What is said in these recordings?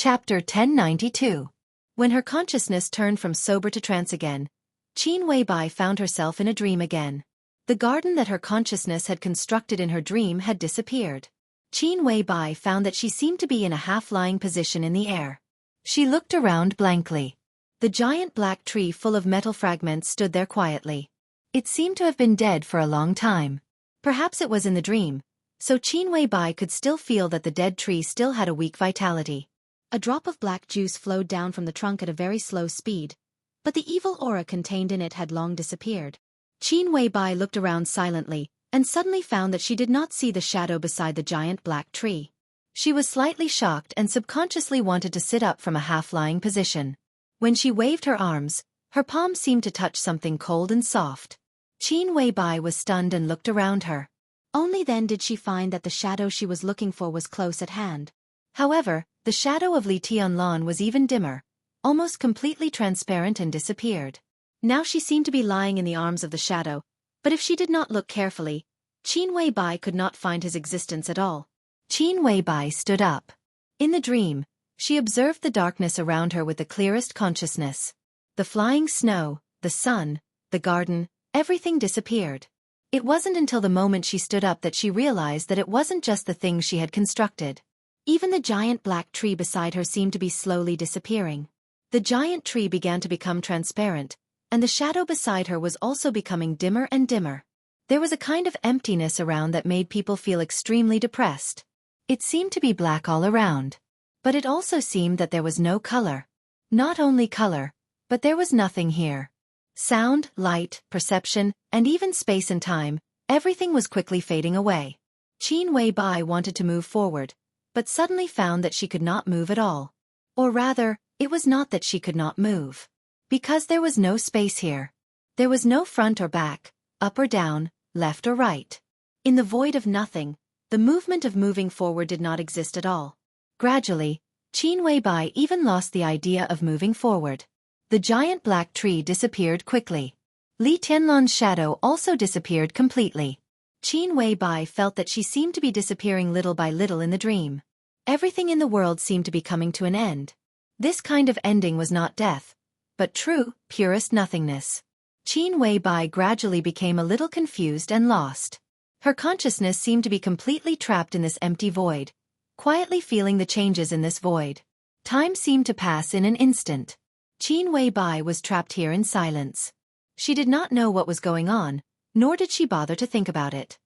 Chapter 1092. When her consciousness turned from sober to trance again, Qin Weibai found herself in a dream again. The garden that her consciousness had constructed in her dream had disappeared. Qin Weibai found that she seemed to be in a half-lying position in the air. She looked around blankly. The giant black tree full of metal fragments stood there quietly. It seemed to have been dead for a long time. Perhaps it was in the dream, so Qin Weibai could still feel that the dead tree still had a weak vitality. A drop of black juice flowed down from the trunk at a very slow speed, but the evil aura contained in it had long disappeared. Qin Weibai looked around silently, and suddenly found that she did not see the shadow beside the giant black tree. She was slightly shocked and subconsciously wanted to sit up from a half-lying position. When she waved her arms, her palms seemed to touch something cold and soft. Qin Weibai was stunned and looked around her. Only then did she find that the shadow she was looking for was close at hand. However, the shadow of Li Tianlan was even dimmer, almost completely transparent, and disappeared. Now she seemed to be lying in the arms of the shadow, but if she did not look carefully, Qin Weibai could not find his existence at all. Qin Weibai stood up. In the dream, she observed the darkness around her with the clearest consciousness. The flying snow, the sun, the garden, everything disappeared. It wasn't until the moment she stood up that she realized that it wasn't just the things she had constructed. Even the giant black tree beside her seemed to be slowly disappearing. The giant tree began to become transparent, and the shadow beside her was also becoming dimmer and dimmer. There was a kind of emptiness around that made people feel extremely depressed. It seemed to be black all around. But it also seemed that there was no color. Not only color, but there was nothing here. Sound, light, perception, and even space and time, everything was quickly fading away. Qin Weibai wanted to move forward, but suddenly found that she could not move at all. Or rather, it was not that she could not move. Because there was no space here. There was no front or back, up or down, left or right. In the void of nothing, the movement of moving forward did not exist at all. Gradually, Qin Weibai even lost the idea of moving forward. The giant black tree disappeared quickly. Li Tianlan's shadow also disappeared completely. Qin Weibai felt that she seemed to be disappearing little by little in the dream. Everything in the world seemed to be coming to an end. This kind of ending was not death, but true, purest nothingness. Qin Weibai gradually became a little confused and lost. Her consciousness seemed to be completely trapped in this empty void, quietly feeling the changes in this void. Time seemed to pass in an instant. Qin Weibai was trapped here in silence. She did not know what was going on, nor did she bother to think about it.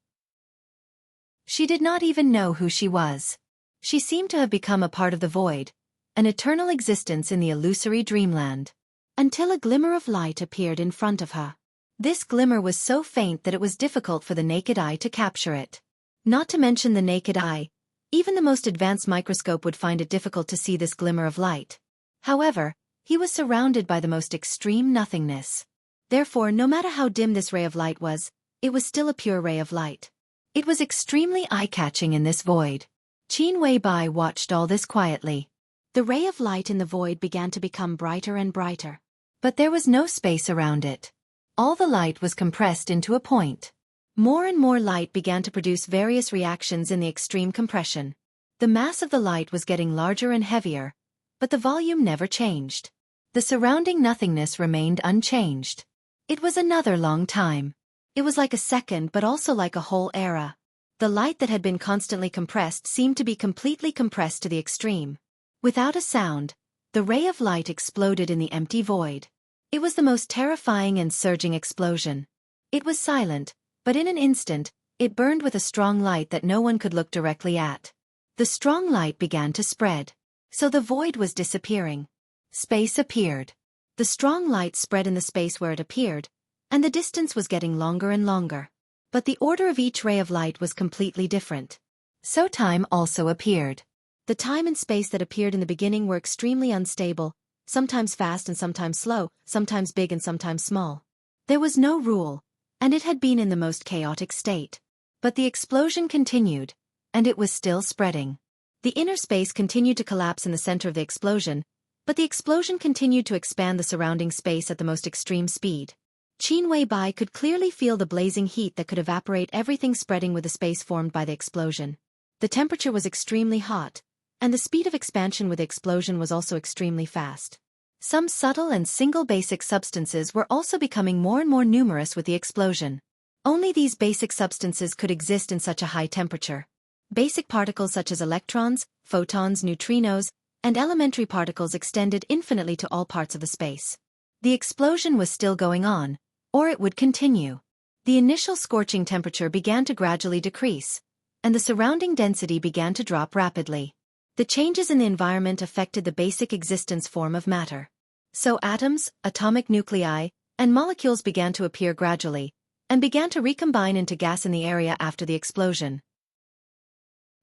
She did not even know who she was. She seemed to have become a part of the void, an eternal existence in the illusory dreamland. Until a glimmer of light appeared in front of her. This glimmer was so faint that it was difficult for the naked eye to capture it. Not to mention the naked eye, even the most advanced microscope would find it difficult to see this glimmer of light. However, he was surrounded by the most extreme nothingness. Therefore, no matter how dim this ray of light was, it was still a pure ray of light. It was extremely eye-catching in this void. Qin Weibai watched all this quietly. The ray of light in the void began to become brighter and brighter. But there was no space around it. All the light was compressed into a point. More and more light began to produce various reactions in the extreme compression. The mass of the light was getting larger and heavier, but the volume never changed. The surrounding nothingness remained unchanged. It was another long time. It was like a second but also like a whole era. The light that had been constantly compressed seemed to be completely compressed to the extreme. Without a sound, the ray of light exploded in the empty void. It was the most terrifying and surging explosion. It was silent, but in an instant, it burned with a strong light that no one could look directly at. The strong light began to spread. So the void was disappearing. Space appeared. The strong light spread in the space where it appeared, and the distance was getting longer and longer. But the order of each ray of light was completely different. So time also appeared. The time and space that appeared in the beginning were extremely unstable, sometimes fast and sometimes slow, sometimes big and sometimes small. There was no rule, and it had been in the most chaotic state. But the explosion continued, and it was still spreading. The inner space continued to collapse in the center of the explosion, but the explosion continued to expand the surrounding space at the most extreme speed. Qin Weibai could clearly feel the blazing heat that could evaporate everything spreading with the space formed by the explosion. The temperature was extremely hot, And the speed of expansion with the explosion was also extremely fast. Some subtle and single basic substances were also becoming more and more numerous with the explosion. Only these basic substances could exist in such a high temperature. Basic particles such as electrons, photons, neutrinos, and elementary particles extended infinitely to all parts of the space. The explosion was still going on, or it would continue. The initial scorching temperature began to gradually decrease, and the surrounding density began to drop rapidly. The changes in the environment affected the basic existence form of matter. So atoms, atomic nuclei, and molecules began to appear gradually, and began to recombine into gas in the area after the explosion.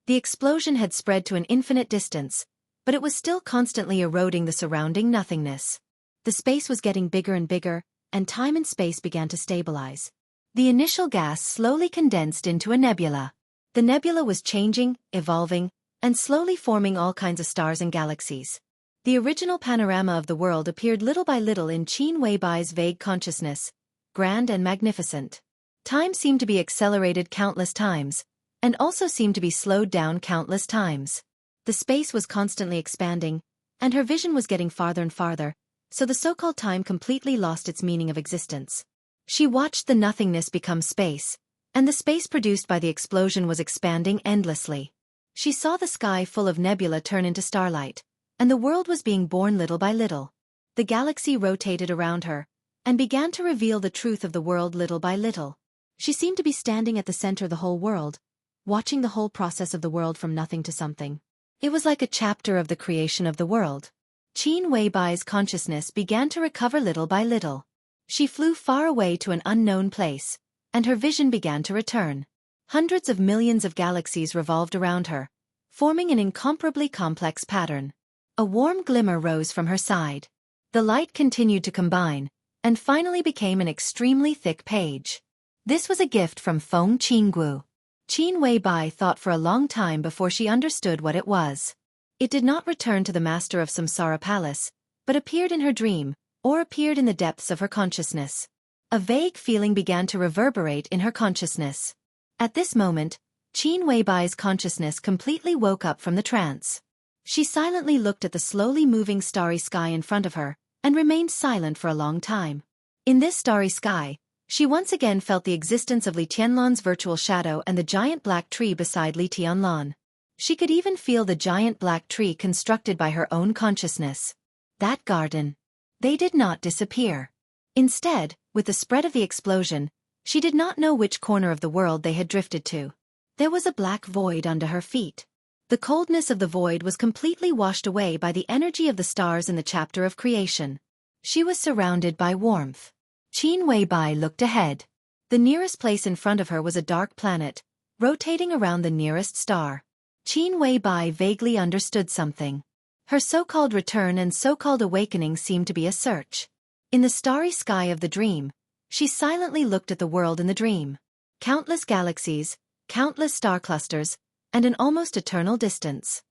The explosion had spread to an infinite distance, but it was still constantly eroding the surrounding nothingness. The space was getting bigger and bigger, and time and space began to stabilize. The initial gas slowly condensed into a nebula. The nebula was changing, evolving, and slowly forming all kinds of stars and galaxies. The original panorama of the world appeared little by little in Qin Weibai's vague consciousness, grand and magnificent. Time seemed to be accelerated countless times, and also seemed to be slowed down countless times. The space was constantly expanding, and her vision was getting farther and farther, so the so-called time completely lost its meaning of existence. She watched the nothingness become space, and the space produced by the explosion was expanding endlessly. She saw the sky full of nebula turn into starlight, and the world was being born little by little. The galaxy rotated around her, and began to reveal the truth of the world little by little. She seemed to be standing at the center of the whole world, watching the whole process of the world from nothing to something. It was like a chapter of the creation of the world. Qin Weibai's consciousness began to recover little by little. She flew far away to an unknown place, and her vision began to return. Hundreds of millions of galaxies revolved around her, forming an incomparably complex pattern. A warm glimmer rose from her side. The light continued to combine, and finally became an extremely thick page. This was a gift from Feng Qinggu. Qin Weibai thought for a long time before she understood what it was. It did not return to the master of Samsara Palace, but appeared in her dream, or appeared in the depths of her consciousness. A vague feeling began to reverberate in her consciousness. At this moment, Qin Weibai's consciousness completely woke up from the trance. She silently looked at the slowly moving starry sky in front of her, and remained silent for a long time. In this starry sky, she once again felt the existence of Li Tianlan's virtual shadow and the giant black tree beside Li Tianlan. She could even feel the giant black tree constructed by her own consciousness. That garden. They did not disappear. Instead, with the spread of the explosion, she did not know which corner of the world they had drifted to. There was a black void under her feet. The coldness of the void was completely washed away by the energy of the stars in the chapter of creation. She was surrounded by warmth. Qin Weibai looked ahead. The nearest place in front of her was a dark planet, rotating around the nearest star. Qin Weibai vaguely understood something. Her so-called return and so-called awakening seemed to be a search. In the starry sky of the dream, she silently looked at the world in the dream. Countless galaxies, countless star clusters, and an almost eternal distance.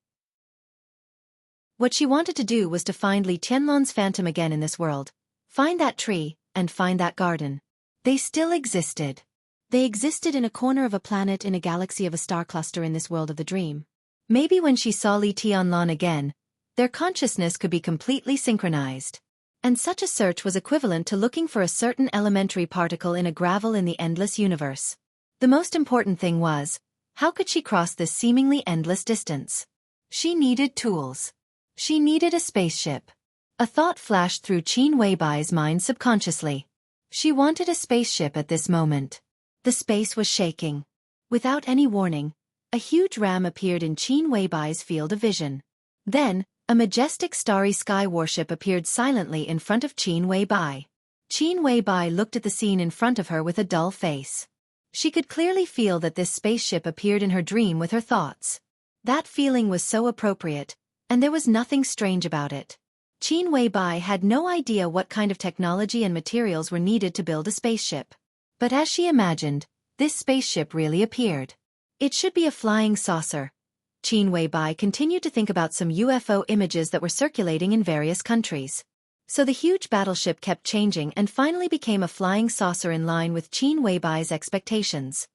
What she wanted to do was to find Li Tianlan's phantom again in this world, find that tree, and find that garden. They still existed. They existed in a corner of a planet in a galaxy of a star cluster in this world of the dream. Maybe when she saw Li Tianlan again, their consciousness could be completely synchronized. And such a search was equivalent to looking for a certain elementary particle in a gravel in the endless universe. The most important thing was, how could she cross this seemingly endless distance? She needed tools. She needed a spaceship. A thought flashed through Qin Weibai's mind subconsciously. She wanted a spaceship at this moment. The space was shaking. Without any warning, a huge ram appeared in Qin Weibai's field of vision. Then, a majestic starry sky warship appeared silently in front of Qin Weibai. Qin Weibai looked at the scene in front of her with a dull face. She could clearly feel that this spaceship appeared in her dream with her thoughts. That feeling was so appropriate, and there was nothing strange about it. Qin Weibai had no idea what kind of technology and materials were needed to build a spaceship. But as she imagined, this spaceship really appeared. It should be a flying saucer. Qin Weibai continued to think about some UFO images that were circulating in various countries. So the huge battleship kept changing and finally became a flying saucer in line with Qin Weibai's expectations.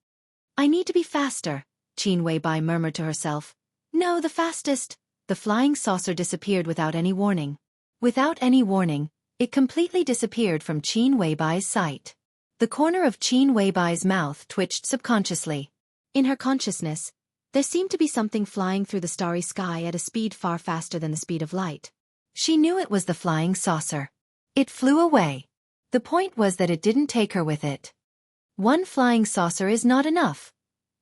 "I need to be faster," Qin Weibai murmured to herself. "No, the fastest. the flying saucer disappeared without any warning. Without any warning, it completely disappeared from Qin Weibai's sight. The corner of Qin Weibai's mouth twitched subconsciously. In her consciousness, there seemed to be something flying through the starry sky at a speed far faster than the speed of light. She knew it was the flying saucer. It flew away. The point was that it didn't take her with it. One flying saucer is not enough,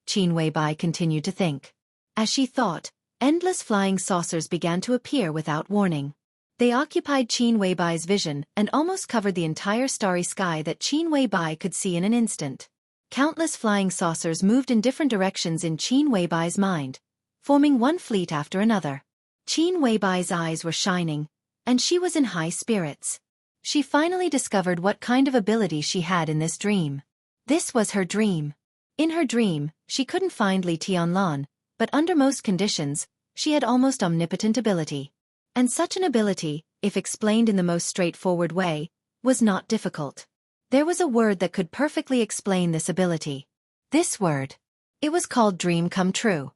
Qin Weibai continued to think. As she thought, endless flying saucers began to appear without warning. They occupied Qin Weibai's vision and almost covered the entire starry sky that Qin Weibai could see in an instant. Countless flying saucers moved in different directions in Qin Weibai's mind, forming one fleet after another. Qin Weibai's eyes were shining, and she was in high spirits. She finally discovered what kind of ability she had in this dream. This was her dream. In her dream, she couldn't find Li Tianlan, but under most conditions, she had almost omnipotent ability. And such an ability, if explained in the most straightforward way, was not difficult. There was a word that could perfectly explain this ability. This word. It was called dream come true.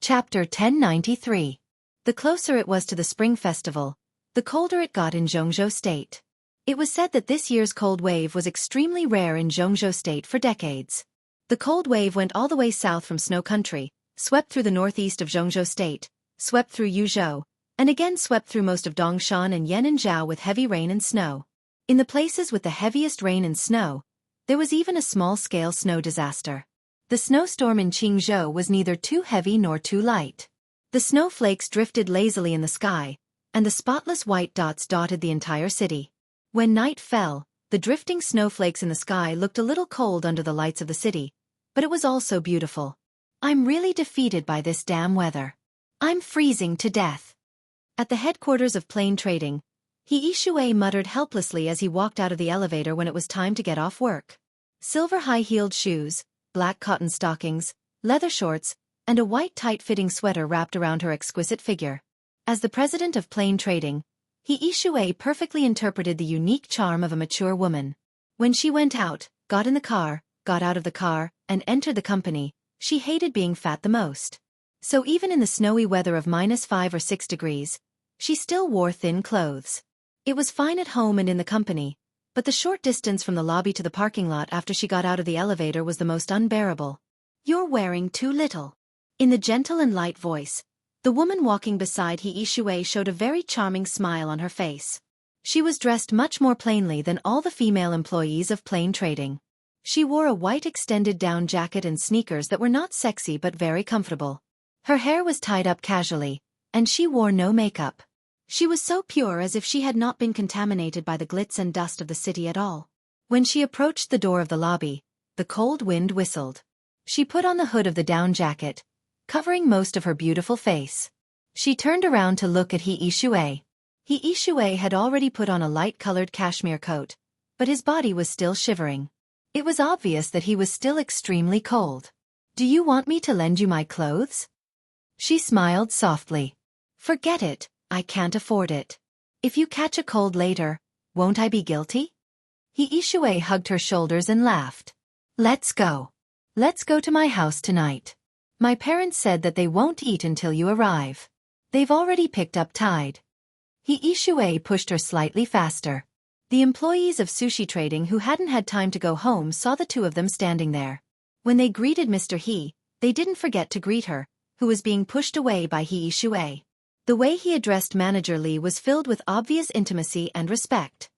Chapter 1093. The closer it was to the Spring Festival, the colder it got in Jianghu State. It was said that this year's cold wave was extremely rare in Jianghu State for decades. The cold wave went all the way south from Snow Country, swept through the northeast of Jianghu State, swept through Yuzhou, and again swept through most of Dongshan and Yan'anzhou with heavy rain and snow. In the places with the heaviest rain and snow, there was even a small-scale snow disaster. The snowstorm in Qingzhou was neither too heavy nor too light. The snowflakes drifted lazily in the sky, and the spotless white dots dotted the entire city. When night fell, the drifting snowflakes in the sky looked a little cold under the lights of the city, but it was also beautiful. I'm really defeated by this damn weather. I'm freezing to death. At the headquarters of Plain Trading, He Yishui muttered helplessly as he walked out of the elevator when it was time to get off work. Silver high-heeled shoes, black cotton stockings, leather shorts, and a white tight-fitting sweater wrapped around her exquisite figure. As the president of Plain Trading, He Yishui perfectly interpreted the unique charm of a mature woman. When she went out, got in the car, got out of the car, and entered the company, she hated being fat the most. So even in the snowy weather of -5 or 6 degrees, she still wore thin clothes. It was fine at home and in the company, but the short distance from the lobby to the parking lot after she got out of the elevator was the most unbearable. You're wearing too little. In the gentle and light voice, the woman walking beside He Yishui showed a very charming smile on her face. She was dressed much more plainly than all the female employees of Plain Trading. She wore a white extended down jacket and sneakers that were not sexy but very comfortable. Her hair was tied up casually, and she wore no makeup. She was so pure as if she had not been contaminated by the glitz and dust of the city at all. When she approached the door of the lobby, the cold wind whistled. She put on the hood of the down jacket, covering most of her beautiful face. She turned around to look at He Yishui. He Yishui had already put on a light-colored cashmere coat, but his body was still shivering. It was obvious that he was still extremely cold. Do you want me to lend you my clothes? She smiled softly. Forget it, I can't afford it. If you catch a cold later, won't I be guilty? He Yishui hugged her shoulders and laughed. Let's go. Let's go to my house tonight. My parents said that they won't eat until you arrive. They've already picked up Tide. He Yishui pushed her slightly faster. The employees of Sushi Trading who hadn't had time to go home saw the two of them standing there. When they greeted Mr. He, they didn't forget to greet her, who was being pushed away by He Yishui. The way he addressed Manager Li was filled with obvious intimacy and respect.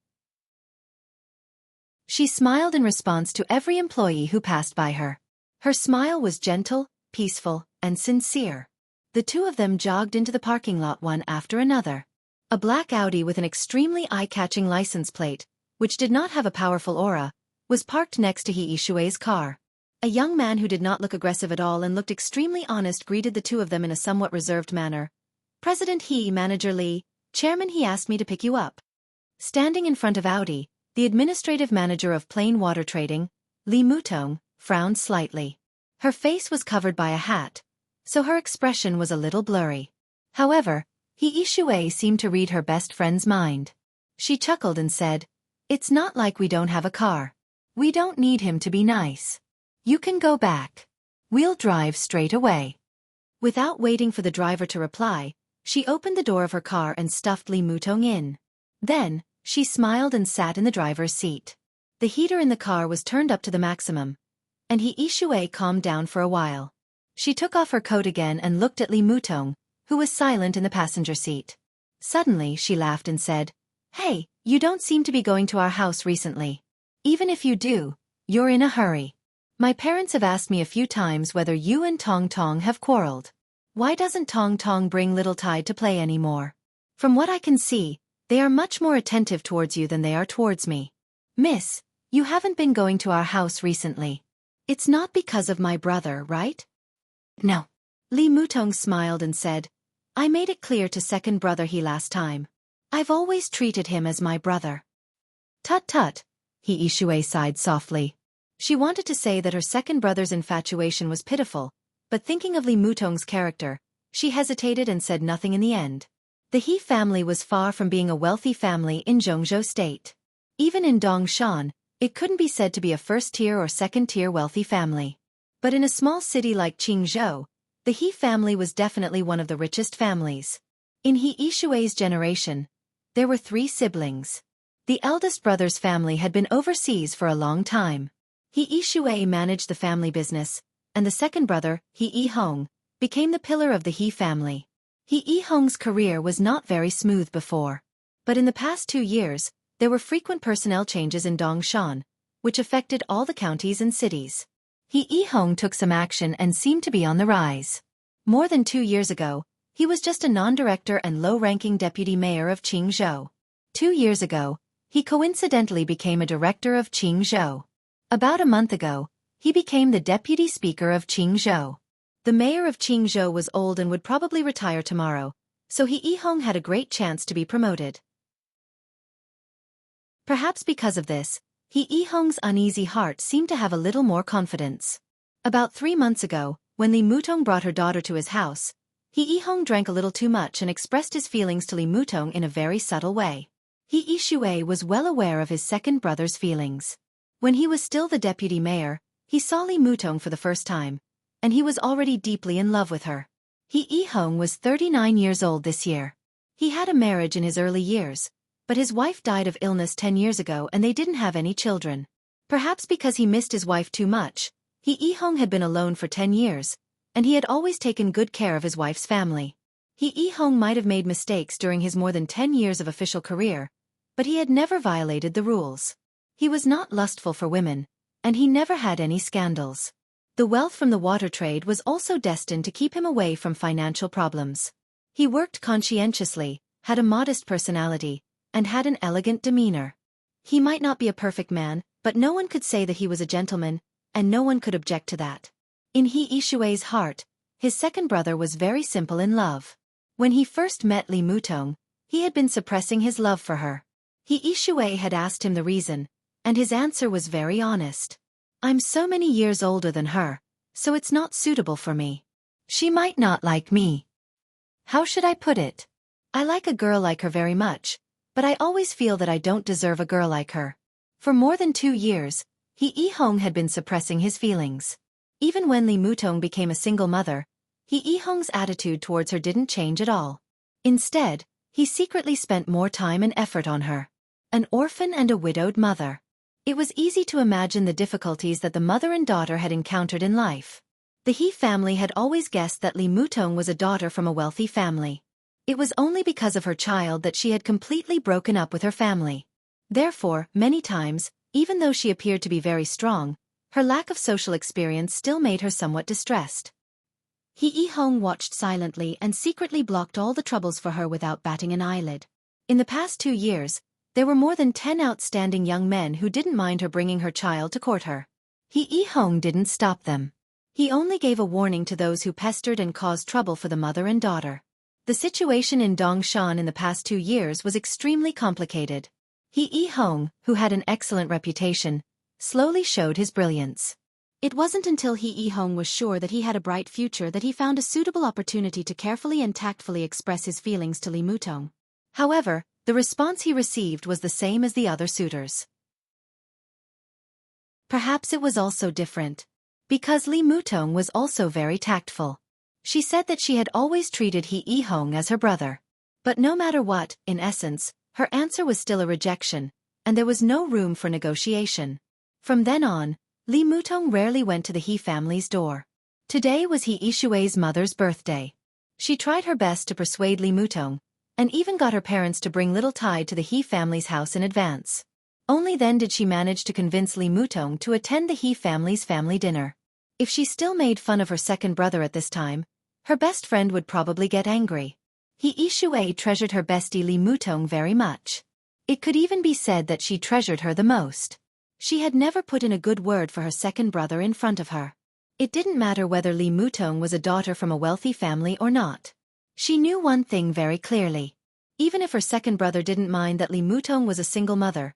She smiled in response to every employee who passed by her. Her smile was gentle, peaceful, and sincere. The two of them jogged into the parking lot one after another. A black Audi with an extremely eye-catching license plate, which did not have a powerful aura, was parked next to He Yishui's car. A young man who did not look aggressive at all and looked extremely honest greeted the two of them in a somewhat reserved manner. President He, Manager Li, Chairman He asked me to pick you up. Standing in front of Audi, the administrative manager of Plain Water Trading, Li Mutong, frowned slightly. Her face was covered by a hat, so her expression was a little blurry. However, He Yishui seemed to read her best friend's mind. She chuckled and said, It's not like we don't have a car. We don't need him to be nice. You can go back. We'll drive straight away. Without waiting for the driver to reply, she opened the door of her car and stuffed Li Mutong in. Then, she smiled and sat in the driver's seat. The heater in the car was turned up to the maximum, and He Yishui calmed down for a while. She took off her coat again and looked at Li Mutong, who was silent in the passenger seat. Suddenly she laughed and said, "Hey, you don't seem to be going to our house recently. Even if you do, you're in a hurry. My parents have asked me a few times whether you and Tong Tong have quarreled. Why doesn't Tong Tong bring little Tide to play anymore? From what I can see, they are much more attentive towards you than they are towards me. Miss, you haven't been going to our house recently. It's not because of my brother, right?" "No." Li Mutong smiled and said, "I made it clear to second brother he last time. I've always treated him as my brother." "Tut tut," He Yishui sighed softly. She wanted to say that her second brother's infatuation was pitiful, but thinking of Li Mutong's character, she hesitated and said nothing in the end. The He family was far from being a wealthy family in Jianghu state. Even in Dongshan, it couldn't be said to be a first-tier or second-tier wealthy family. But in a small city like Qingzhou, the He family was definitely one of the richest families. In He Yishui's generation, there were 3 siblings. The eldest brother's family had been overseas for a long time. He Yishui managed the family business, and the second brother, He Yihong, became the pillar of the He family. He Yihong's career was not very smooth before. But in the past 2 years, there were frequent personnel changes in Dongshan, which affected all the counties and cities. He Yihong took some action and seemed to be on the rise. More than 2 years ago, he was just a non-director and low-ranking deputy mayor of Qingzhou. 2 years ago, he coincidentally became a director of Qingzhou. About a month ago, he became the deputy speaker of Qingzhou. The mayor of Qingzhou was old and would probably retire tomorrow, so He Yihong had a great chance to be promoted. Perhaps because of this, He Yihong's uneasy heart seemed to have a little more confidence. About 3 months ago, when Li Mutong brought her daughter to his house, He Yihong drank a little too much and expressed his feelings to Li Mutong in a very subtle way. He Yishui was well aware of his second brother's feelings. When he was still the deputy mayor, he saw Li Mutong for the first time, and he was already deeply in love with her. He Yihong was 39 years old this year. He had a marriage in his early years, but his wife died of illness 10 years ago and they didn't have any children. Perhaps because he missed his wife too much, He Yihong had been alone for 10 years, and he had always taken good care of his wife's family. He Yihong might have made mistakes during his more than 10 years of official career, but he had never violated the rules. He was not lustful for women, and he never had any scandals. The wealth from the water trade was also destined to keep him away from financial problems. He worked conscientiously, had a modest personality, and had an elegant demeanor. He might not be a perfect man, but no one could say that he was a gentleman, and no one could object to that. In He Yishui's heart, his second brother was very simple in love. When he first met Li Mutong, he had been suppressing his love for her. He Yishui had asked him the reason, and his answer was very honest. "I'm so many years older than her, so it's not suitable for me. She might not like me. How should I put it? I like a girl like her very much, but I always feel that I don't deserve a girl like her." For more than 2 years, He Yihong had been suppressing his feelings. Even when Li Mutong became a single mother, He Yihong's attitude towards her didn't change at all. Instead, he secretly spent more time and effort on her. An orphan and a widowed mother. It was easy to imagine the difficulties that the mother and daughter had encountered in life. The He family had always guessed that Li Mutong was a daughter from a wealthy family. It was only because of her child that she had completely broken up with her family. Therefore, many times, even though she appeared to be very strong, her lack of social experience still made her somewhat distressed. He Yihong watched silently and secretly blocked all the troubles for her without batting an eyelid. In the past 2 years, there were more than 10 outstanding young men who didn't mind her bringing her child to court her. He Yihong didn't stop them. He only gave a warning to those who pestered and caused trouble for the mother and daughter. The situation in Dongshan in the past 2 years was extremely complicated. He Yihong, who had an excellent reputation, slowly showed his brilliance. It wasn't until He Yihong was sure that he had a bright future that he found a suitable opportunity to carefully and tactfully express his feelings to Li Mutong. However, the response he received was the same as the other suitors. Perhaps it was also different. Because Li Mutong was also very tactful. She said that she had always treated He Yihong as her brother. But no matter what, in essence, her answer was still a rejection, and there was no room for negotiation. From then on, Li Mutong rarely went to the He family's door. Today was He Yishui's mother's birthday. She tried her best to persuade Li Mutong, and even got her parents to bring little Tide to the He family's house in advance. Only then did she manage to convince Li Mutong to attend the He family's family dinner. If she still made fun of her second brother at this time, her best friend would probably get angry. He Yishui treasured her bestie Li Mutong very much. It could even be said that she treasured her the most. She had never put in a good word for her second brother in front of her. It didn't matter whether Li Mutong was a daughter from a wealthy family or not. She knew one thing very clearly. Even if her second brother didn't mind that Li Mutong was a single mother,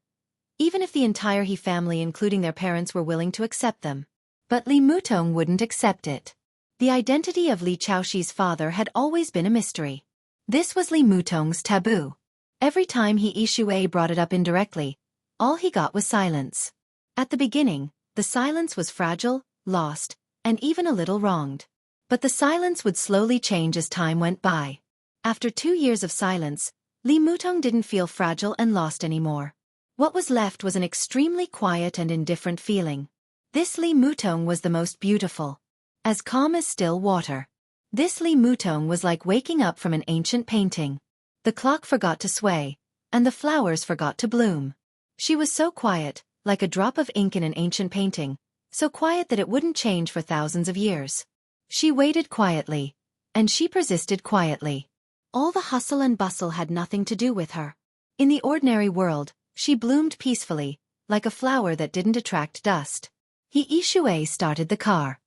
even if the entire He family including their parents were willing to accept them, but Li Mutong wouldn't accept it. The identity of Li Chaoxi's father had always been a mystery. This was Li Mutong's taboo. Every time He Yishui brought it up indirectly, all he got was silence. At the beginning, the silence was fragile, lost, and even a little wronged. But the silence would slowly change as time went by. After 2 years of silence, Li Mutong didn't feel fragile and lost anymore. What was left was an extremely quiet and indifferent feeling. This Li Mutong was the most beautiful. As calm as still water. This Li Mutong was like waking up from an ancient painting. The clock forgot to sway, and the flowers forgot to bloom. She was so quiet, like a drop of ink in an ancient painting, so quiet that it wouldn't change for thousands of years. She waited quietly, and she persisted quietly. All the hustle and bustle had nothing to do with her. In the ordinary world, she bloomed peacefully, like a flower that didn't attract dust. He Yishui started the car.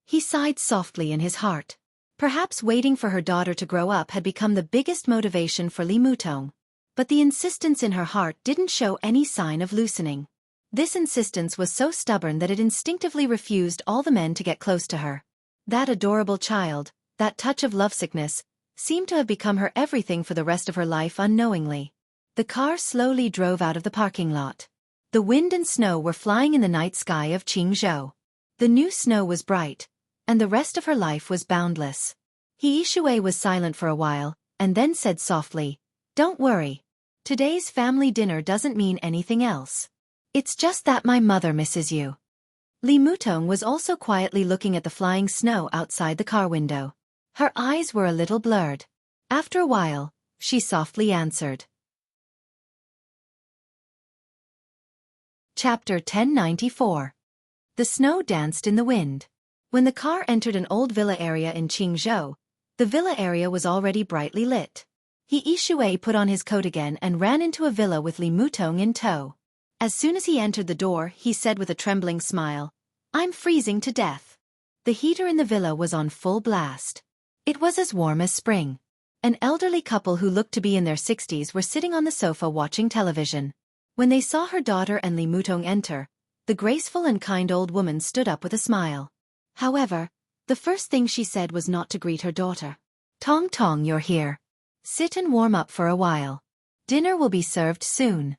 He sighed softly in his heart. Perhaps waiting for her daughter to grow up had become the biggest motivation for Li Mutong. But the insistence in her heart didn't show any sign of loosening. This insistence was so stubborn that it instinctively refused all the men to get close to her. That adorable child, that touch of lovesickness, seemed to have become her everything for the rest of her life unknowingly. The car slowly drove out of the parking lot. The wind and snow were flying in the night sky of Jianghu. The new snow was bright, and the rest of her life was boundless. He Yishui was silent for a while, and then said softly, "Don't worry. Today's family dinner doesn't mean anything else. It's just that my mother misses you." Li Mutong was also quietly looking at the flying snow outside the car window. Her eyes were a little blurred. After a while, she softly answered. Chapter 1094. The snow danced in the wind. When the car entered an old villa area in Jianghu, the villa area was already brightly lit. He Yishui put on his coat again and ran into a villa with Li Mutong in tow. As soon as he entered the door, he said with a trembling smile, "I'm freezing to death." The heater in the villa was on full blast. It was as warm as spring. An elderly couple who looked to be in their 60s were sitting on the sofa watching television. When they saw her daughter and Li Mutong enter, the graceful and kind old woman stood up with a smile. However, the first thing she said was not to greet her daughter. "Tong Tong, you're here. Sit and warm up for a while. Dinner will be served soon."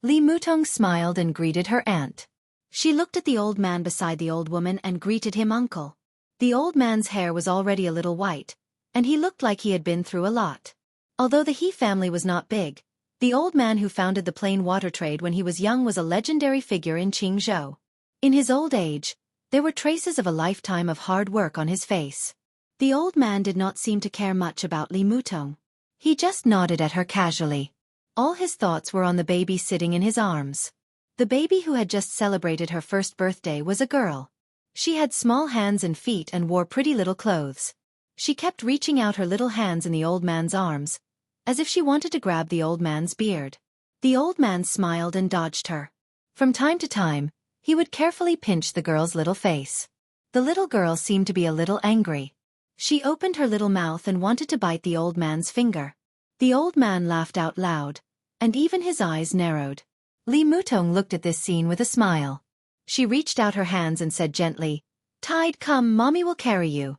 Li Mutong smiled and greeted her aunt. She looked at the old man beside the old woman and greeted him uncle. The old man's hair was already a little white, and he looked like he had been through a lot. Although the He family was not big, the old man who founded the plain water trade when he was young was a legendary figure in Jianghu. In his old age, there were traces of a lifetime of hard work on his face. The old man did not seem to care much about Li Mutong. He just nodded at her casually. All his thoughts were on the baby sitting in his arms. The baby who had just celebrated her first birthday was a girl. She had small hands and feet and wore pretty little clothes. She kept reaching out her little hands in the old man's arms, as if she wanted to grab the old man's beard. The old man smiled and dodged her. From time to time, he would carefully pinch the girl's little face. The little girl seemed to be a little angry. She opened her little mouth and wanted to bite the old man's finger. The old man laughed out loud, and even his eyes narrowed. Li Mutong looked at this scene with a smile. She reached out her hands and said gently, "Tide, come, mommy will carry you."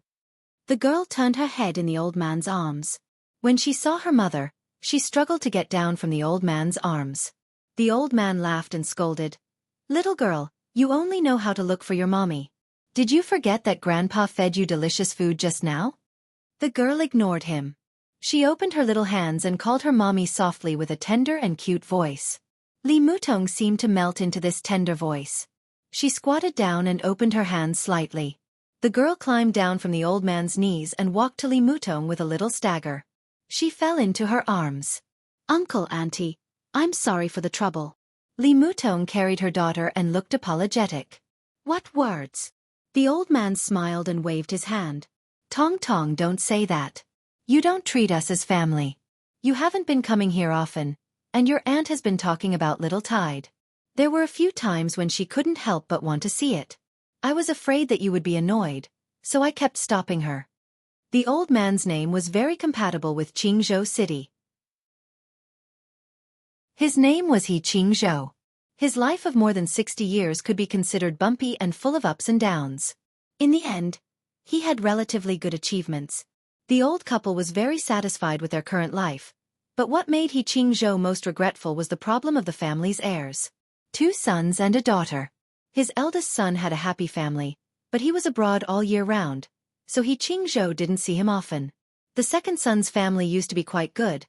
The girl turned her head in the old man's arms. When she saw her mother, she struggled to get down from the old man's arms. The old man laughed and scolded, "Little girl, you only know how to look for your mommy. Did you forget that Grandpa fed you delicious food just now? The girl ignored him. She opened her little hands and called her mommy softly with a tender and cute voice. Li Mutong seemed to melt into this tender voice. She squatted down and opened her hands slightly. The girl climbed down from the old man's knees and walked to Li Mutong with a little stagger. She fell into her arms. Uncle, Auntie, I'm sorry for the trouble. Li Mutong carried her daughter and looked apologetic. What words? The old man smiled and waved his hand. Tong Tong, don't say that. You don't treat us as family. You haven't been coming here often, and your aunt has been talking about little Tide. There were a few times when she couldn't help but want to see it. I was afraid that you would be annoyed, so I kept stopping her. The old man's name was very compatible with Jianghu City. His name was Xianxia. His life of more than 60 years could be considered bumpy and full of ups and downs. In the end, he had relatively good achievements. The old couple was very satisfied with their current life, but what made Xianxia most regretful was the problem of the family's heirs. 2 sons and a daughter. His eldest son had a happy family, but he was abroad all year round, so Xianxia didn't see him often. The second son's family used to be quite good,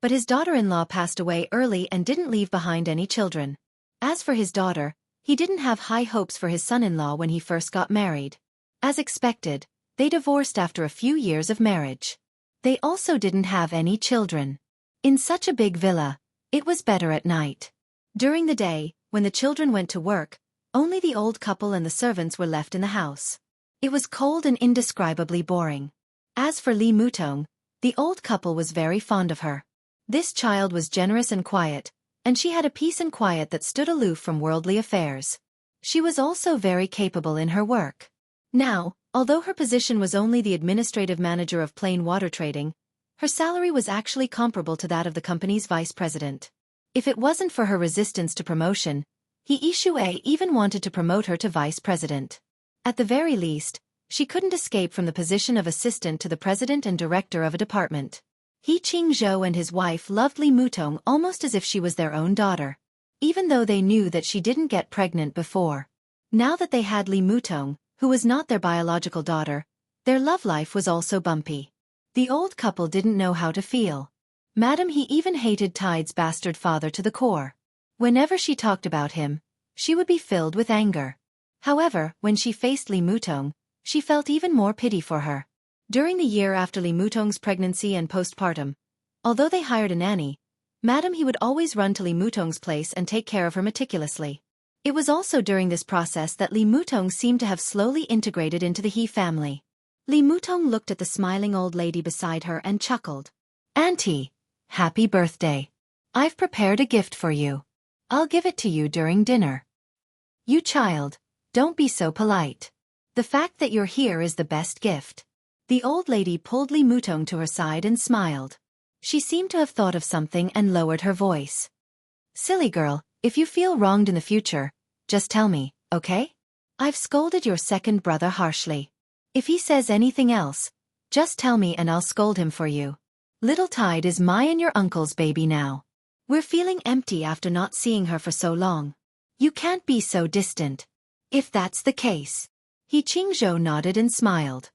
but his daughter-in-law passed away early and didn't leave behind any children. As for his daughter, he didn't have high hopes for his son-in-law when he first got married. As expected, they divorced after a few years of marriage. They also didn't have any children. In such a big villa, it was better at night. During the day, when the children went to work, only the old couple and the servants were left in the house. It was cold and indescribably boring. As for Li Mutong, the old couple was very fond of her. This child was generous and quiet, and she had a peace and quiet that stood aloof from worldly affairs. She was also very capable in her work. Now, although her position was only the administrative manager of plain water trading, her salary was actually comparable to that of the company's vice president. If it wasn't for her resistance to promotion, Xianxia even wanted to promote her to vice president. At the very least, she couldn't escape from the position of assistant to the president and director of a department. Xianxia and his wife loved Li Mutong almost as if she was their own daughter, even though they knew that she didn't get pregnant before. Now that they had Li Mutong, who was not their biological daughter, their love life was also bumpy. The old couple didn't know how to feel. Madam He even hated Tide's bastard father to the core. Whenever she talked about him, she would be filled with anger. However, when she faced Li Mutong, she felt even more pity for her. During the year after Li Mutong's pregnancy and postpartum, although they hired a nanny, Madam He would always run to Li Mutong's place and take care of her meticulously. It was also during this process that Li Mutong seemed to have slowly integrated into the He family. Li Mutong looked at the smiling old lady beside her and chuckled. Auntie, happy birthday. I've prepared a gift for you. I'll give it to you during dinner. You child, don't be so polite. The fact that you're here is the best gift. The old lady pulled Li Mutong to her side and smiled. She seemed to have thought of something and lowered her voice. Silly girl, if you feel wronged in the future, just tell me, okay? I've scolded your second brother harshly. If he says anything else, just tell me and I'll scold him for you. Little Tide is my and your uncle's baby now. We're feeling empty after not seeing her for so long. You can't be so distant. If that's the case. Xianxia nodded and smiled.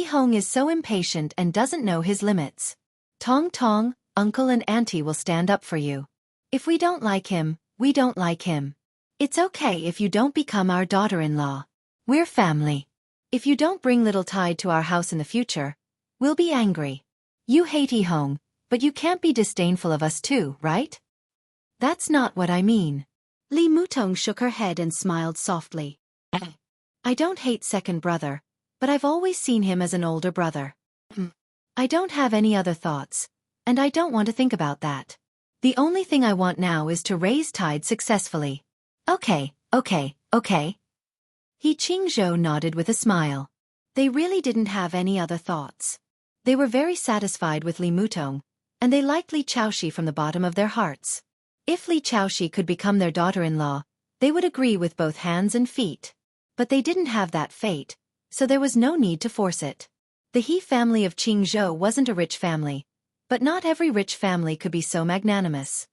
Hong is so impatient and doesn't know his limits. Tong Tong, uncle and auntie will stand up for you. If we don't like him, we don't like him. It's okay if you don't become our daughter-in-law. We're family. If you don't bring little Tide to our house in the future, we'll be angry. You hate Hong, but you can't be disdainful of us too, right? That's not what I mean. Li Mutong shook her head and smiled softly. I don't hate second brother, but I've always seen him as an older brother. I don't have any other thoughts, and I don't want to think about that. The only thing I want now is to raise Tide successfully. Okay. Xianxia nodded with a smile. They really didn't have any other thoughts. They were very satisfied with Li Mutong, and they liked Li Xiaoxi from the bottom of their hearts. If Li Xiaoxi could become their daughter-in-law, they would agree with both hands and feet. But they didn't have that fate, so there was no need to force it. The He family of Jianghu wasn't a rich family, but not every rich family could be so magnanimous.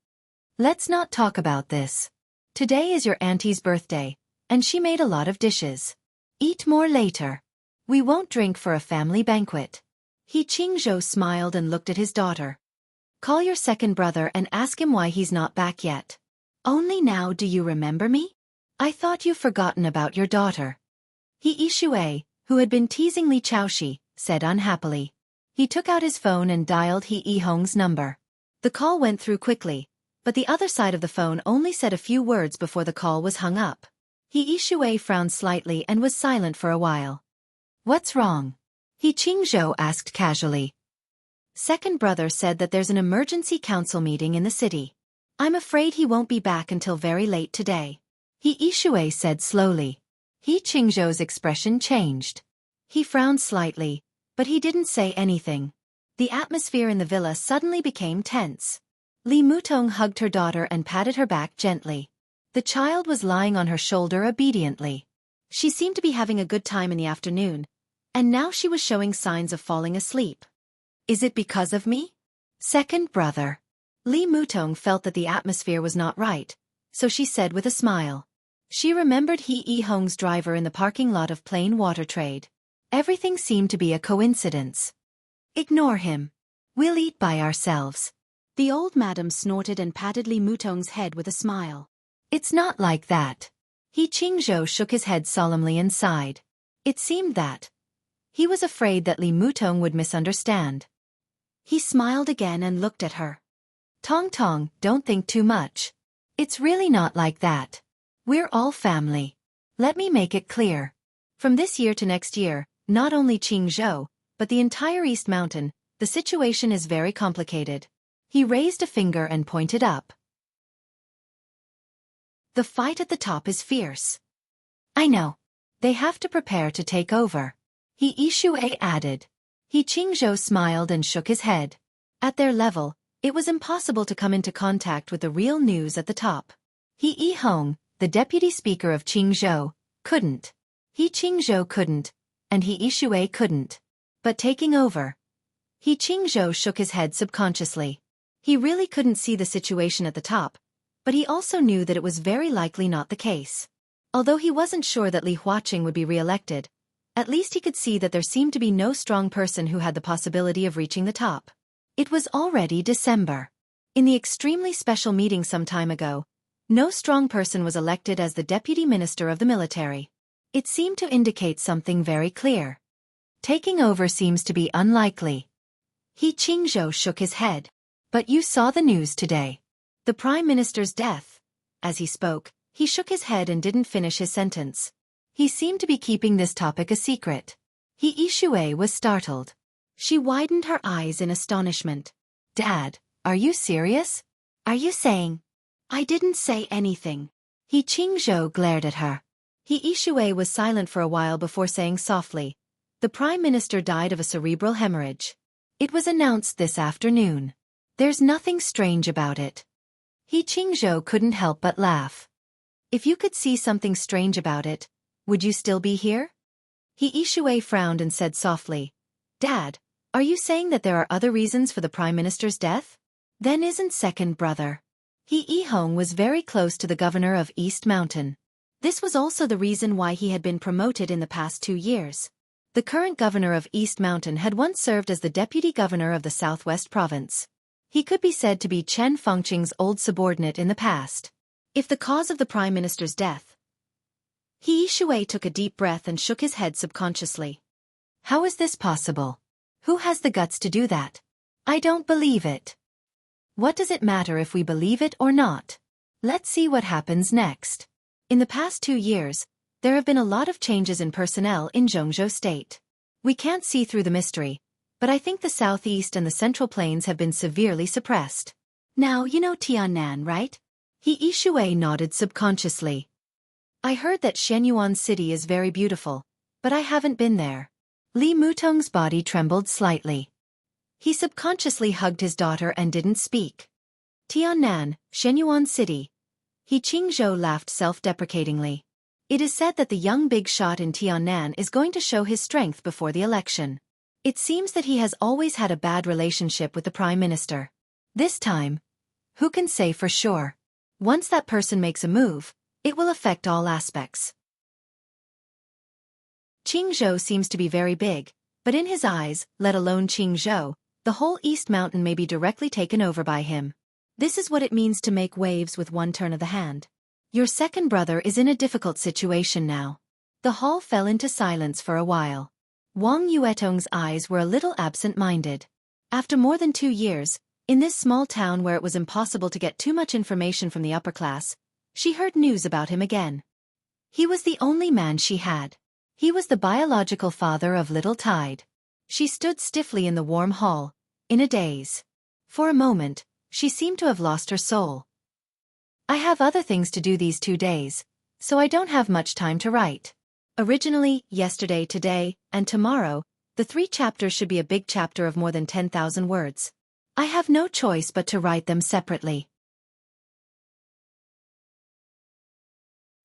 Let's not talk about this. Today is your auntie's birthday, and she made a lot of dishes. Eat more later. We won't drink for a family banquet. Xianxia smiled and looked at his daughter. Call your second brother and ask him why he's not back yet. Only now do you remember me? I thought you've forgotten about your daughter. Xianxia, who had been teasing Li Chaoxi, said unhappily. He took out his phone and dialed He Hong's number. The call went through quickly, but the other side of the phone only said a few words before the call was hung up. Xianxia frowned slightly and was silent for a while. What's wrong? Xianxia asked casually. Second brother said that there's an emergency council meeting in the city. I'm afraid he won't be back until very late today. Xianxia said slowly. Xianxia's expression changed. He frowned slightly, but he didn't say anything. The atmosphere in the villa suddenly became tense. Li Mutong hugged her daughter and patted her back gently. The child was lying on her shoulder obediently. She seemed to be having a good time in the afternoon, and now she was showing signs of falling asleep. Is it because of me? Second brother. Li Mutong felt that the atmosphere was not right, so she said with a smile. She remembered He Hong's driver in the parking lot of Plain Water Trade. Everything seemed to be a coincidence. Ignore him. We'll eat by ourselves. The old madam snorted and patted Li Mutong's head with a smile. It's not like that. Xianxia shook his head solemnly and sighed. It seemed that he was afraid that Li Mutong would misunderstand. He smiled again and looked at her. Tong Tong, don't think too much. It's really not like that. We're all family. Let me make it clear. From this year to next year, not only Qingzhou, but the entire East Mountain, the situation is very complicated. He raised a finger and pointed up. The fight at the top is fierce. I know. They have to prepare to take over. Xianxia added. Qingzhou smiled and shook his head. At their level, it was impossible to come into contact with the real news at the top. He Hong, the deputy speaker of Qingzhou, couldn't. Qingzhou couldn't, and Xianxia couldn't. But taking over. Qingzhou shook his head subconsciously. He really couldn't see the situation at the top, but he also knew that it was very likely not the case. Although he wasn't sure that Li Huaqing would be re-elected, at least he could see that there seemed to be no strong person who had the possibility of reaching the top. It was already December. In the extremely special meeting some time ago, no strong person was elected as the deputy minister of the military. It seemed to indicate something very clear. Taking over seems to be unlikely. Qingzhou shook his head. But you saw the news today. The Prime Minister's death. As he spoke, he shook his head and didn't finish his sentence. He seemed to be keeping this topic a secret. Xianxia was startled. She widened her eyes in astonishment. Dad, are you serious? Are you saying? I didn't say anything. Qingzhou glared at her. Xianxia was silent for a while before saying softly, the Prime Minister died of a cerebral hemorrhage. It was announced this afternoon. There's nothing strange about it. Qingzhou couldn't help but laugh. If you could see something strange about it, would you still be here? Xianxia frowned and said softly, Dad, are you saying that there are other reasons for the Prime Minister's death? Then isn't second brother. He Hong was very close to the governor of East Mountain. This was also the reason why he had been promoted in the past 2 years. The current governor of East Mountain had once served as the deputy governor of the Southwest Province. He could be said to be Chen Fengqing's old subordinate in the past. If the cause of the Prime Minister's death. Xianxia took a deep breath and shook his head subconsciously. How is this possible? Who has the guts to do that? I don't believe it. What does it matter if we believe it or not? Let's see what happens next. In the past 2 years, there have been a lot of changes in personnel in Jianghu State. We can't see through the mystery, but I think the southeast and the central plains have been severely suppressed. Now you know Tiannan, right? Xianxia nodded subconsciously. I heard that Shenyuan City is very beautiful, but I haven't been there. Li Mutong's body trembled slightly. He subconsciously hugged his daughter and didn't speak. Tiannan, Shenyuan City. Qingzhou laughed self-deprecatingly. It is said that the young big shot in Tiannan is going to show his strength before the election. It seems that he has always had a bad relationship with the Prime Minister. This time, who can say for sure? Once that person makes a move, it will affect all aspects. Jianghu seems to be very big, but in his eyes, let alone Jianghu, the whole East Mountain may be directly taken over by him. This is what it means to make waves with one turn of the hand. Your second brother is in a difficult situation now. The hall fell into silence for a while. Wang Yuetong's eyes were a little absent-minded. After more than 2 years, in this small town where it was impossible to get too much information from the upper class, she heard news about him again. He was the only man she had. He was the biological father of little Tide. She stood stiffly in the warm hall, in a daze. For a moment, she seemed to have lost her soul. I have other things to do these 2 days, so I don't have much time to write. Originally, yesterday, today, and tomorrow, the 3 chapters should be a big chapter of more than 10,000 words. I have no choice but to write them separately.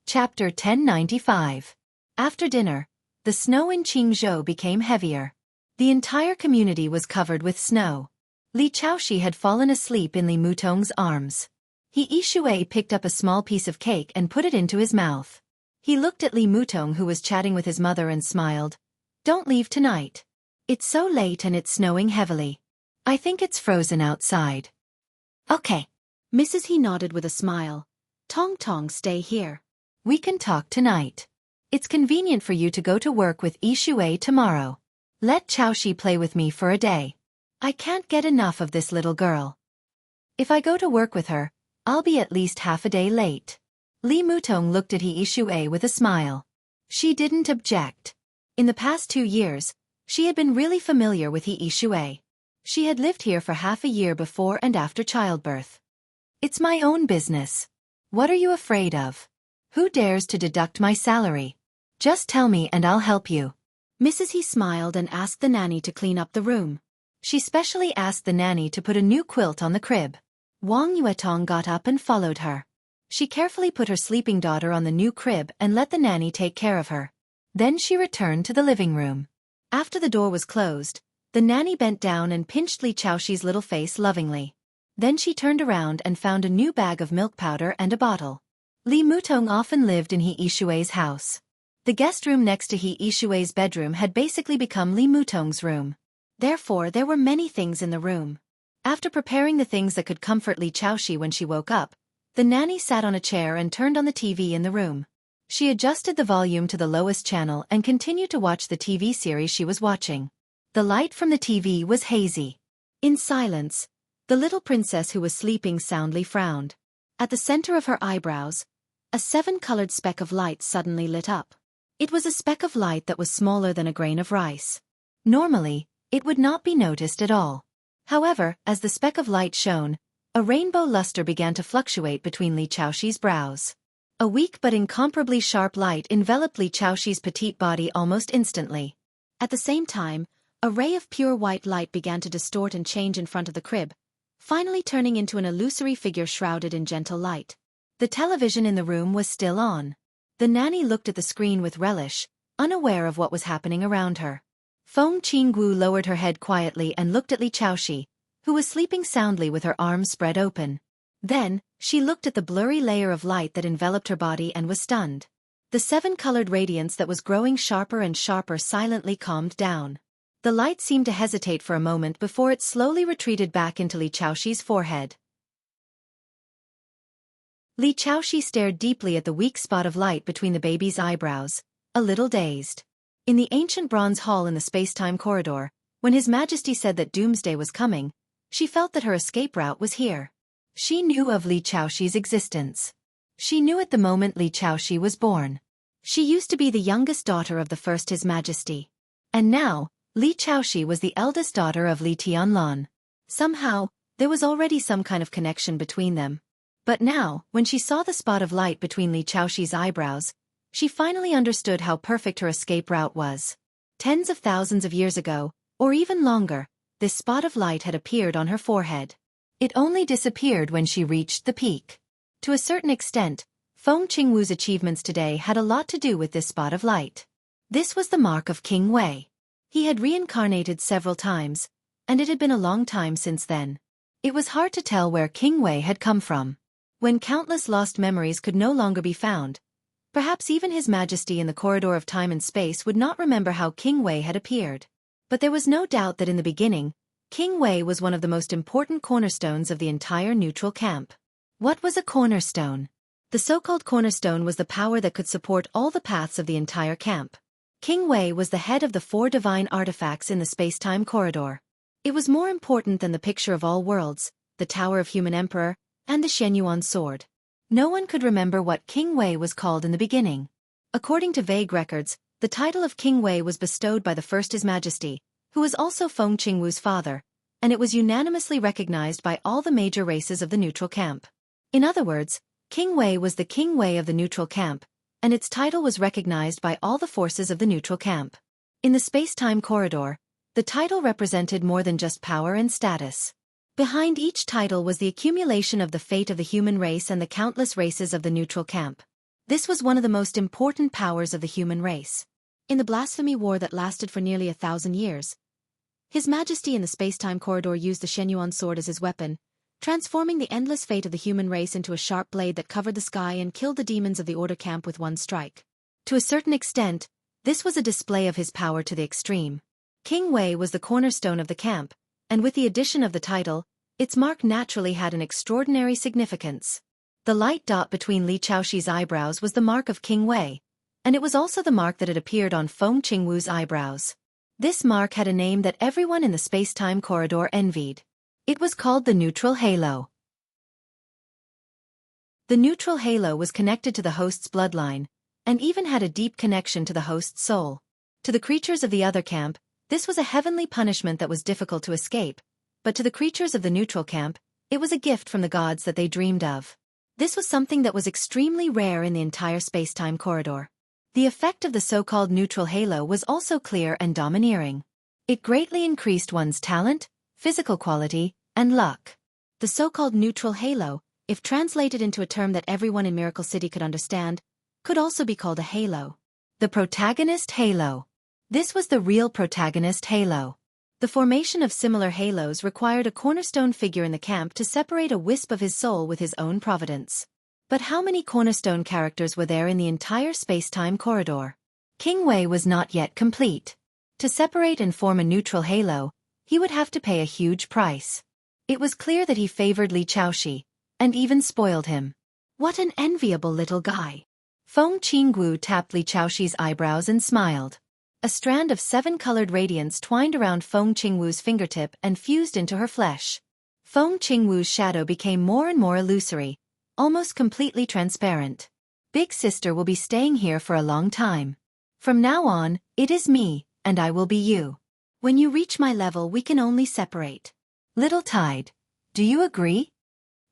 Chapter 1095. After dinner, the snow in Jianghu became heavier. The entire community was covered with snow. Li Chaoxi had fallen asleep in Li Mutong's arms. He Yishui picked up a small piece of cake and put it into his mouth. He looked at Li Mutong, who was chatting with his mother, and smiled. Don't leave tonight. It's so late and it's snowing heavily. I think it's frozen outside. Okay. Mrs. He nodded with a smile. Tong Tong, stay here. We can talk tonight. It's convenient for you to go to work with Yishui tomorrow. Let Chaoxi play with me for a day. I can't get enough of this little girl. If I go to work with her, I'll be at least half a day late. Li Mutong looked at He Yishui with a smile. She didn't object. In the past 2 years, she had been really familiar with He Yishui. She had lived here for half a year before and after childbirth. It's my own business. What are you afraid of? Who dares to deduct my salary? Just tell me and I'll help you. Mrs. He smiled and asked the nanny to clean up the room. She specially asked the nanny to put a new quilt on the crib. Wang Yuetong got up and followed her. She carefully put her sleeping daughter on the new crib and let the nanny take care of her. Then she returned to the living room. After the door was closed, the nanny bent down and pinched Li Chaoxi's little face lovingly. Then she turned around and found a new bag of milk powder and a bottle. Li Mutong often lived in He Yishui's house. The guest room next to He Yishui's bedroom had basically become Li Mutong's room. Therefore, there were many things in the room. After preparing the things that could comfort Li Chaoxi when she woke up, the nanny sat on a chair and turned on the TV in the room. She adjusted the volume to the lowest channel and continued to watch the TV series she was watching. The light from the TV was hazy. In silence, the little princess who was sleeping soundly frowned. At the center of her eyebrows, a 7-colored speck of light suddenly lit up. It was a speck of light that was smaller than a grain of rice. Normally, it would not be noticed at all. However, as the speck of light shone, a rainbow luster began to fluctuate between Li Chaoxi's brows. A weak but incomparably sharp light enveloped Li Chaoxi's petite body almost instantly. At the same time, a ray of pure white light began to distort and change in front of the crib, finally turning into an illusory figure shrouded in gentle light. The television in the room was still on. The nanny looked at the screen with relish, unaware of what was happening around her. Feng Qinggu lowered her head quietly and looked at Li Chaoxi, who was sleeping soundly with her arms spread open. Then, she looked at the blurry layer of light that enveloped her body and was stunned. The 7-colored radiance that was growing sharper and sharper silently calmed down. The light seemed to hesitate for a moment before it slowly retreated back into Li Chaoxi's forehead. Li Chaoxi stared deeply at the weak spot of light between the baby's eyebrows, a little dazed. In the ancient bronze hall in the space-time corridor, when His Majesty said that doomsday was coming, she felt that her escape route was here. She knew of Li Chaoxi's existence. She knew it the moment Li Chaoxi was born. She used to be the youngest daughter of the first His Majesty. And now, Li Chaoxi was the eldest daughter of Li Tianlan. Somehow, there was already some kind of connection between them. But now, when she saw the spot of light between Li Chaoxi's eyebrows, she finally understood how perfect her escape route was. Tens of thousands of years ago, or even longer, this spot of light had appeared on her forehead. It only disappeared when she reached the peak. To a certain extent, Feng Qingwu's achievements today had a lot to do with this spot of light. This was the mark of King Wei. He had reincarnated several times, and it had been a long time since then. It was hard to tell where King Wei had come from. When countless lost memories could no longer be found, Perhaps even His Majesty in the corridor of time and space would not remember how King Wei had appeared. But there was no doubt that in the beginning, King Wei was one of the most important cornerstones of the entire neutral camp. What was a cornerstone? The so-called cornerstone was the power that could support all the paths of the entire camp. King Wei was the head of the 4 divine artifacts in the space-time corridor. It was more important than the picture of all worlds, the Tower of Human Emperor, and the Shenyuan sword. No one could remember what King Wei was called in the beginning. According to vague records, the title of King Wei was bestowed by the first His Majesty, who was also Feng Qingwu's father, and it was unanimously recognized by all the major races of the neutral camp. In other words, King Wei was the King Wei of the neutral camp, and its title was recognized by all the forces of the neutral camp. In the space-time corridor, the title represented more than just power and status. Behind each title was the accumulation of the fate of the human race and the countless races of the neutral camp. This was one of the most important powers of the human race. In the blasphemy war that lasted for nearly 1,000 years, His Majesty in the space-time corridor used the Shenyuan sword as his weapon, transforming the endless fate of the human race into a sharp blade that covered the sky and killed the demons of the order camp with one strike. To a certain extent, this was a display of his power to the extreme. King Wei was the cornerstone of the camp, and with the addition of the title, its mark naturally had an extraordinary significance. The light dot between Li Chaoxi's eyebrows was the mark of King Wei, and it was also the mark that had appeared on Feng Qingwu's eyebrows. This mark had a name that everyone in the space-time corridor envied. It was called the neutral halo. The neutral halo was connected to the host's bloodline, and even had a deep connection to the host's soul. To the creatures of the other camp, this was a heavenly punishment that was difficult to escape, but to the creatures of the neutral camp, it was a gift from the gods that they dreamed of. This was something that was extremely rare in the entire space-time corridor. The effect of the so-called neutral halo was also clear and domineering. It greatly increased one's talent, physical quality, and luck. The so-called neutral halo, if translated into a term that everyone in Miracle City could understand, could also be called a halo. The protagonist halo. This was the real protagonist halo. The formation of similar halos required a cornerstone figure in the camp to separate a wisp of his soul with his own providence. But how many cornerstone characters were there in the entire space-time corridor? King Wei was not yet complete. To separate and form a neutral halo, he would have to pay a huge price. It was clear that he favored Li Chaoxi, and even spoiled him. What an enviable little guy. Feng Qingwu tapped Li Chaoxi's eyebrows and smiled. A strand of 7-colored radiance twined around Feng Qingwu's fingertip and fused into her flesh. Feng Qingwu's shadow became more and more illusory, almost completely transparent. Big sister will be staying here for a long time. From now on, it is me, and I will be you. When you reach my level we can only separate. Little Tide, do you agree?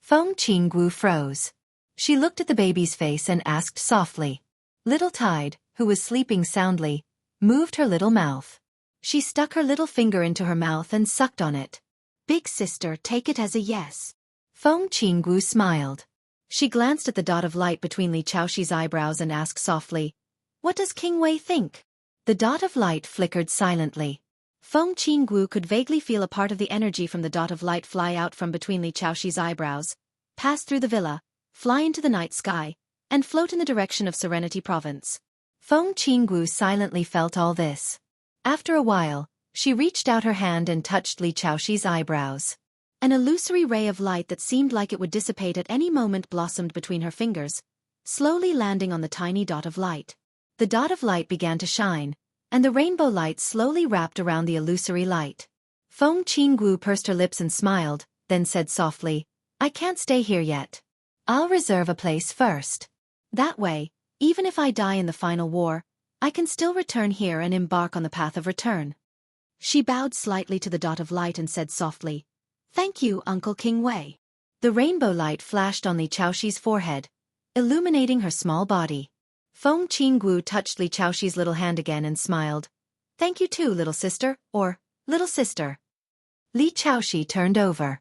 Feng Qingwu froze. She looked at the baby's face and asked softly. Little Tide, who was sleeping soundly, moved her little mouth. She stuck her little finger into her mouth and sucked on it. Big sister, take it as a yes. Feng Qingwu smiled. She glanced at the dot of light between Li Chaoxi's eyebrows and asked softly, "What does King Wei think?" The dot of light flickered silently. Feng Qingwu could vaguely feel a part of the energy from the dot of light fly out from between Li Chaoxi's eyebrows, pass through the villa, fly into the night sky, and float in the direction of Serenity Province. Feng Qingwu silently felt all this. After a while, she reached out her hand and touched Li Chaoxi's eyebrows. An illusory ray of light that seemed like it would dissipate at any moment blossomed between her fingers, slowly landing on the tiny dot of light. The dot of light began to shine, and the rainbow light slowly wrapped around the illusory light. Feng Qingwu pursed her lips and smiled, then said softly, "I can't stay here yet. I'll reserve a place first. That way, even if I die in the final war, I can still return here and embark on the path of return." She bowed slightly to the dot of light and said softly, "Thank you, Uncle King Wei." The rainbow light flashed on Li Chaoxi's forehead, illuminating her small body. Feng Qingwu touched Li Chaoxi's little hand again and smiled. "Thank you too, little sister, or little sister." Li Chaoxi turned over.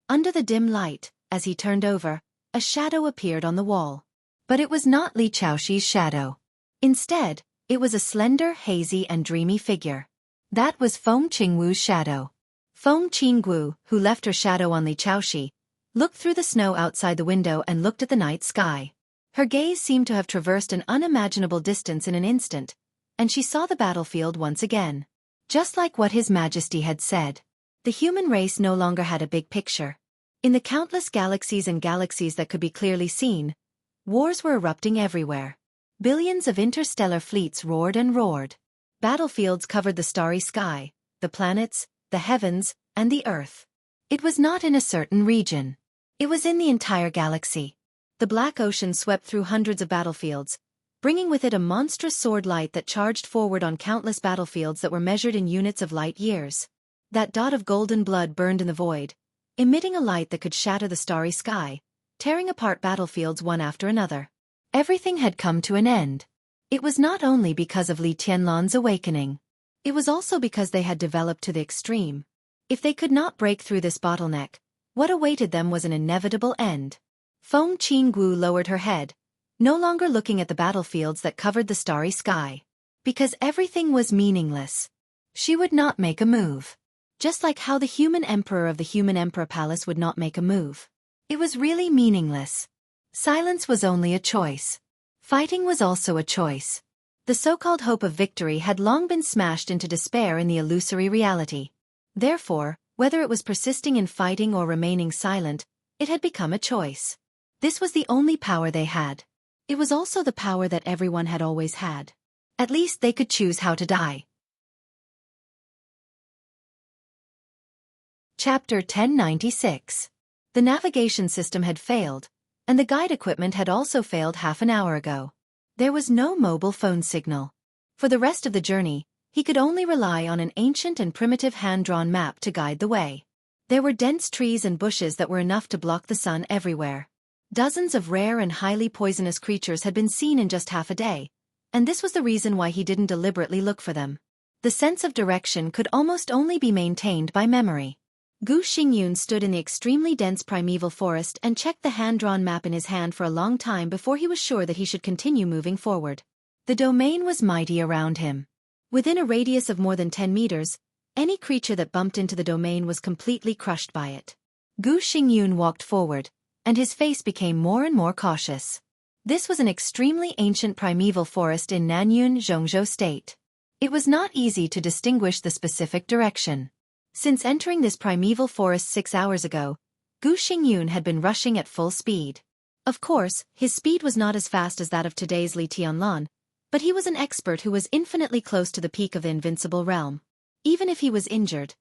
Under the dim light, as he turned over, a shadow appeared on the wall. But it was not Li Chaoxi's shadow. Instead, it was a slender, hazy and dreamy figure. That was Feng Qingwu's shadow. Feng Qingwu, who left her shadow on Li Chaoxi, looked through the snow outside the window and looked at the night sky. Her gaze seemed to have traversed an unimaginable distance in an instant, and she saw the battlefield once again. Just like what His Majesty had said, the human race no longer had a big picture. In the countless galaxies and galaxies that could be clearly seen, wars were erupting everywhere. Billions of interstellar fleets roared and roared. Battlefields covered the starry sky, the planets, the heavens, and the earth. It was not in a certain region. It was in the entire galaxy. The black ocean swept through hundreds of battlefields, bringing with it a monstrous sword light that charged forward on countless battlefields that were measured in units of light years. That dot of golden blood burned in the void, emitting a light that could shatter the starry sky, tearing apart battlefields one after another. Everything had come to an end. It was not only because of Li Tianlan's awakening. It was also because they had developed to the extreme. If they could not break through this bottleneck, what awaited them was an inevitable end. Feng Qinggu lowered her head, no longer looking at the battlefields that covered the starry sky. Because everything was meaningless. She would not make a move. Just like how the human emperor of the human emperor palace would not make a move. It was really meaningless. Silence was only a choice. Fighting was also a choice. The so-called hope of victory had long been smashed into despair in the illusory reality. Therefore, whether it was persisting in fighting or remaining silent, it had become a choice. This was the only power they had. It was also the power that everyone had always had. At least they could choose how to die. Chapter 1096. The navigation system had failed, and the guide equipment had also failed half an hour ago. There was no mobile phone signal. For the rest of the journey, he could only rely on an ancient and primitive hand-drawn map to guide the way. There were dense trees and bushes that were enough to block the sun everywhere. Dozens of rare and highly poisonous creatures had been seen in just half a day, and this was the reason why he didn't deliberately look for them. The sense of direction could almost only be maintained by memory. Gu Xingyun stood in the extremely dense primeval forest and checked the hand-drawn map in his hand for a long time before he was sure that he should continue moving forward. The domain was mighty around him. Within a radius of more than 10 meters, any creature that bumped into the domain was completely crushed by it. Gu Xingyun walked forward, and his face became more and more cautious. This was an extremely ancient primeval forest in Nanyun, Jianghu State. It was not easy to distinguish the specific direction. Since entering this primeval forest 6 hours ago, Gu Xingyun had been rushing at full speed. Of course, his speed was not as fast as that of today's Li Tianlan, but he was an expert who was infinitely close to the peak of the invincible realm. Even if he was injured,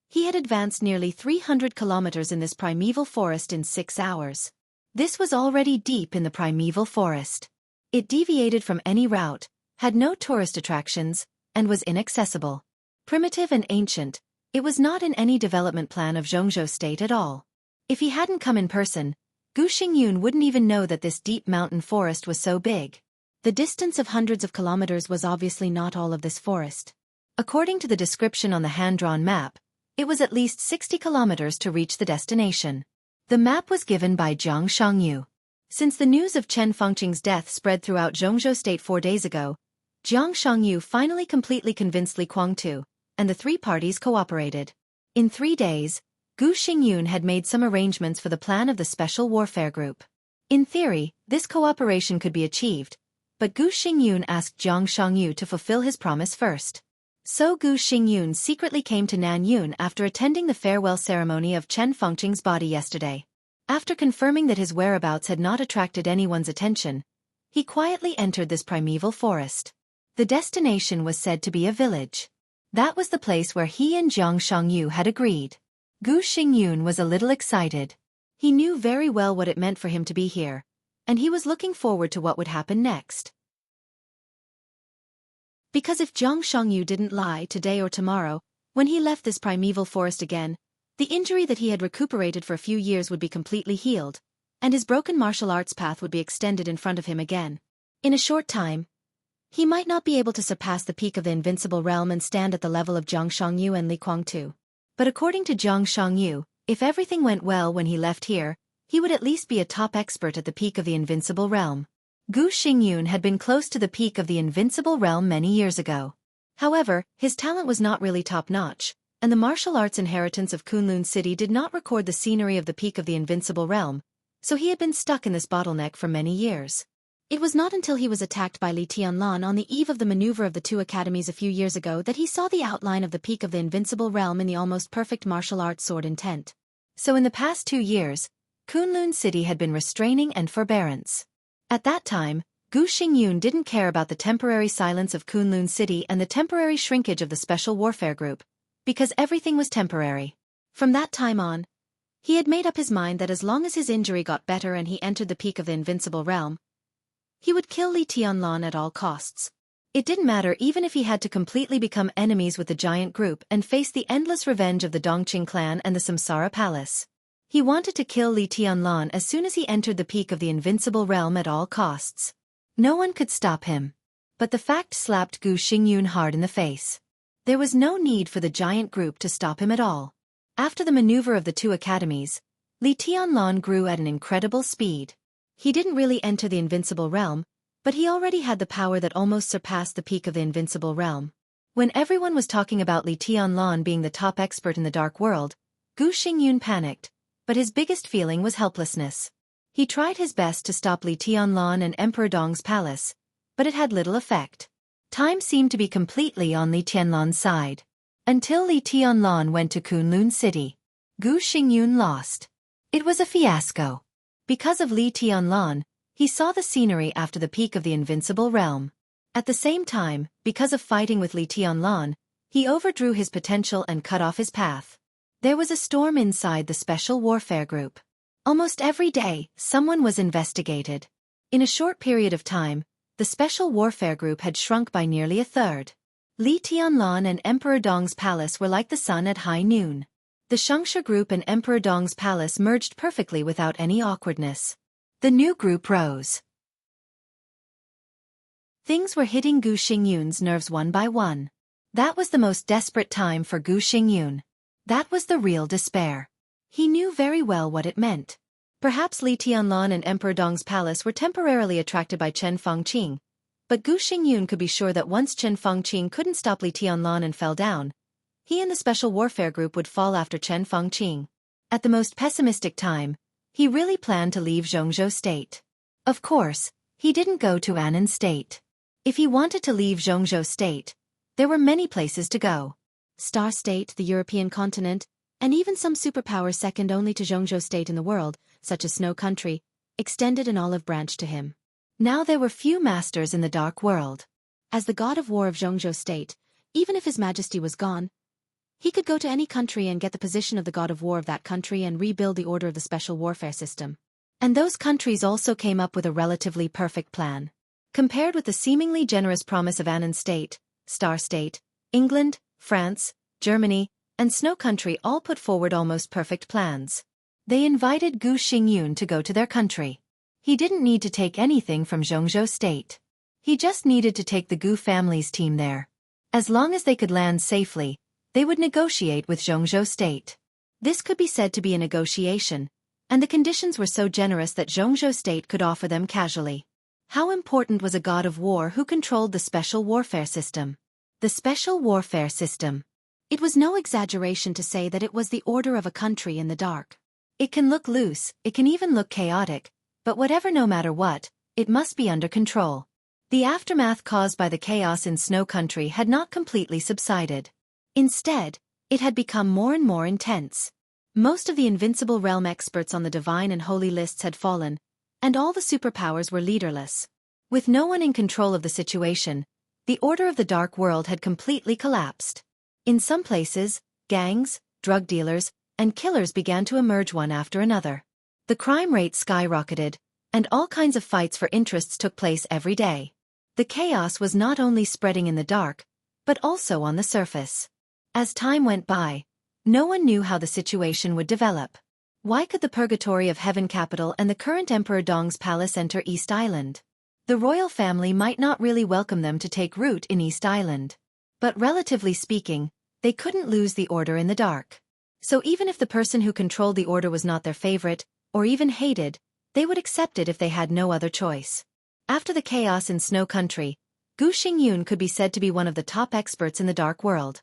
he had advanced nearly 300 kilometers in this primeval forest in 6 hours. This was already deep in the primeval forest. It deviated from any route, had no tourist attractions, and was inaccessible. Primitive and ancient, it was not in any development plan of Jianghu State at all. If he hadn't come in person, Gu Xingyun wouldn't even know that this deep mountain forest was so big. The distance of hundreds of kilometers was obviously not all of this forest. According to the description on the hand-drawn map, it was at least 60 kilometers to reach the destination. The map was given by Jiang Shangyu. Since the news of Chen Fengqing's death spread throughout Jianghu State 4 days ago, Jiang Shangyu finally completely convinced Li Guangtu, and the three parties cooperated. In 3 days, Gu Xingyun had made some arrangements for the plan of the Special Warfare Group. In theory, this cooperation could be achieved, but Gu Xingyun asked Jiang Shangyu to fulfill his promise first. So Gu Xingyun secretly came to Nanyun after attending the farewell ceremony of Chen Fengqing's body yesterday. After confirming that his whereabouts had not attracted anyone's attention, he quietly entered this primeval forest. The destination was said to be a village. That was the place where he and Jiang Shangyu had agreed. Gu Xingyun was a little excited. He knew very well what it meant for him to be here, and he was looking forward to what would happen next. Because if Jiang Shangyu didn't lie today or tomorrow, when he left this primeval forest again, the injury that he had recuperated for a few years would be completely healed, and his broken martial arts path would be extended in front of him again. In a short time, he might not be able to surpass the peak of the invincible realm and stand at the level of Jiang Shangyu and Li Guangtu. But according to Jiang Shangyu, if everything went well when he left here, he would at least be a top expert at the peak of the invincible realm. Gu Xingyun had been close to the peak of the invincible realm many years ago. However, his talent was not really top-notch, and the martial arts inheritance of Kunlun City did not record the scenery of the peak of the invincible realm, so he had been stuck in this bottleneck for many years. It was not until he was attacked by Li Tianlan on the eve of the maneuver of the two academies a few years ago that he saw the outline of the peak of the invincible realm in the almost perfect martial arts sword intent. So in the past 2 years, Kunlun City had been restraining and forbearance. At that time, Gu Xingyun didn't care about the temporary silence of Kunlun City and the temporary shrinkage of the Special Warfare Group, because everything was temporary. From that time on, he had made up his mind that as long as his injury got better and he entered the peak of the invincible realm, he would kill Li Tianlan at all costs. It didn't matter even if he had to completely become enemies with the giant group and face the endless revenge of the Dongqing clan and the Samsara Palace. He wanted to kill Li Tianlan as soon as he entered the peak of the invincible realm at all costs. No one could stop him. But the fact slapped Gu Xingyun hard in the face. There was no need for the giant group to stop him at all. After the maneuver of the two academies, Li Tianlan grew at an incredible speed. He didn't really enter the invincible realm, but he already had the power that almost surpassed the peak of the invincible realm. When everyone was talking about Li Tianlan being the top expert in the dark world, Gu Xingyun panicked, but his biggest feeling was helplessness. He tried his best to stop Li Tianlan and Emperor Dong's palace, but it had little effect. Time seemed to be completely on Li Tianlan's side. Until Li Tianlan went to Kunlun City. Gu Xingyun lost. It was a fiasco. Because of Li Tianlan, he saw the scenery after the peak of the invincible realm. At the same time, because of fighting with Li Tianlan, he overdrew his potential and cut off his path. There was a storm inside the Special Warfare Group. Almost every day, someone was investigated. In a short period of time, the Special Warfare Group had shrunk by nearly a third. Li Tianlan and Emperor Dong's palace were like the sun at high noon. The Xianxia group and Emperor Dong's palace merged perfectly without any awkwardness. The new group rose. Things were hitting Gu Xingyun's nerves one by one. That was the most desperate time for Gu Xingyun. That was the real despair. He knew very well what it meant. Perhaps Li Tianlan and Emperor Dong's palace were temporarily attracted by Chen Fengqing, but Gu Xingyun could be sure that once Chen Fengqing couldn't stop Li Tianlan and fell down, he and the Special Warfare Group would fall after Chen Fengqing. At the most pessimistic time, he really planned to leave Jianghu State. Of course, he didn't go to Annan State. If he wanted to leave Jianghu State, there were many places to go. Star State, the European continent, and even some superpowers second only to Jianghu State in the world, such as Snow Country, extended an olive branch to him. Now there were few masters in the dark world. As the god of war of Jianghu State, even if his majesty was gone, he could go to any country and get the position of the god of war of that country and rebuild the order of the special warfare system. And those countries also came up with a relatively perfect plan. Compared with the seemingly generous promise of Annan State, Star State, England, France, Germany, and Snow Country all put forward almost perfect plans. They invited Gu Xingyun to go to their country. He didn't need to take anything from Jianghu State. He just needed to take the Gu family's team there. As long as they could land safely, they would negotiate with Jianghu State. This could be said to be a negotiation, and the conditions were so generous that Jianghu State could offer them casually. How important was a god of war who controlled the special warfare system? The special warfare system. It was no exaggeration to say that it was the order of a country in the dark. It can look loose, it can even look chaotic, but whatever, no matter what, it must be under control. The aftermath caused by the chaos in Snow Country had not completely subsided. Instead, it had become more and more intense. Most of the invincible realm experts on the divine and holy lists had fallen, and all the superpowers were leaderless. With no one in control of the situation, the order of the dark world had completely collapsed. In some places, gangs, drug dealers, and killers began to emerge one after another. The crime rate skyrocketed, and all kinds of fights for interests took place every day. The chaos was not only spreading in the dark, but also on the surface. As time went by, no one knew how the situation would develop. Why could the purgatory of Heaven Capital and the current Emperor Dong's palace enter East Island? The royal family might not really welcome them to take root in East Island. But relatively speaking, they couldn't lose the order in the dark. So even if the person who controlled the order was not their favorite, or even hated, they would accept it if they had no other choice. After the chaos in Snow Country, Gu Xingyun could be said to be one of the top experts in the dark world.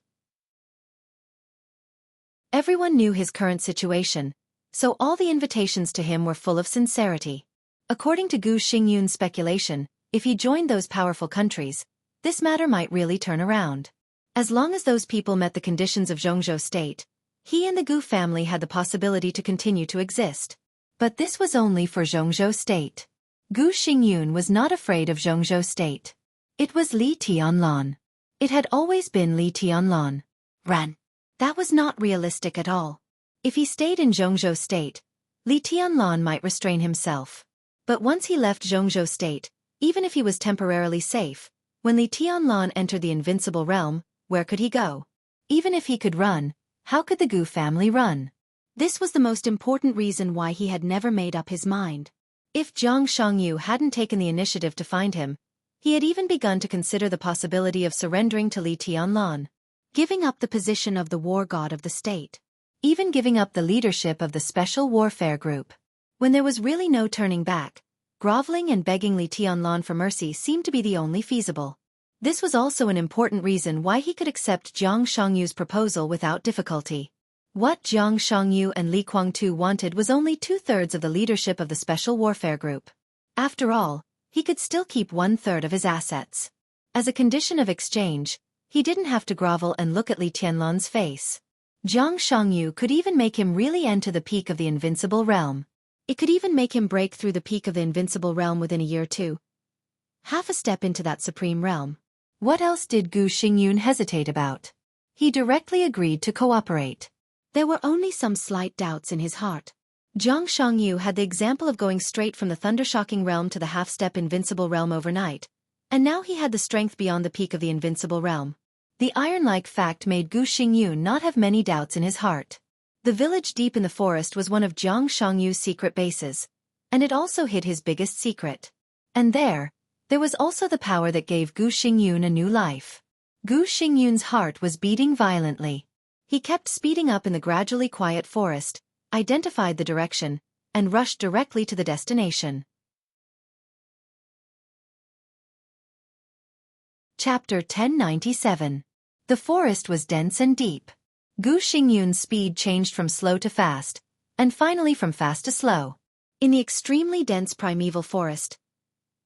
Everyone knew his current situation, so all the invitations to him were full of sincerity. According to Gu Xingyun's speculation, if he joined those powerful countries, this matter might really turn around. As long as those people met the conditions of Jianghu state, he and the Gu family had the possibility to continue to exist. But this was only for Jianghu state. Gu Xingyun was not afraid of Jianghu state. It was Li Tianlan. It had always been Li Tianlan. Ran. That was not realistic at all. If he stayed in Jianghu state, Li Tianlan might restrain himself. But once he left Jianghu state, even if he was temporarily safe, when Li Tianlan entered the invincible realm, where could he go? Even if he could run, how could the Gu family run? This was the most important reason why he had never made up his mind. If Jiang Shangyu hadn't taken the initiative to find him, he had even begun to consider the possibility of surrendering to Li Tianlan, giving up the position of the war god of the state, even giving up the leadership of the special warfare group. When there was really no turning back, groveling and begging Li Tianlan for mercy seemed to be the only feasible. This was also an important reason why he could accept Jiang Shangyu's proposal without difficulty. What Jiang Shangyu and Li Guangtu wanted was only 2/3 of the leadership of the special warfare group. After all, he could still keep 1/3 of his assets. As a condition of exchange, he didn't have to grovel and look at Li Tianlan's face. Jiang Shangyu could even make him really enter the peak of the invincible realm. It could even make him break through the peak of the invincible realm within a year or two. Half a step into that supreme realm. What else did Gu Xingyun hesitate about? He directly agreed to cooperate. There were only some slight doubts in his heart. Jiang Shangyu had the example of going straight from the thundershocking realm to the half-step invincible realm overnight, and now he had the strength beyond the peak of the invincible realm. The iron-like fact made Gu Xingyun not have many doubts in his heart. The village deep in the forest was one of Jiang Shangyu's secret bases, and it also hid his biggest secret. And there was also the power that gave Gu Xingyun a new life. Gu Xingyun's heart was beating violently. He kept speeding up in the gradually quiet forest, identified the direction, and rushed directly to the destination. Chapter 1097. The forest was dense and deep. Gu Xingyun's speed changed from slow to fast, and finally from fast to slow. In the extremely dense primeval forest,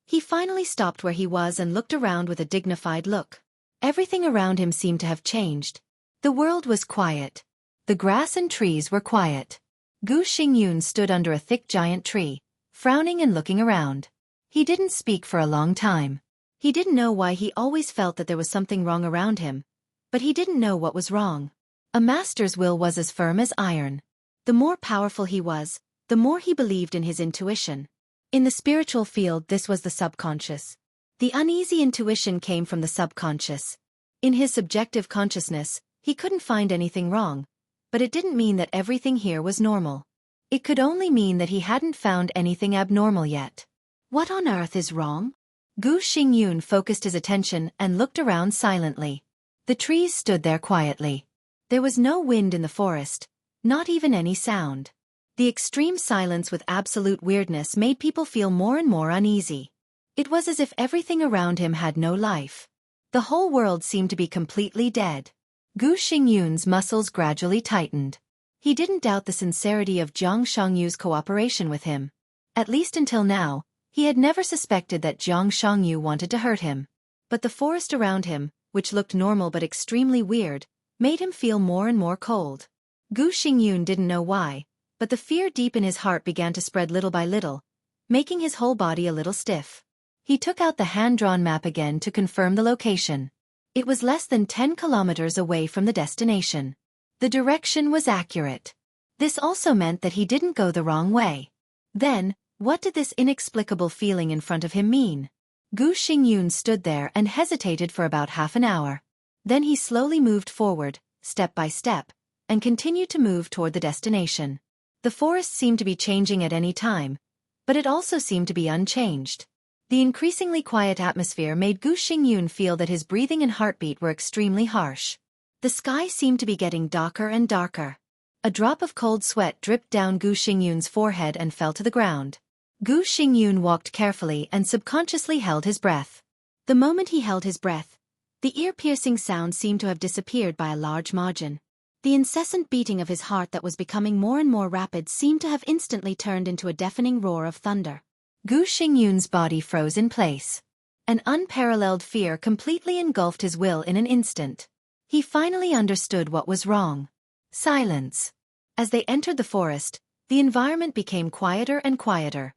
he finally stopped where he was and looked around with a dignified look. Everything around him seemed to have changed. The world was quiet. The grass and trees were quiet. Gu Xingyun stood under a thick giant tree, frowning and looking around. He didn't speak for a long time. He didn't know why he always felt that there was something wrong around him, but he didn't know what was wrong. A master's will was as firm as iron. The more powerful he was, the more he believed in his intuition. In the spiritual field, this was the subconscious. The uneasy intuition came from the subconscious. In his subjective consciousness, he couldn't find anything wrong, but it didn't mean that everything here was normal. It could only mean that he hadn't found anything abnormal yet. What on earth is wrong? Gu Xingyun focused his attention and looked around silently. The trees stood there quietly. There was no wind in the forest, not even any sound. The extreme silence with absolute weirdness made people feel more and more uneasy. It was as if everything around him had no life. The whole world seemed to be completely dead. Gu Xingyun's muscles gradually tightened. He didn't doubt the sincerity of Jiang Shangyu's cooperation with him. At least until now, he had never suspected that Jiang Shangyu wanted to hurt him. But the forest around him, which looked normal but extremely weird, made him feel more and more cold. Gu Xingyun didn't know why, but the fear deep in his heart began to spread little by little, making his whole body a little stiff. He took out the hand-drawn map again to confirm the location. It was less than 10 kilometers away from the destination. The direction was accurate. This also meant that he didn't go the wrong way. Then, what did this inexplicable feeling in front of him mean? Gu Xingyun stood there and hesitated for about half an hour. Then he slowly moved forward, step by step, and continued to move toward the destination. The forest seemed to be changing at any time, but it also seemed to be unchanged. The increasingly quiet atmosphere made Gu Xingyun feel that his breathing and heartbeat were extremely harsh. The sky seemed to be getting darker and darker. A drop of cold sweat dripped down Gu Xingyun's forehead and fell to the ground. Gu Xingyun walked carefully and subconsciously held his breath. The moment he held his breath, the ear-piercing sound seemed to have disappeared by a large margin. The incessant beating of his heart that was becoming more and more rapid seemed to have instantly turned into a deafening roar of thunder. Gu Xingyun's body froze in place. An unparalleled fear completely engulfed his will in an instant. He finally understood what was wrong. Silence. As they entered the forest, the environment became quieter and quieter.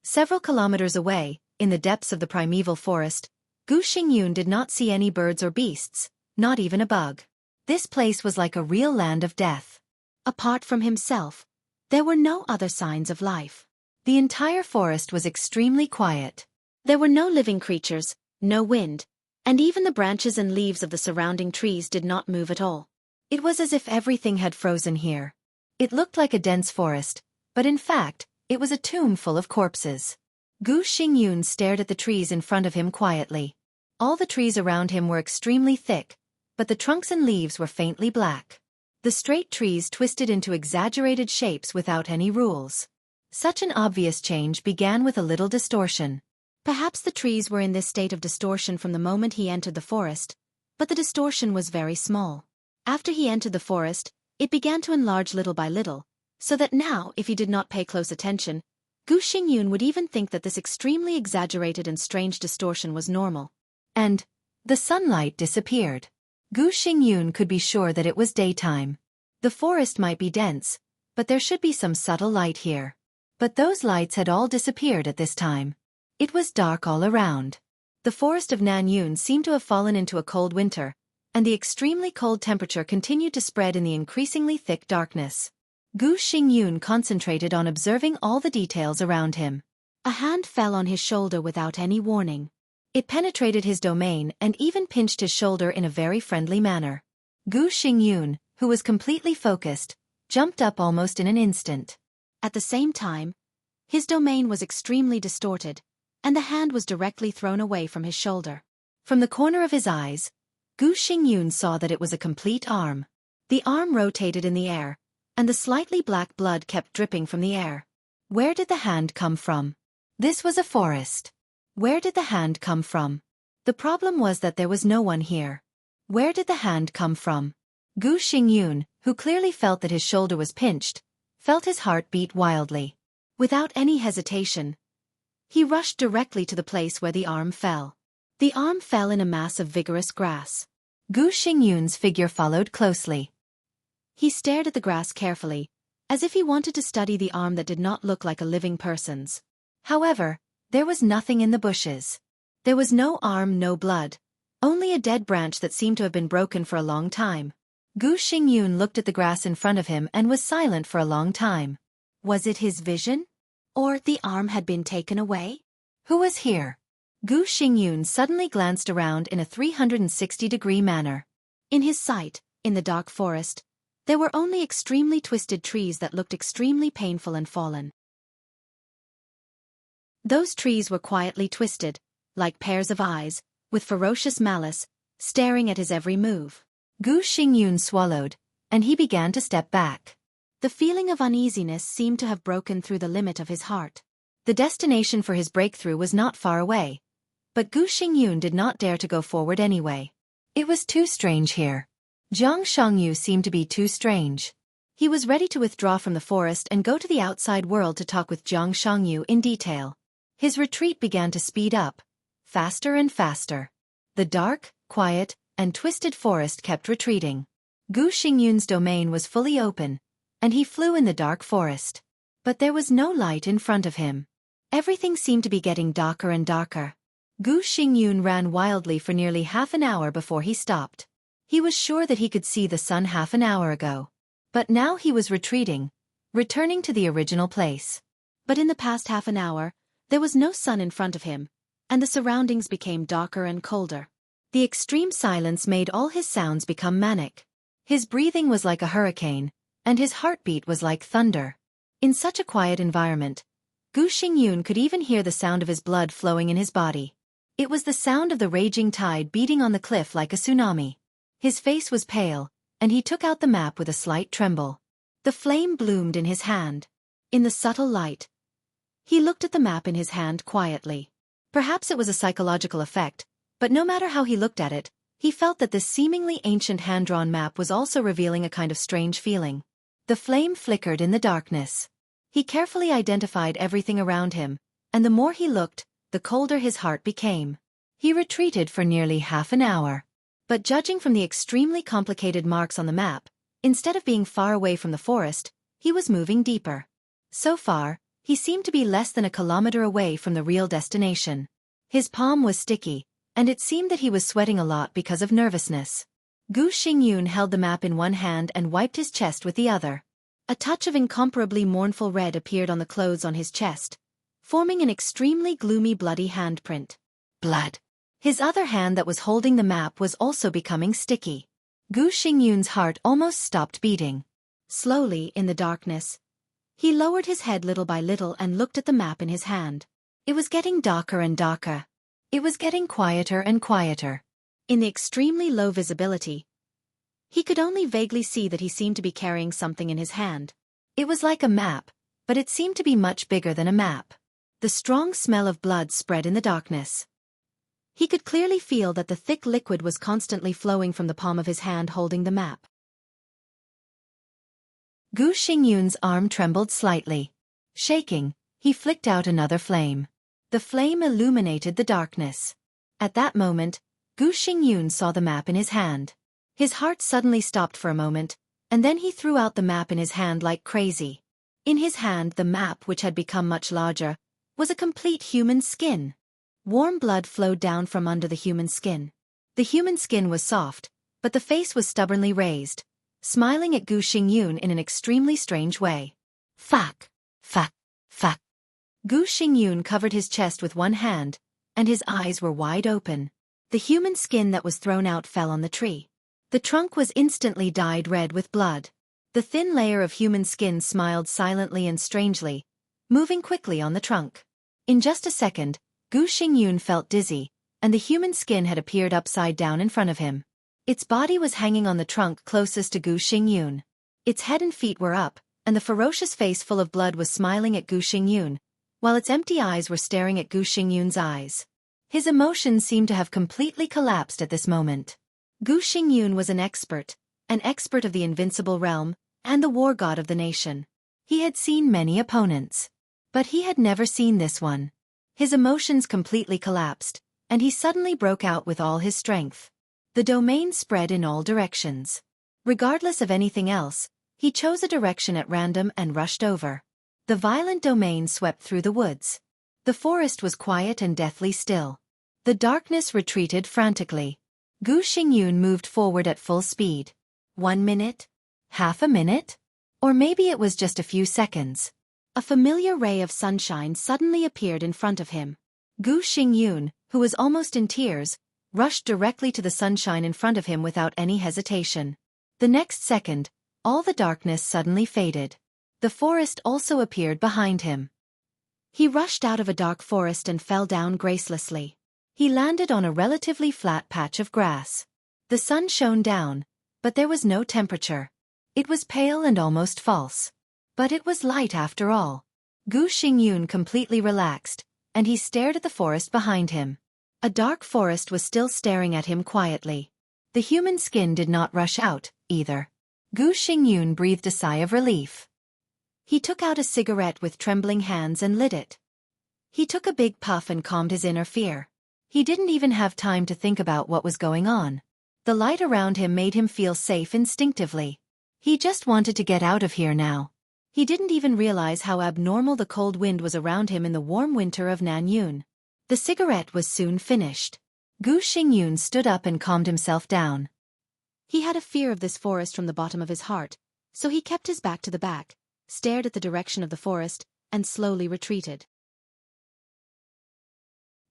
Several kilometers away, in the depths of the primeval forest, Gu Xingyun did not see any birds or beasts, not even a bug. This place was like a real land of death. Apart from himself, there were no other signs of life. The entire forest was extremely quiet. There were no living creatures, no wind, and even the branches and leaves of the surrounding trees did not move at all. It was as if everything had frozen here. It looked like a dense forest, but in fact, it was a tomb full of corpses. Gu Xingyun stared at the trees in front of him quietly. All the trees around him were extremely thick, but the trunks and leaves were faintly black. The straight trees twisted into exaggerated shapes without any rules. Such an obvious change began with a little distortion. Perhaps the trees were in this state of distortion from the moment he entered the forest, but the distortion was very small. After he entered the forest, it began to enlarge little by little, so that now, if he did not pay close attention, Gu Xingyun would even think that this extremely exaggerated and strange distortion was normal. And the sunlight disappeared. Gu Xingyun could be sure that it was daytime. The forest might be dense, but there should be some subtle light here. But those lights had all disappeared at this time. It was dark all around. The forest of Nanyun seemed to have fallen into a cold winter, and the extremely cold temperature continued to spread in the increasingly thick darkness. Gu Xingyun concentrated on observing all the details around him. A hand fell on his shoulder without any warning. It penetrated his domain and even pinched his shoulder in a very friendly manner. Gu Xingyun, who was completely focused, jumped up almost in an instant. At the same time, his domain was extremely distorted, and the hand was directly thrown away from his shoulder. From the corner of his eyes, Gu Xingyun saw that it was a complete arm. The arm rotated in the air, and the slightly black blood kept dripping from the air. Where did the hand come from? This was a forest. Where did the hand come from? The problem was that there was no one here. Where did the hand come from? Gu Xingyun, who clearly felt that his shoulder was pinched, felt his heart beat wildly. Without any hesitation, he rushed directly to the place where the arm fell. The arm fell in a mass of vigorous grass. Gu Xingyun's figure followed closely. He stared at the grass carefully, as if he wanted to study the arm that did not look like a living person's. However, there was nothing in the bushes. There was no arm, no blood, only a dead branch that seemed to have been broken for a long time. Gu Xingyun looked at the grass in front of him and was silent for a long time. Was it his vision? Or the arm had been taken away? Who was here? Gu Xingyun suddenly glanced around in a 360-degree manner. In his sight, in the dark forest, there were only extremely twisted trees that looked extremely painful and fallen. Those trees were quietly twisted, like pairs of eyes, with ferocious malice, staring at his every move. Gu Xingyun swallowed, and he began to step back. The feeling of uneasiness seemed to have broken through the limit of his heart. The destination for his breakthrough was not far away, but Gu Xingyun did not dare to go forward anyway. It was too strange here. Jianghu seemed to be too strange. He was ready to withdraw from the forest and go to the outside world to talk with Jianghu in detail. His retreat began to speed up, faster and faster. The dark, quiet, and twisted forest kept retreating. Gu Xingyun's domain was fully open, and he flew in the dark forest. But there was no light in front of him. Everything seemed to be getting darker and darker. Gu Xingyun ran wildly for nearly half an hour before he stopped. He was sure that he could see the sun half an hour ago. But now he was retreating, returning to the original place. But in the past half an hour, there was no sun in front of him, and the surroundings became darker and colder. The extreme silence made all his sounds become manic. His breathing was like a hurricane, and his heartbeat was like thunder. In such a quiet environment, Gu Xingyun could even hear the sound of his blood flowing in his body. It was the sound of the raging tide beating on the cliff like a tsunami. His face was pale, and he took out the map with a slight tremble. The flame bloomed in his hand. In the subtle light, he looked at the map in his hand quietly. Perhaps it was a psychological effect, but no matter how he looked at it, He felt that this seemingly ancient hand-drawn map was also revealing a kind of strange feeling. The flame flickered in the darkness. He carefully identified everything around him, and the more he looked, the colder his heart became. He retreated for nearly half an hour. But judging from the extremely complicated marks on the map, instead of being far away from the forest, he was moving deeper. So far, he seemed to be less than a kilometer away from the real destination. His palm was sticky, and it seemed that he was sweating a lot because of nervousness. Gu Xingyun held the map in one hand and wiped his chest with the other. A touch of incomparably mournful red appeared on the clothes on his chest, forming an extremely gloomy bloody handprint. Blood. His other hand that was holding the map was also becoming sticky. Gu Xingyun's heart almost stopped beating. Slowly, in the darkness, he lowered his head little by little and looked at the map in his hand. It was getting darker and darker. It was getting quieter and quieter. In the extremely low visibility, he could only vaguely see that he seemed to be carrying something in his hand. It was like a map, but it seemed to be much bigger than a map. The strong smell of blood spread in the darkness. He could clearly feel that the thick liquid was constantly flowing from the palm of his hand holding the map. Gu Xingyun's arm trembled slightly. Shaking, he flicked out another flame. The flame illuminated the darkness. At that moment, Gu Xingyun saw the map in his hand. His heart suddenly stopped for a moment, and then he threw out the map in his hand like crazy. In his hand, the map, which had become much larger, was a complete human skin. Warm blood flowed down from under the human skin. The human skin was soft, but the face was stubbornly raised, smiling at Gu Xingyun in an extremely strange way. Fuck! Fuck! Fuck! Gu Xingyun covered his chest with one hand, and his eyes were wide open. The human skin that was thrown out fell on the tree. The trunk was instantly dyed red with blood. The thin layer of human skin smiled silently and strangely, moving quickly on the trunk. In just a second, Gu Xingyun felt dizzy, and the human skin had appeared upside down in front of him. Its body was hanging on the trunk closest to Gu Xingyun. Its head and feet were up, and the ferocious face full of blood was smiling at Gu Xingyun, while its empty eyes were staring at Gu Xingyun's eyes. His emotions seemed to have completely collapsed at this moment. Gu Xingyun was an expert of the invincible realm, and the war god of the nation. He had seen many opponents, but he had never seen this one. His emotions completely collapsed, and he suddenly broke out with all his strength. The domain spread in all directions. Regardless of anything else, he chose a direction at random and rushed over. The violent domain swept through the woods. The forest was quiet and deathly still. The darkness retreated frantically. Gu Xingyun moved forward at full speed. 1 minute? Half a minute? Or maybe it was just a few seconds. A familiar ray of sunshine suddenly appeared in front of him. Gu Xingyun, who was almost in tears, rushed directly to the sunshine in front of him without any hesitation. The next second, all the darkness suddenly faded. The forest also appeared behind him. He rushed out of a dark forest and fell down gracelessly. He landed on a relatively flat patch of grass. The sun shone down, but there was no temperature. It was pale and almost false. But it was light after all. Gu Xingyun completely relaxed, and he stared at the forest behind him. A dark forest was still staring at him quietly. The human skin did not rush out, either. Gu Xingyun breathed a sigh of relief. He took out a cigarette with trembling hands and lit it. He took a big puff and calmed his inner fear. He didn't even have time to think about what was going on. The light around him made him feel safe instinctively. He just wanted to get out of here now. He didn't even realize how abnormal the cold wind was around him in the warm winter of Nanyun. The cigarette was soon finished. Gu Xingyun stood up and calmed himself down. He had a fear of this forest from the bottom of his heart, so he kept his back to the back, stared at the direction of the forest, and slowly retreated.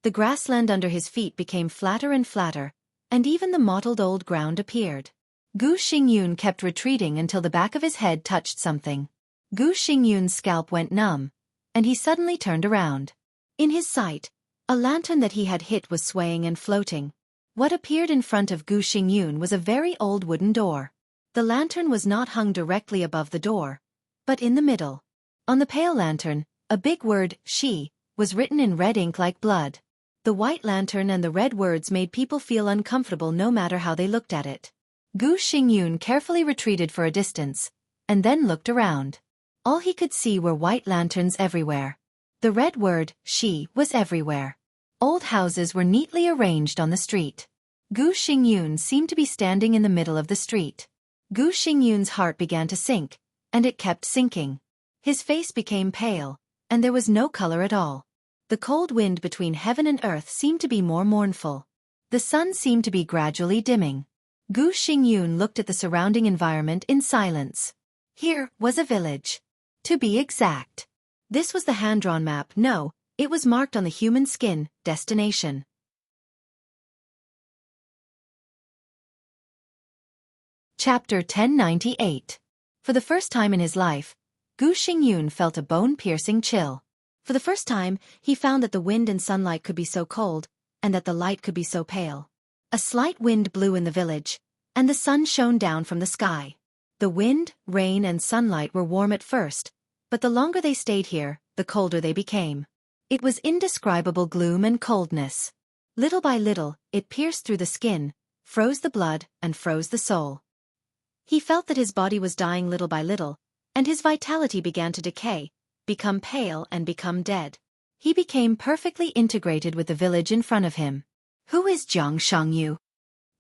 The grassland under his feet became flatter and flatter, and even the mottled old ground appeared. Gu Xingyun kept retreating until the back of his head touched something. Gu Xingyun's scalp went numb, and he suddenly turned around. In his sight, a lantern that he had hit was swaying and floating. What appeared in front of Gu Xingyun was a very old wooden door. The lantern was not hung directly above the door, but in the middle. On the pale lantern, a big word, "She," was written in red ink like blood. The white lantern and the red words made people feel uncomfortable no matter how they looked at it. Gu Xingyun carefully retreated for a distance, and then looked around. All he could see were white lanterns everywhere. The red word, "She," was everywhere. Old houses were neatly arranged on the street. Gu Xingyun seemed to be standing in the middle of the street. Gu Xingyun's heart began to sink, and it kept sinking. His face became pale, and there was no color at all. The cold wind between heaven and earth seemed to be more mournful. The sun seemed to be gradually dimming. Gu Xingyun looked at the surrounding environment in silence. Here was a village. To be exact. This was the hand-drawn map. No, it was marked on the human skin, destination. Chapter 1098. For the first time in his life, Gu Xingyun felt a bone-piercing chill. For the first time, he found that the wind and sunlight could be so cold, and that the light could be so pale. A slight wind blew in the village, and the sun shone down from the sky. The wind, rain and sunlight were warm at first, but the longer they stayed here, the colder they became. It was indescribable gloom and coldness. Little by little, it pierced through the skin, froze the blood, and froze the soul. He felt that his body was dying little by little, and his vitality began to decay, become pale and become dead. He became perfectly integrated with the village in front of him. Who is Jianghu?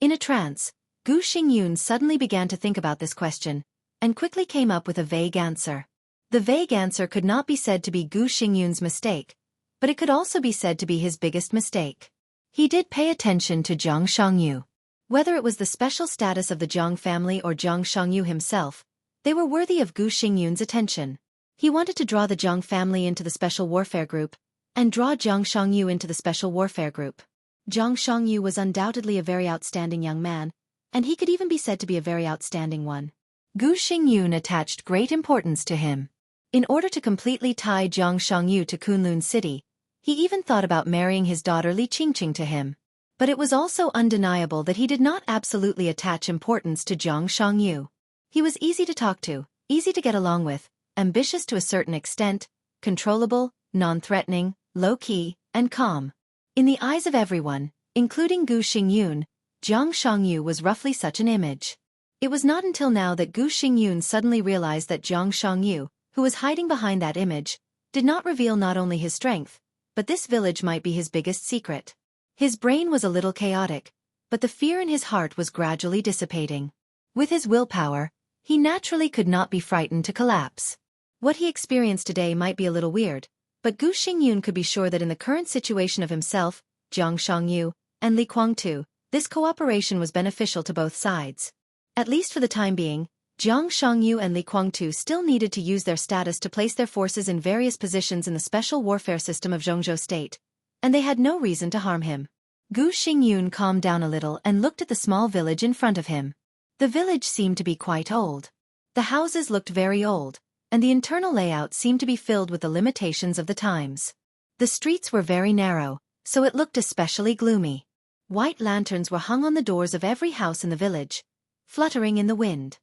In a trance, Gu Xingyun suddenly began to think about this question, and quickly came up with a vague answer. The vague answer could not be said to be Gu Xingyun's mistake, but it could also be said to be his biggest mistake. He did pay attention to Jianghu. Whether it was the special status of the Jiang family or Jianghu himself, they were worthy of Gu Xingyun's attention. He wanted to draw the Jiang family into the special warfare group, and draw Jianghu into the special warfare group. Jianghu was undoubtedly a very outstanding young man, and he could even be said to be a very outstanding one. Gu Xingyun attached great importance to him. In order to completely tie Jianghu to Kunlun City, he even thought about marrying his daughter Li Qingqing to him. But it was also undeniable that he did not absolutely attach importance to Jianghu. He was easy to talk to, easy to get along with, ambitious to a certain extent, controllable, non-threatening, low-key, and calm. In the eyes of everyone, including Gu Xingyun, Jianghu was roughly such an image. It was not until now that Gu Xingyun suddenly realized that Jianghu, who was hiding behind that image, did not reveal not only his strength, but this village might be his biggest secret. His brain was a little chaotic, but the fear in his heart was gradually dissipating. With his willpower, he naturally could not be frightened to collapse. What he experienced today might be a little weird, but Gu Xingyun could be sure that in the current situation of himself, Jianghu, and Li Guangtu, this cooperation was beneficial to both sides. At least for the time being, Jianghu and Li Guangtu still needed to use their status to place their forces in various positions in the special warfare system of Zhongzhou State, and they had no reason to harm him. Gu Xingyun calmed down a little and looked at the small village in front of him. The village seemed to be quite old. The houses looked very old, and the internal layout seemed to be filled with the limitations of the times. The streets were very narrow, so it looked especially gloomy. White lanterns were hung on the doors of every house in the village, fluttering in the wind.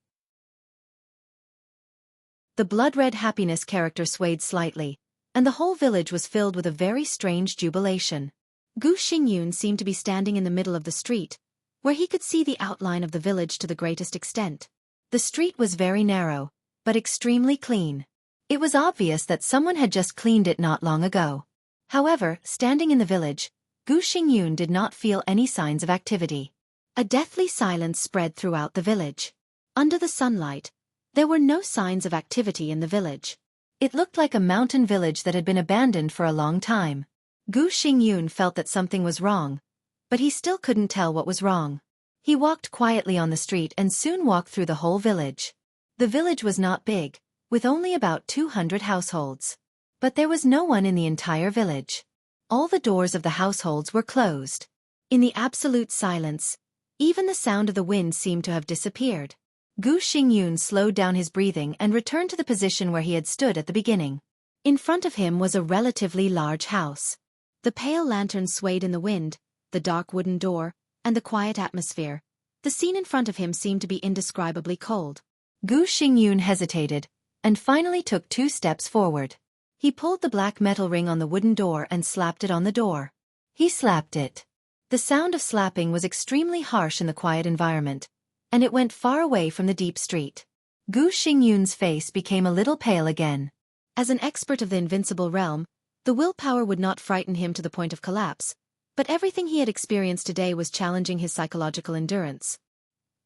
The blood-red happiness character swayed slightly, and the whole village was filled with a very strange jubilation. Gu Xingyun seemed to be standing in the middle of the street, where he could see the outline of the village to the greatest extent. The street was very narrow, but extremely clean. It was obvious that someone had just cleaned it not long ago. However, standing in the village, Gu Xingyun did not feel any signs of activity. A deathly silence spread throughout the village. Under the sunlight, there were no signs of activity in the village. It looked like a mountain village that had been abandoned for a long time. Gu Xingyun felt that something was wrong, but he still couldn't tell what was wrong. He walked quietly on the street and soon walked through the whole village. The village was not big, with only about 200 households. But there was no one in the entire village. All the doors of the households were closed. In the absolute silence, even the sound of the wind seemed to have disappeared. Gu Xingyun slowed down his breathing and returned to the position where he had stood at the beginning. In front of him was a relatively large house. The pale lantern swayed in the wind, the dark wooden door, and the quiet atmosphere. The scene in front of him seemed to be indescribably cold. Gu Xingyun hesitated, and finally took 2 steps forward. He pulled the black metal ring on the wooden door and slapped it on the door. He slapped it. The sound of slapping was extremely harsh in the quiet environment, and it went far away from the deep street. Gu Xingyun's face became a little pale again. As an expert of the invincible realm, the willpower would not frighten him to the point of collapse, but everything he had experienced today was challenging his psychological endurance.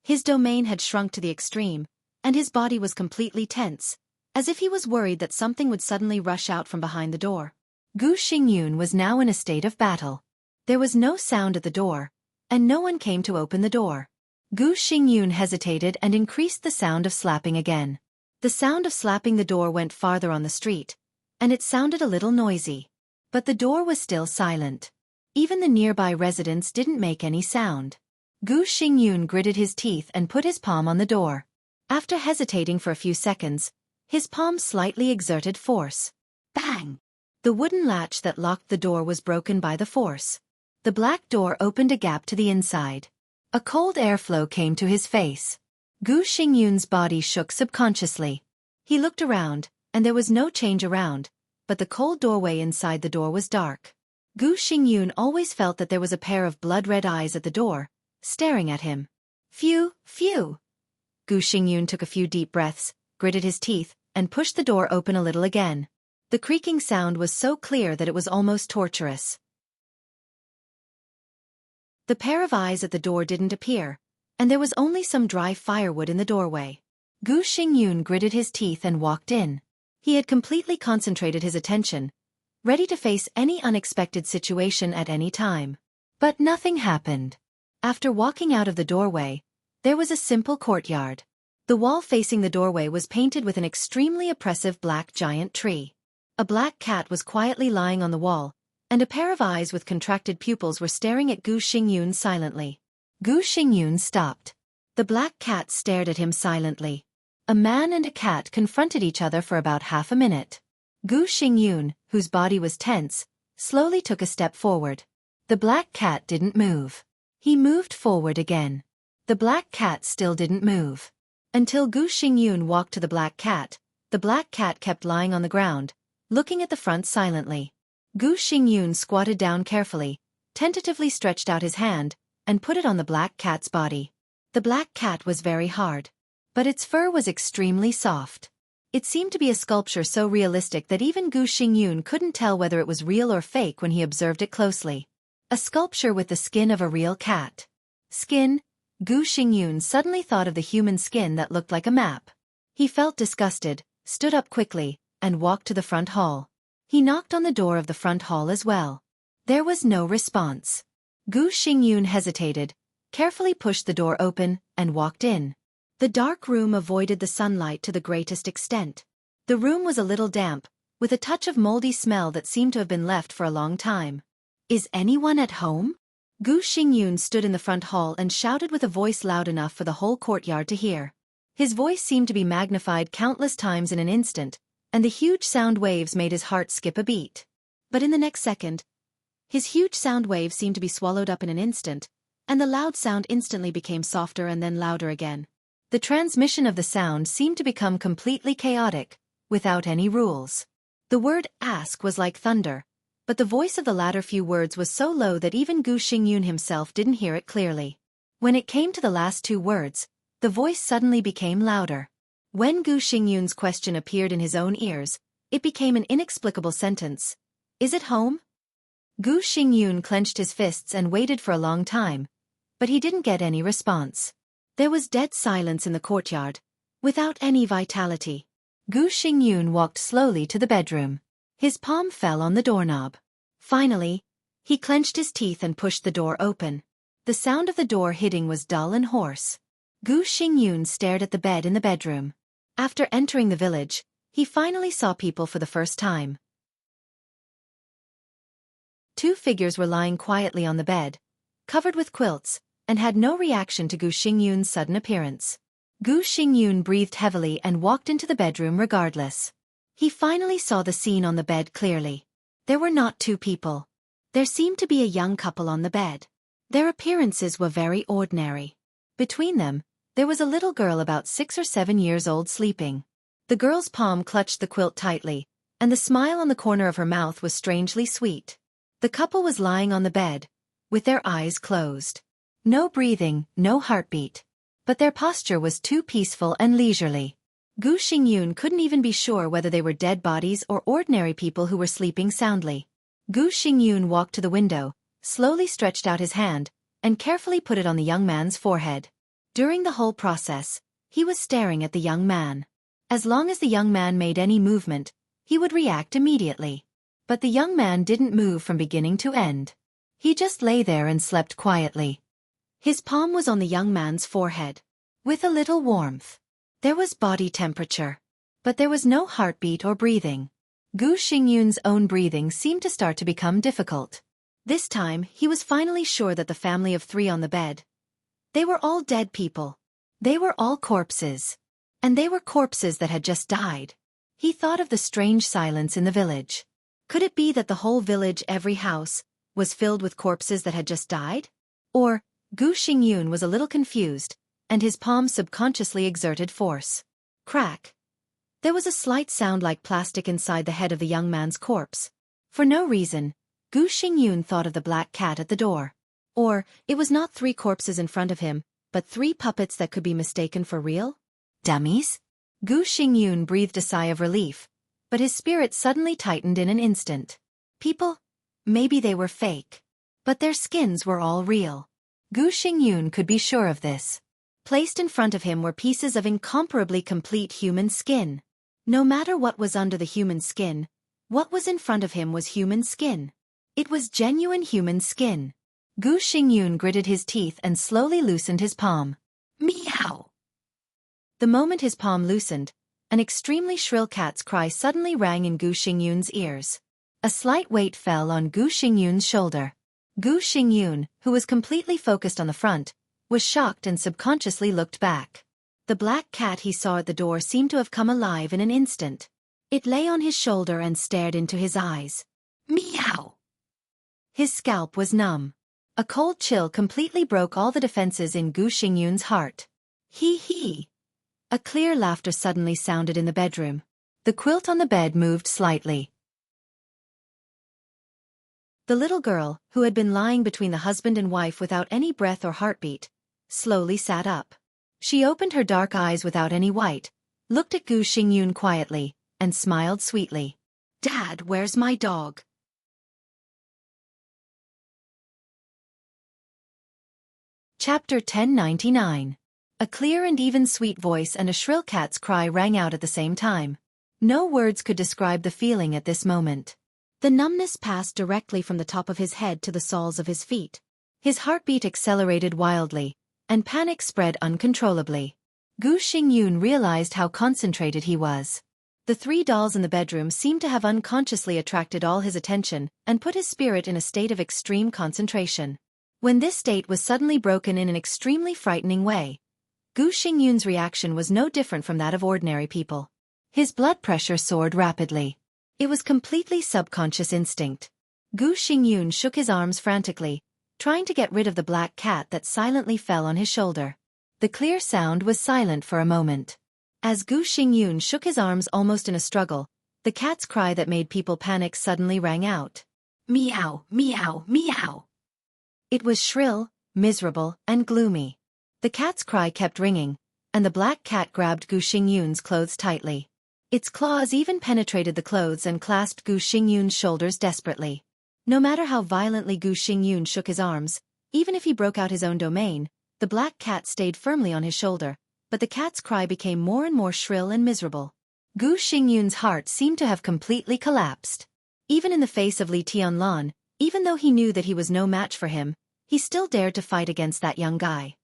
His domain had shrunk to the extreme, and his body was completely tense, as if he was worried that something would suddenly rush out from behind the door. Gu Xingyun was now in a state of battle. There was no sound at the door, and no one came to open the door. Gu Xingyun hesitated and increased the sound of slapping again. The sound of slapping the door went farther on the street, and it sounded a little noisy. But the door was still silent. Even the nearby residents didn't make any sound. Gu Xingyun gritted his teeth and put his palm on the door. After hesitating for a few seconds, his palm slightly exerted force. Bang! The wooden latch that locked the door was broken by the force. The black door opened a gap to the inside. A cold airflow came to his face. Gu Xingyun's body shook subconsciously. He looked around, and there was no change around, but the cold doorway inside the door was dark. Gu Xingyun always felt that there was a pair of blood-red eyes at the door, staring at him. Phew, phew! Gu Xingyun took a few deep breaths, gritted his teeth, and pushed the door open a little again. The creaking sound was so clear that it was almost torturous. The pair of eyes at the door didn't appear, and there was only some dry firewood in the doorway. Gu Xingyun gritted his teeth and walked in. He had completely concentrated his attention, ready to face any unexpected situation at any time. But nothing happened. After walking out of the doorway, there was a simple courtyard. The wall facing the doorway was painted with an extremely oppressive black giant tree. A black cat was quietly lying on the wall, and a pair of eyes with contracted pupils were staring at Gu Xingyun silently. Gu Xingyun stopped. The black cat stared at him silently. A man and a cat confronted each other for about half a minute. Gu Xingyun, whose body was tense, slowly took a step forward. The black cat didn't move. He moved forward again. The black cat still didn't move. Until Gu Xingyun walked to the black cat kept lying on the ground, looking at the front silently. Gu Xingyun squatted down carefully, tentatively stretched out his hand, and put it on the black cat's body. The black cat was very hard, but its fur was extremely soft. It seemed to be a sculpture so realistic that even Gu Xingyun couldn't tell whether it was real or fake when he observed it closely. A sculpture with the skin of a real cat. Skin? Gu Xingyun suddenly thought of the human skin that looked like a map. He felt disgusted, stood up quickly, and walked to the front hall. He knocked on the door of the front hall as well. There was no response. Gu Xingyun hesitated, carefully pushed the door open, and walked in. The dark room avoided the sunlight to the greatest extent. The room was a little damp, with a touch of moldy smell that seemed to have been left for a long time. Is anyone at home? Gu Xingyun stood in the front hall and shouted with a voice loud enough for the whole courtyard to hear. His voice seemed to be magnified countless times in an instant, and the huge sound waves made his heart skip a beat. But in the next second, his huge sound wave seemed to be swallowed up in an instant, and the loud sound instantly became softer and then louder again. The transmission of the sound seemed to become completely chaotic, without any rules. The word ask was like thunder, but the voice of the latter few words was so low that even Gu Xingyun himself didn't hear it clearly. When it came to the last two words, the voice suddenly became louder. When Gu Xingyun's question appeared in his own ears, it became an inexplicable sentence. Is it home? Gu Xingyun clenched his fists and waited for a long time, but he didn't get any response. There was dead silence in the courtyard, without any vitality. Gu Xingyun walked slowly to the bedroom. His palm fell on the doorknob. Finally, he clenched his teeth and pushed the door open. The sound of the door hitting was dull and hoarse. Gu Xingyun stared at the bed in the bedroom. After entering the village, he finally saw people for the first time. Two figures were lying quietly on the bed, covered with quilts, and had no reaction to Gu Xingyun's sudden appearance. Gu Xingyun breathed heavily and walked into the bedroom regardless. He finally saw the scene on the bed clearly. There were not two people. There seemed to be a young couple on the bed. Their appearances were very ordinary. Between them, there was a little girl about 6 or 7 years old sleeping. The girl's palm clutched the quilt tightly, and the smile on the corner of her mouth was strangely sweet. The couple was lying on the bed, with their eyes closed. No breathing, no heartbeat. But their posture was too peaceful and leisurely. Gu Xingyun couldn't even be sure whether they were dead bodies or ordinary people who were sleeping soundly. Gu Xingyun walked to the window, slowly stretched out his hand, and carefully put it on the young man's forehead. During the whole process, he was staring at the young man. As long as the young man made any movement, he would react immediately. But the young man didn't move from beginning to end. He just lay there and slept quietly. His palm was on the young man's forehead. With a little warmth. There was body temperature. But there was no heartbeat or breathing. Gu Xingyun's own breathing seemed to start to become difficult. This time, he was finally sure that the family of 3 on the bed. They were all dead people. They were all corpses. And they were corpses that had just died. He thought of the strange silence in the village. Could it be that the whole village, every house, was filled with corpses that had just died? Or, Gu Xingyun was a little confused, and his palm subconsciously exerted force. Crack. There was a slight sound like plastic inside the head of the young man's corpse. For no reason, Gu Xingyun thought of the black cat at the door. Or, it was not 3 corpses in front of him, but 3 puppets that could be mistaken for real? Dummies? Gu Xingyun breathed a sigh of relief, but his spirit suddenly tightened in an instant. People? Maybe they were fake. But their skins were all real. Gu Xingyun could be sure of this. Placed in front of him were pieces of incomparably complete human skin. No matter what was under the human skin, what was in front of him was human skin. It was genuine human skin. Gu Xingyun gritted his teeth and slowly loosened his palm. Meow! The moment his palm loosened, an extremely shrill cat's cry suddenly rang in Gu Xingyun's ears. A slight weight fell on Gu Xingyun's shoulder. Gu Xingyun, who was completely focused on the front, was shocked and subconsciously looked back. The black cat he saw at the door seemed to have come alive in an instant. It lay on his shoulder and stared into his eyes. Meow! His scalp was numb. A cold chill completely broke all the defenses in Gu Xingyun's heart. Hee hee! A clear laughter suddenly sounded in the bedroom. The quilt on the bed moved slightly. The little girl, who had been lying between the husband and wife without any breath or heartbeat, slowly sat up. She opened her dark eyes without any white, looked at Gu Xingyun quietly, and smiled sweetly. Dad, where's my dog? Chapter 1099. A clear and even sweet voice and a shrill cat's cry rang out at the same time. No words could describe the feeling at this moment. The numbness passed directly from the top of his head to the soles of his feet. His heartbeat accelerated wildly, and panic spread uncontrollably. Gu Xingyun realized how concentrated he was. The 3 dolls in the bedroom seemed to have unconsciously attracted all his attention and put his spirit in a state of extreme concentration. When this state was suddenly broken in an extremely frightening way, Gu Xingyun's reaction was no different from that of ordinary people. His blood pressure soared rapidly. It was completely subconscious instinct. Gu Xingyun shook his arms frantically, trying to get rid of the black cat that silently fell on his shoulder. The clear sound was silent for a moment. As Gu Xingyun shook his arms almost in a struggle, the cat's cry that made people panic suddenly rang out. Meow, meow, meow. It was shrill, miserable, and gloomy. The cat's cry kept ringing, and the black cat grabbed Gu Xingyun's clothes tightly. Its claws even penetrated the clothes and clasped Gu Xingyun's shoulders desperately. No matter how violently Gu Xingyun shook his arms, even if he broke out his own domain, the black cat stayed firmly on his shoulder, but the cat's cry became more and more shrill and miserable. Gu Xingyun's heart seemed to have completely collapsed. Even in the face of Li Tianlan, even though he knew that he was no match for him, he still dared to fight against that young guy.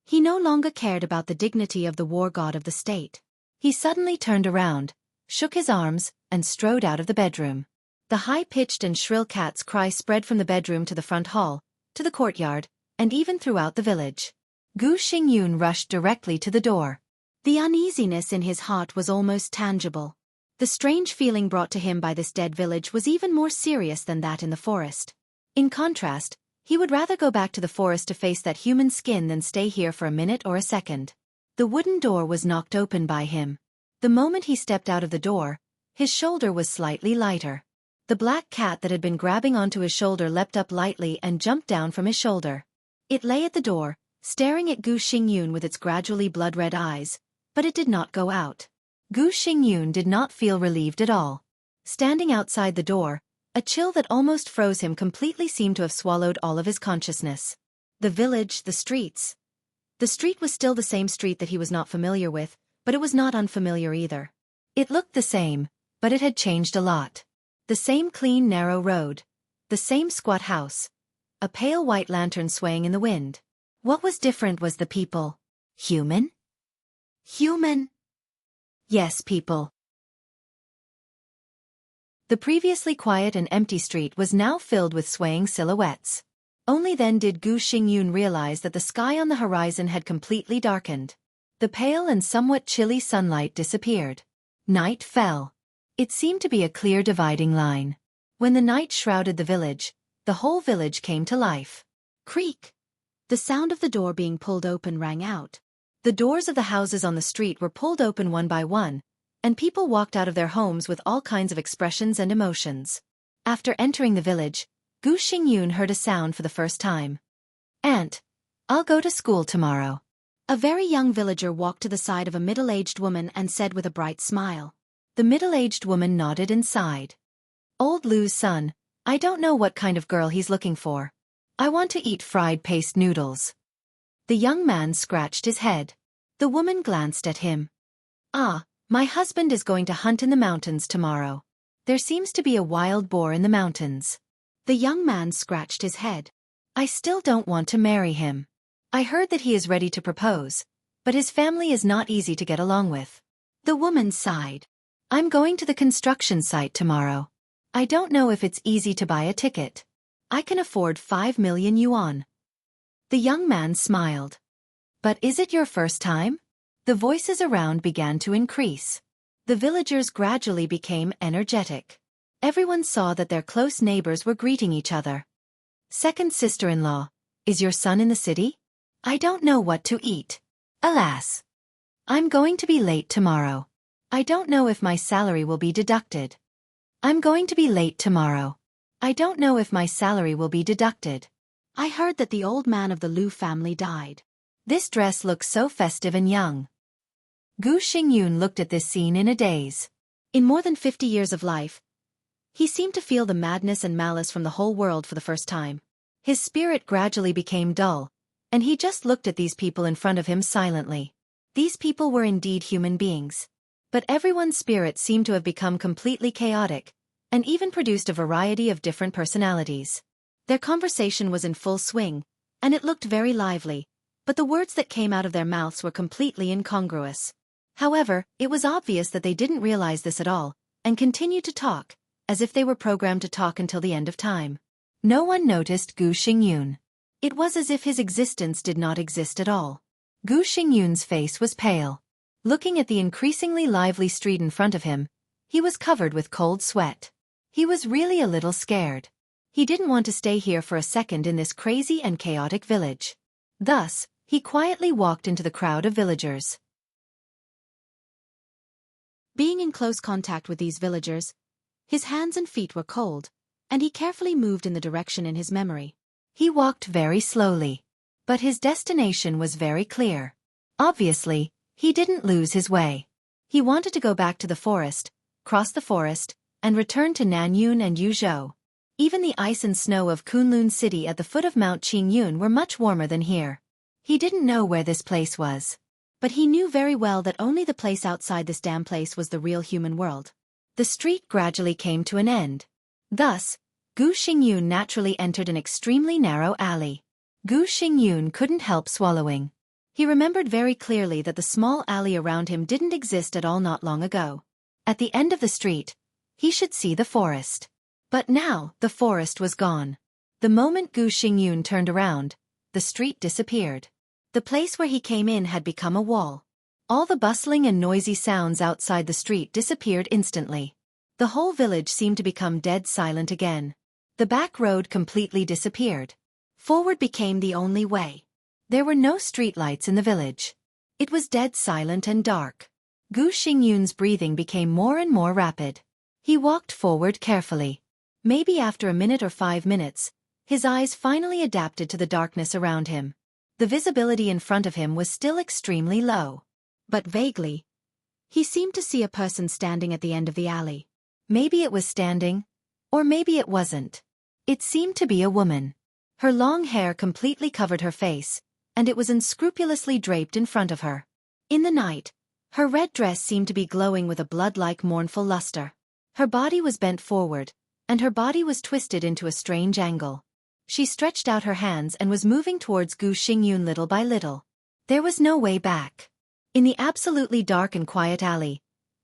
He no longer cared about the dignity of the war god of the state. He suddenly turned around, shook his arms, and strode out of the bedroom. The high-pitched and shrill cat's cry spread from the bedroom to the front hall, to the courtyard, and even throughout the village. Gu Xingyun rushed directly to the door. The uneasiness in his heart was almost tangible. The strange feeling brought to him by this dead village was even more serious than that in the forest. In contrast, he would rather go back to the forest to face that human skin than stay here for a minute or a second. The wooden door was knocked open by him. The moment he stepped out of the door, his shoulder was slightly lighter. The black cat that had been grabbing onto his shoulder leapt up lightly and jumped down from his shoulder. It lay at the door, staring at Gu Xingyun with its gradually blood-red eyes, but it did not go out. Gu Xingyun did not feel relieved at all. Standing outside the door, a chill that almost froze him completely seemed to have swallowed all of his consciousness. The village, the streets. The street was still the same street that he was not familiar with, but it was not unfamiliar either. It looked the same, but it had changed a lot. The same clean narrow road. The same squat house. A pale white lantern swaying in the wind. What was different was the people. Human? Human? Yes, people. The previously quiet and empty street was now filled with swaying silhouettes. Only then did Gu Xingyun realize that the sky on the horizon had completely darkened. The pale and somewhat chilly sunlight disappeared. Night fell. It seemed to be a clear dividing line. When the night shrouded the village, the whole village came to life. Creak! The sound of the door being pulled open rang out. The doors of the houses on the street were pulled open one by one, and people walked out of their homes with all kinds of expressions and emotions. After entering the village, Gu Xingyun heard a sound for the first time. "Aunt, I'll go to school tomorrow." A very young villager walked to the side of a middle-aged woman and said with a bright smile. The middle-aged woman nodded and sighed. "Old Lu's son, I don't know what kind of girl he's looking for. I want to eat fried paste noodles." The young man scratched his head. The woman glanced at him. "Ah, my husband is going to hunt in the mountains tomorrow. There seems to be a wild boar in the mountains." The young man scratched his head. "I still don't want to marry him. I heard that he is ready to propose, but his family is not easy to get along with." The woman sighed. "I'm going to the construction site tomorrow. I don't know if it's easy to buy a ticket. I can afford 5 million yuan." The young man smiled. "But is it your first time?" The voices around began to increase. The villagers gradually became energetic. Everyone saw that their close neighbors were greeting each other. "Second sister-in-law, is your son in the city? I don't know what to eat. Alas. I'm going to be late tomorrow. I don't know if my salary will be deducted. I'm going to be late tomorrow. I don't know if my salary will be deducted. I heard that the old man of the Lu family died. This dress looks so festive and young." Gu Xingyun looked at this scene in a daze. In more than 50 years of life, he seemed to feel the madness and malice from the whole world for the first time. His spirit gradually became dull, and he just looked at these people in front of him silently. These people were indeed human beings. But everyone's spirit seemed to have become completely chaotic, and even produced a variety of different personalities. Their conversation was in full swing, and it looked very lively, but the words that came out of their mouths were completely incongruous. However, it was obvious that they didn't realize this at all, and continued to talk, as if they were programmed to talk until the end of time. No one noticed Gu Xingyun. It was as if his existence did not exist at all. Gu Xingyun's face was pale. Looking at the increasingly lively street in front of him, he was covered with cold sweat. He was really a little scared. He didn't want to stay here for a second in this crazy and chaotic village. Thus, he quietly walked into the crowd of villagers. Being in close contact with these villagers, his hands and feet were cold, and he carefully moved in the direction in his memory. He walked very slowly, but his destination was very clear. Obviously, he didn't lose his way. He wanted to go back to the forest, cross the forest, and return to Nanyun and Yuzhou. Even the ice and snow of Kunlun City at the foot of Mount Qingyun were much warmer than here. He didn't know where this place was. But he knew very well that only the place outside this damn place was the real human world. The street gradually came to an end. Thus, Gu Xingyun naturally entered an extremely narrow alley. Gu Xingyun couldn't help swallowing. He remembered very clearly that the small alley around him didn't exist at all not long ago. At the end of the street, he should see the forest. But now, the forest was gone. The moment Gu Xingyun turned around, the street disappeared. The place where he came in had become a wall. All the bustling and noisy sounds outside the street disappeared instantly. The whole village seemed to become dead silent again. The back road completely disappeared. Forward became the only way. There were no streetlights in the village. It was dead silent and dark. Gu Xingyun's breathing became more and more rapid. He walked forward carefully. Maybe after a minute or 5 minutes, his eyes finally adapted to the darkness around him. The visibility in front of him was still extremely low. But vaguely, he seemed to see a person standing at the end of the alley. Maybe it was standing, or maybe it wasn't. It seemed to be a woman. Her long hair completely covered her face, and it was unscrupulously draped in front of her. In the night, her red dress seemed to be glowing with a blood-like mournful luster. Her body was bent forward, and her body was twisted into a strange angle. She stretched out her hands and was moving towards Gu Xingyun little by little. There was no way back. In the absolutely dark and quiet alley,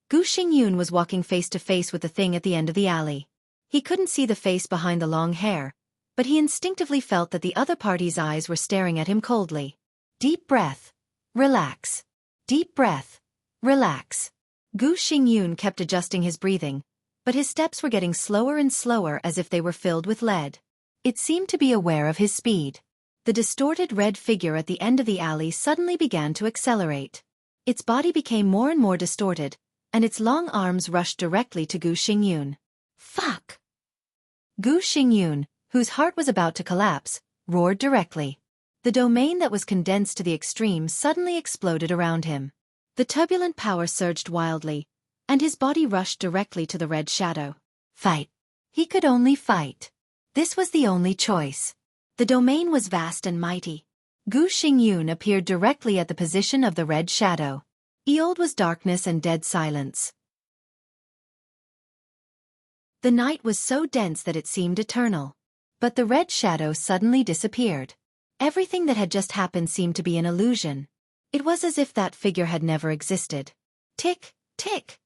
Gu Xingyun was walking face to face with the thing at the end of the alley. He couldn't see the face behind the long hair, but he instinctively felt that the other party's eyes were staring at him coldly. Deep breath. Relax. Deep breath. Relax. Gu Xingyun kept adjusting his breathing, but his steps were getting slower and slower as if they were filled with lead. It seemed to be aware of his speed. The distorted red figure at the end of the alley suddenly began to accelerate. Its body became more and more distorted, and its long arms rushed directly to Gu Xingyun. Fuck! Gu Xingyun, whose heart was about to collapse, roared directly. The domain that was condensed to the extreme suddenly exploded around him. The turbulent power surged wildly, and his body rushed directly to the red shadow. Fight. He could only fight. This was the only choice. The domain was vast and mighty. Gu Xingyun appeared directly at the position of the red shadow. Eold was darkness and dead silence. The night was so dense that it seemed eternal. But the red shadow suddenly disappeared. Everything that had just happened seemed to be an illusion. It was as if that figure had never existed. Tick, tick.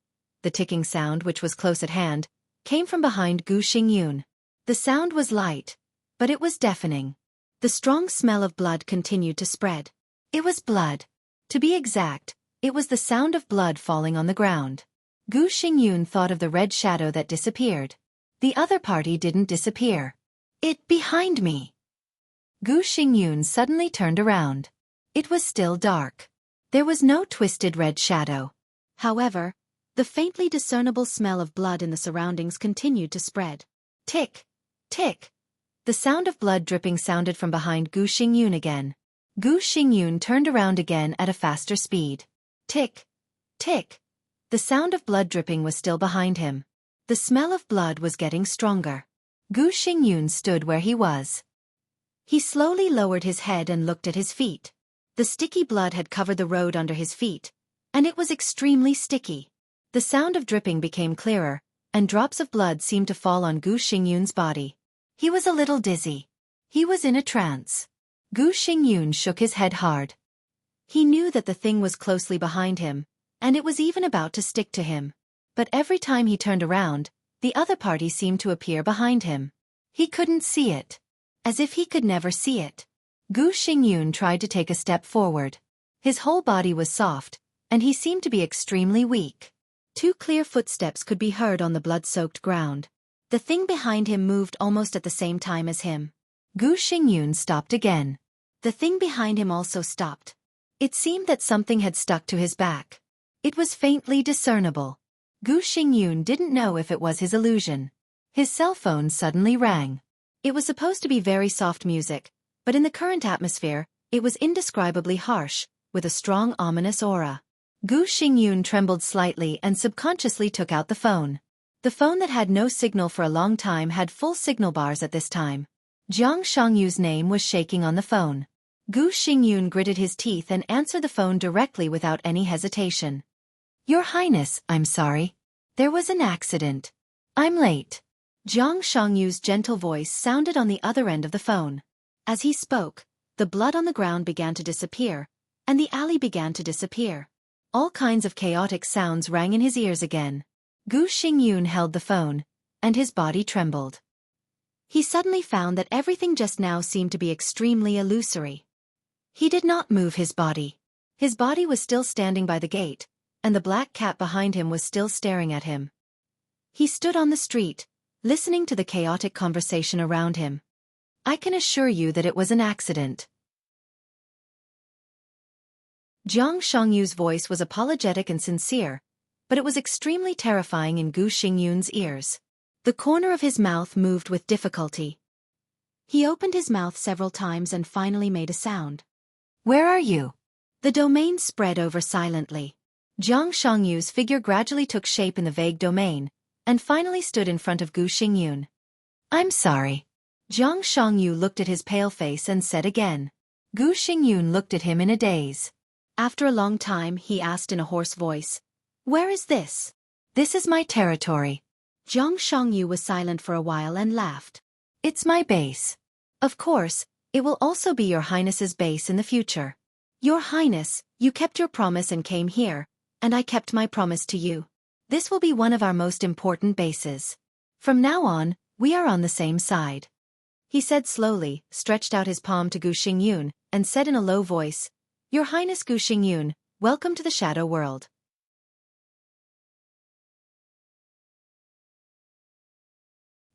The ticking sound, which was close at hand, came from behind Gu Xingyun. The sound was light, but it was deafening. The strong smell of blood continued to spread. It was blood. To be exact, it was the sound of blood falling on the ground. Gu Xingyun thought of the red shadow that disappeared. The other party didn't disappear. It behind me. Gu Xingyun suddenly turned around. It was still dark. There was no twisted red shadow. However, the faintly discernible smell of blood in the surroundings continued to spread. Tick, tick. The sound of blood dripping sounded from behind Gu Xingyun again. Gu Xingyun turned around again at a faster speed. Tick, tick. The sound of blood dripping was still behind him. The smell of blood was getting stronger. Gu Xingyun stood where he was. He slowly lowered his head and looked at his feet. The sticky blood had covered the road under his feet, and it was extremely sticky. The sound of dripping became clearer, and drops of blood seemed to fall on Gu Xingyun's body. He was a little dizzy. He was in a trance. Gu Xingyun shook his head hard. He knew that the thing was closely behind him, and it was even about to stick to him. But every time he turned around, the other party seemed to appear behind him. He couldn't see it. As if he could never see it. Gu Xingyun tried to take a step forward. His whole body was soft, and he seemed to be extremely weak. 2 clear footsteps could be heard on the blood-soaked ground. The thing behind him moved almost at the same time as him. Gu Xingyun stopped again. The thing behind him also stopped. It seemed that something had stuck to his back. It was faintly discernible. Gu Xingyun didn't know if it was his illusion. His cell phone suddenly rang. It was supposed to be very soft music, but in the current atmosphere, it was indescribably harsh, with a strong ominous aura. Gu Xingyun trembled slightly and subconsciously took out the phone. The phone that had no signal for a long time had full signal bars at this time. Jianghu's name was shaking on the phone. Gu Xingyun gritted his teeth and answered the phone directly without any hesitation. Your Highness, I'm sorry. There was an accident. I'm late. Jianghu's gentle voice sounded on the other end of the phone. As he spoke, the blood on the ground began to disappear, and the alley began to disappear. All kinds of chaotic sounds rang in his ears again. Gu Xingyun held the phone, and his body trembled. He suddenly found that everything just now seemed to be extremely illusory. He did not move his body. His body was still standing by the gate, and the black cat behind him was still staring at him. He stood on the street, listening to the chaotic conversation around him. I can assure you that it was an accident. Jianghu's voice was apologetic and sincere, but it was extremely terrifying in Gu Xingyun's ears. The corner of his mouth moved with difficulty. He opened his mouth several times and finally made a sound. "Where are you?" The domain spread over silently. Jiang Shangyu's figure gradually took shape in the vague domain, and finally stood in front of Gu Xingyun. "I'm sorry." Jiang Shangyu looked at his pale face and said again. Gu Xingyun looked at him in a daze. After a long time he asked in a hoarse voice, "Where is this?" "This is my territory." Jiang Shangyu was silent for a while and laughed. "It's my base. Of course, it will also be your highness's base in the future. Your highness, you kept your promise and came here, and I kept my promise to you. This will be one of our most important bases. From now on, we are on the same side." He said slowly, stretched out his palm to Gu Xingyun, and said in a low voice, "Your Highness Gu Xingyun, welcome to the Shadow World."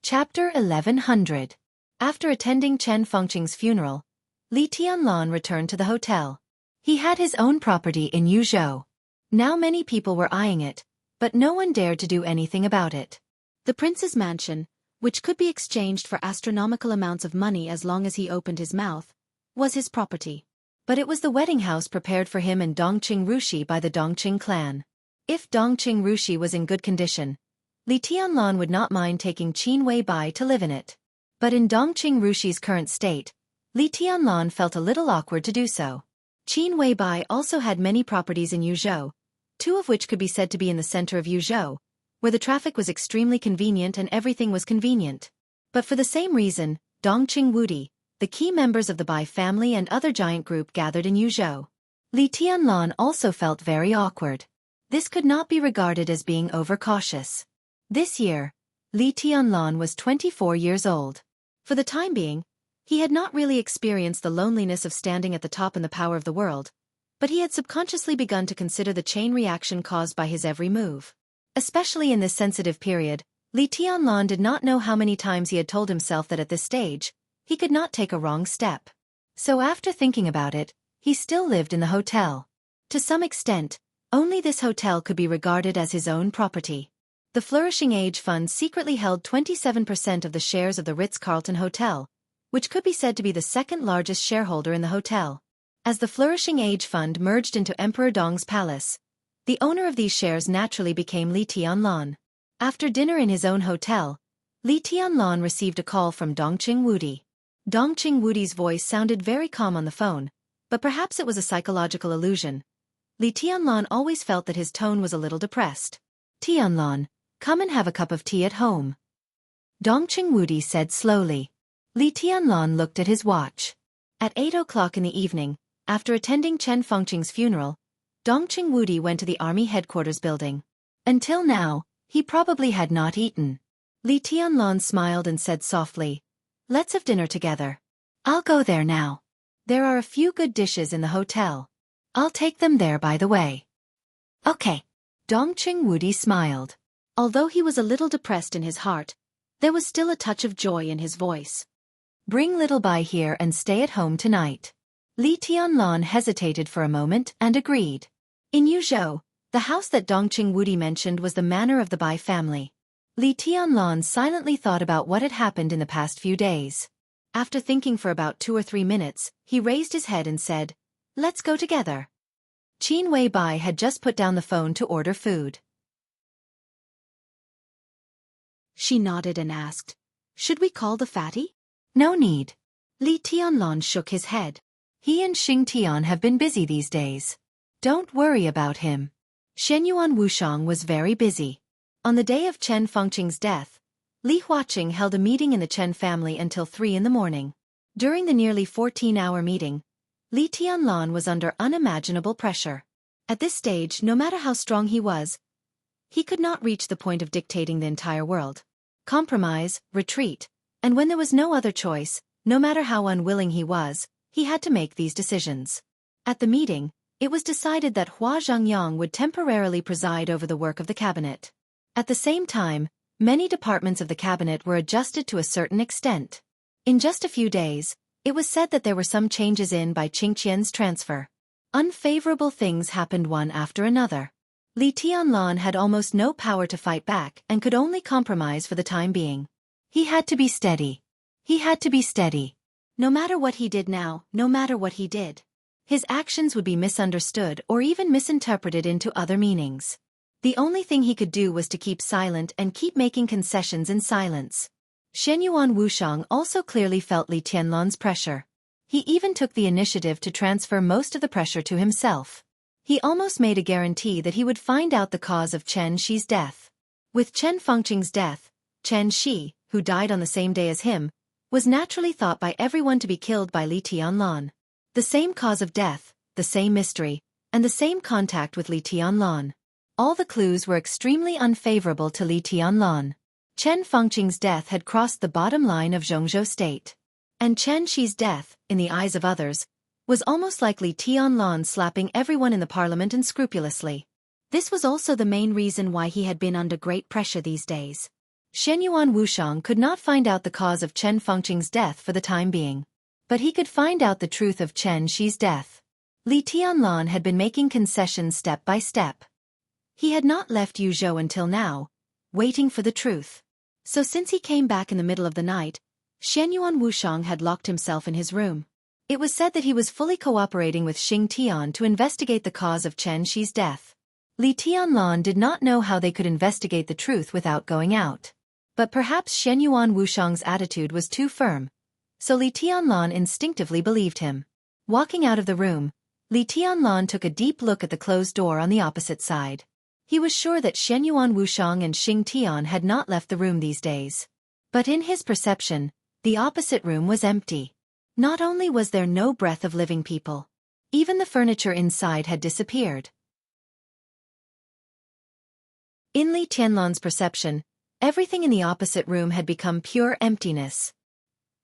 Chapter 1100. After attending Chen Fengqing's funeral, Li Tianlan returned to the hotel. He had his own property in Yuzhou. Now many people were eyeing it, but no one dared to do anything about it. The prince's mansion, which could be exchanged for astronomical amounts of money as long as he opened his mouth, was his property. But it was the wedding house prepared for him in Dongqing Rushi by the Dongqing clan. If Dongqing Rushi was in good condition, Li Tianlan would not mind taking Qin Weibai to live in it. But in Dongqing Rushi's current state, Li Tianlan felt a little awkward to do so. Qin Weibai also had many properties in Yuzhou, two of which could be said to be in the center of Yuzhou, where the traffic was extremely convenient and everything was convenient. But for the same reason, Dongqing Wudi, the key members of the Bai family and other giant group gathered in Yuzhou. Li Tianlan also felt very awkward. This could not be regarded as being overcautious. This year, Li Tianlan was 24 years old. For the time being, he had not really experienced the loneliness of standing at the top in the power of the world, but he had subconsciously begun to consider the chain reaction caused by his every move. Especially in this sensitive period, Li Tianlan did not know how many times he had told himself that at this stage, he could not take a wrong step. So after thinking about it, he still lived in the hotel. To some extent, only this hotel could be regarded as his own property. The Flourishing Age Fund secretly held 27% of the shares of the Ritz-Carlton Hotel, which could be said to be the second largest shareholder in the hotel. As the Flourishing Age Fund merged into Emperor Dong's palace, the owner of these shares naturally became Li Tianlan. After dinner in his own hotel, Li Tianlan received a call from Dongqing Wudi. Dongqing Wudi's voice sounded very calm on the phone, but perhaps it was a psychological illusion. Li Tianlan always felt that his tone was a little depressed. "Tianlan, come and have a cup of tea at home," Dongqing Wudi said slowly. Li Tianlan looked at his watch. At 8 o'clock in the evening, after attending Chen Fengqing's funeral, Dongqing Wudi went to the army headquarters building. Until now, he probably had not eaten. Li Tianlan smiled and said softly, "Let's have dinner together." "I'll go there now. There are a few good dishes in the hotel. I'll take them there by the way." "Okay." Dongqing Wudi smiled. Although he was a little depressed in his heart, there was still a touch of joy in his voice. "Bring Little Bai here and stay at home tonight." Li Tianlan hesitated for a moment and agreed. In Yuzhou, the house that Dongqing Wudi mentioned was the manor of the Bai family. Li Tianlan silently thought about what had happened in the past few days. After thinking for about 2 or 3 minutes, he raised his head and said, "Let's go together." Qin Weibai had just put down the phone to order food. She nodded and asked, "Should we call the fatty?" "No need." Li Tianlan shook his head. "He and Xing Tian have been busy these days. Don't worry about him." Shenyuan Wushang was very busy. On the day of Chen Fengqing's death, Li Huaqing held a meeting in the Chen family until 3 in the morning. During the nearly 14-hour meeting, Li Tianlan was under unimaginable pressure. At this stage, no matter how strong he was, he could not reach the point of dictating the entire world. Compromise, retreat, and when there was no other choice, no matter how unwilling he was, he had to make these decisions. At the meeting, it was decided that Hua Zhengyang would temporarily preside over the work of the cabinet. At the same time, many departments of the cabinet were adjusted to a certain extent. In just a few days, it was said that there were some changes in by Qingqian's transfer. Unfavorable things happened one after another. Li Tianlan had almost no power to fight back and could only compromise for the time being. He had to be steady. He had to be steady. No matter what he did now, no matter what he did, his actions would be misunderstood or even misinterpreted into other meanings. The only thing he could do was to keep silent and keep making concessions in silence. Shenyuan Wuxiang also clearly felt Li Tianlan's pressure. He even took the initiative to transfer most of the pressure to himself. He almost made a guarantee that he would find out the cause of Chen Shi's death. With Chen Fengqing's death, Chen Shi, who died on the same day as him, was naturally thought by everyone to be killed by Li Tianlan. The same cause of death, the same mystery, and the same contact with Li Tianlan. All the clues were extremely unfavorable to Li Tianlan. Chen Fengqing's death had crossed the bottom line of Jianghu state. And Chen Shi's death, in the eyes of others, was almost like Li Tianlan slapping everyone in the parliament unscrupulously. This was also the main reason why he had been under great pressure these days. Shenyuan Wuxiang could not find out the cause of Chen Fengqing's death for the time being. But he could find out the truth of Chen Shi's death. Li Tianlan had been making concessions step by step. He had not left Yuzhou until now, waiting for the truth. So since he came back in the middle of the night, Shenyuan Wuxiang had locked himself in his room. It was said that he was fully cooperating with Xing Tian to investigate the cause of Chen Shi's death. Li Tianlan did not know how they could investigate the truth without going out. But perhaps Shenyuan Wuxiang's attitude was too firm, so Li Tianlan instinctively believed him. Walking out of the room, Li Tianlan took a deep look at the closed door on the opposite side. He was sure that Shenyuan Wuxiang and Xing Tian had not left the room these days. But in his perception, the opposite room was empty. Not only was there no breath of living people, even the furniture inside had disappeared. In Li Tianlan's perception, everything in the opposite room had become pure emptiness.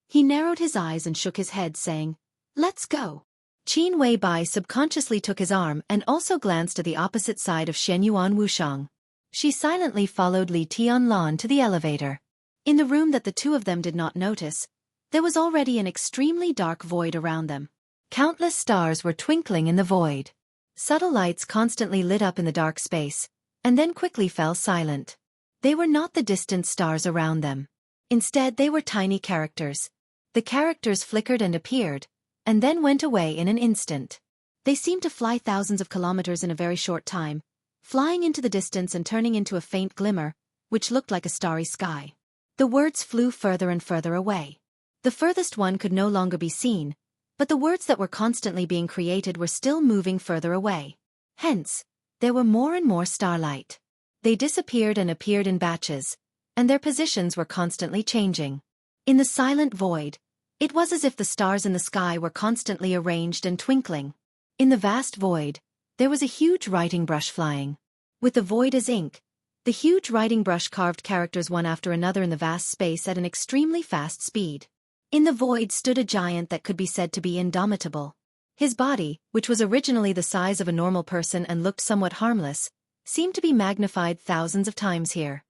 He narrowed his eyes and shook his head, saying, "Let's go." Qin Weibai subconsciously took his arm and also glanced at the opposite side of Shenyuan Wuxiang. She silently followed Li Tianlan to the elevator. In the room that the two of them did not notice, there was already an extremely dark void around them. Countless stars were twinkling in the void. Subtle lights constantly lit up in the dark space, and then quickly fell silent. They were not the distant stars around them. Instead, they were tiny characters. The characters flickered and appeared, and then went away in an instant. They seemed to fly thousands of kilometers in a very short time, flying into the distance and turning into a faint glimmer, which looked like a starry sky. The words flew further and further away. The furthest one could no longer be seen, but the words that were constantly being created were still moving further away. Hence, there were more and more starlight. They disappeared and appeared in batches, and their positions were constantly changing. In the silent void, it was as if the stars in the sky were constantly arranged and twinkling. In the vast void, there was a huge writing brush flying. With the void as ink, the huge writing brush carved characters one after another in the vast space at an extremely fast speed. In the void stood a giant that could be said to be indomitable. His body, which was originally the size of a normal person and looked somewhat harmless, seemed to be magnified thousands of times here.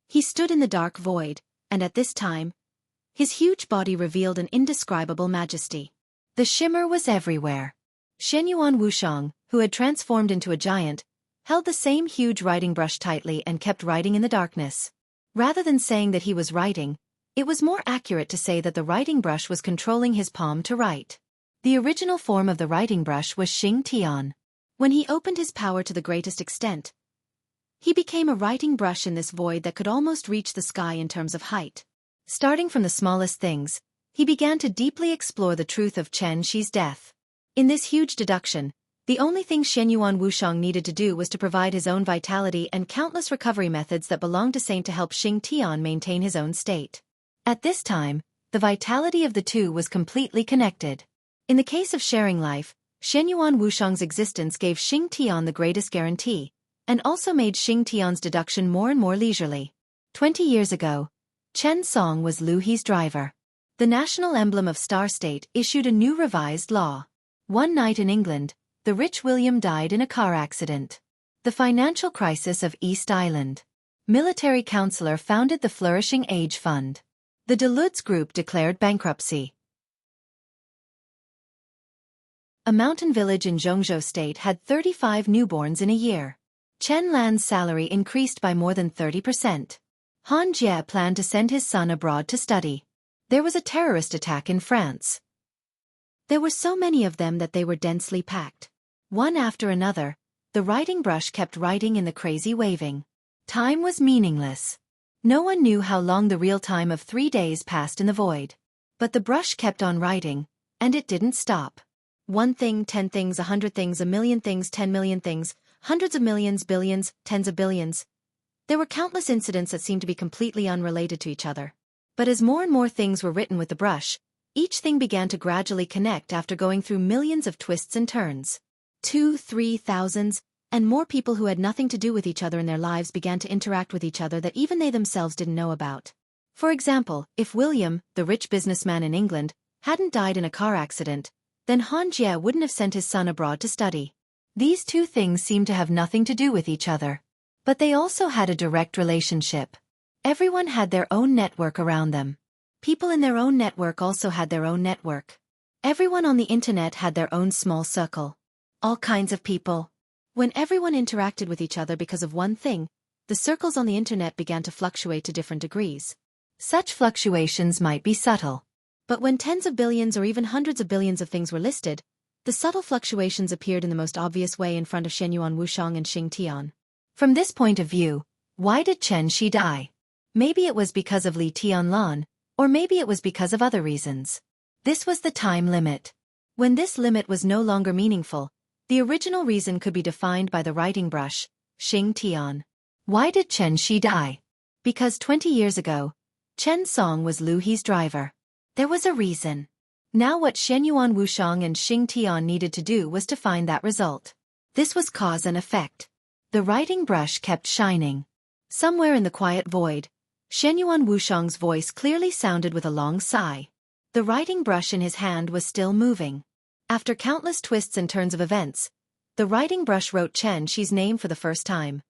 He stood in the dark void, and at this time, his huge body revealed an indescribable majesty. The shimmer was everywhere. Shenyuan Wuxiang, who had transformed into a giant, held the same huge writing brush tightly and kept writing in the darkness. Rather than saying that he was writing, it was more accurate to say that the writing brush was controlling his palm to write. The original form of the writing brush was Xing Tian. When he opened his power to the greatest extent, he became a writing brush in this void that could almost reach the sky in terms of height. Starting from the smallest things, he began to deeply explore the truth of Chen Shi's death. In this huge deduction, the only thing Shenyuan Wuxiang needed to do was to provide his own vitality and countless recovery methods that belonged to Saint to help Xing Tian maintain his own state. At this time, the vitality of the two was completely connected. In the case of sharing life, Shenyuan Wuxiang's existence gave Xing Tian the greatest guarantee, and also made Xing Tian's deduction more and more leisurely. 20 years ago, Chen Song was Lu He's driver. The national emblem of Star State issued a new revised law. One night in England, the rich William died in a car accident. The financial crisis of East Island. Military counselor founded the Flourishing Age Fund. The Deleuze Group declared bankruptcy. A mountain village in Jianghu State had 35 newborns in a year. Chen Lan's salary increased by more than 30%. Han Jie planned to send his son abroad to study. There was a terrorist attack in France. There were so many of them that they were densely packed. One after another, the writing brush kept writing in the crazy waving. Time was meaningless. No one knew how long the real time of 3 days passed in the void. But the brush kept on writing, and it didn't stop. 1 thing, 10 things, 100 things, 1,000,000 things, 10 million things, hundreds of millions, billions, tens of billions. There were countless incidents that seemed to be completely unrelated to each other. But as more and more things were written with the brush, each thing began to gradually connect after going through millions of twists and turns. 2, 3 thousands, and more people who had nothing to do with each other in their lives began to interact with each other that even they themselves didn't know about. For example, if William, the rich businessman in England, hadn't died in a car accident, then Han Jie wouldn't have sent his son abroad to study. These two things seemed to have nothing to do with each other. But they also had a direct relationship. Everyone had their own network around them. People in their own network also had their own network. Everyone on the internet had their own small circle. All kinds of people. When everyone interacted with each other because of one thing, the circles on the internet began to fluctuate to different degrees. Such fluctuations might be subtle. But when tens of billions or even hundreds of billions of things were listed, the subtle fluctuations appeared in the most obvious way in front of Xianyuan Wuxiang and Xingtian. From this point of view, why did Chen Shi die? Maybe it was because of Li Tianlan, or maybe it was because of other reasons. This was the time limit. When this limit was no longer meaningful, the original reason could be defined by the writing brush, Xingtian. Why did Chen Shi die? Because 20 years ago, Chen Song was Lu He's driver. There was a reason. Now what Xianyuan Wuxiang and Xingtian needed to do was to find that result. This was cause and effect. The writing brush kept shining. Somewhere in the quiet void, Xianyuan Wuxiang's voice clearly sounded with a long sigh. The writing brush in his hand was still moving. After countless twists and turns of events, the writing brush wrote Chen Shi's name for the first time.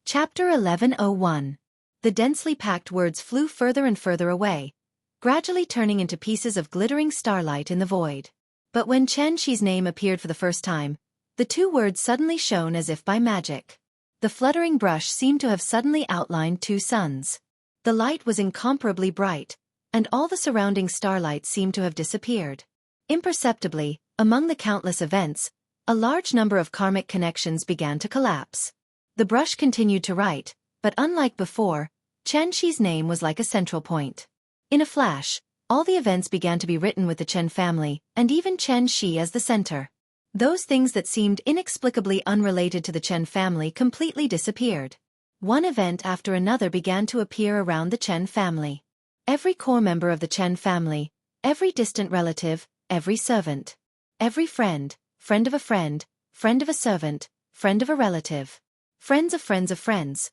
Chapter 1101. The densely packed words flew further and further away, gradually turning into pieces of glittering starlight in the void. But when Chen Shi's name appeared for the first time, the two words suddenly shone as if by magic. The fluttering brush seemed to have suddenly outlined two suns. The light was incomparably bright, and all the surrounding starlight seemed to have disappeared. Imperceptibly, among the countless events, a large number of karmic connections began to collapse. The brush continued to write, but unlike before, Chen Shi's name was like a central point. In a flash, all the events began to be written with the Chen family, and even Chen Shi as the center. Those things that seemed inexplicably unrelated to the Chen family completely disappeared. One event after another began to appear around the Chen family. Every core member of the Chen family, every distant relative, every servant, every friend, friend of a friend, friend of a servant, friend of a relative, friends of friends of friends.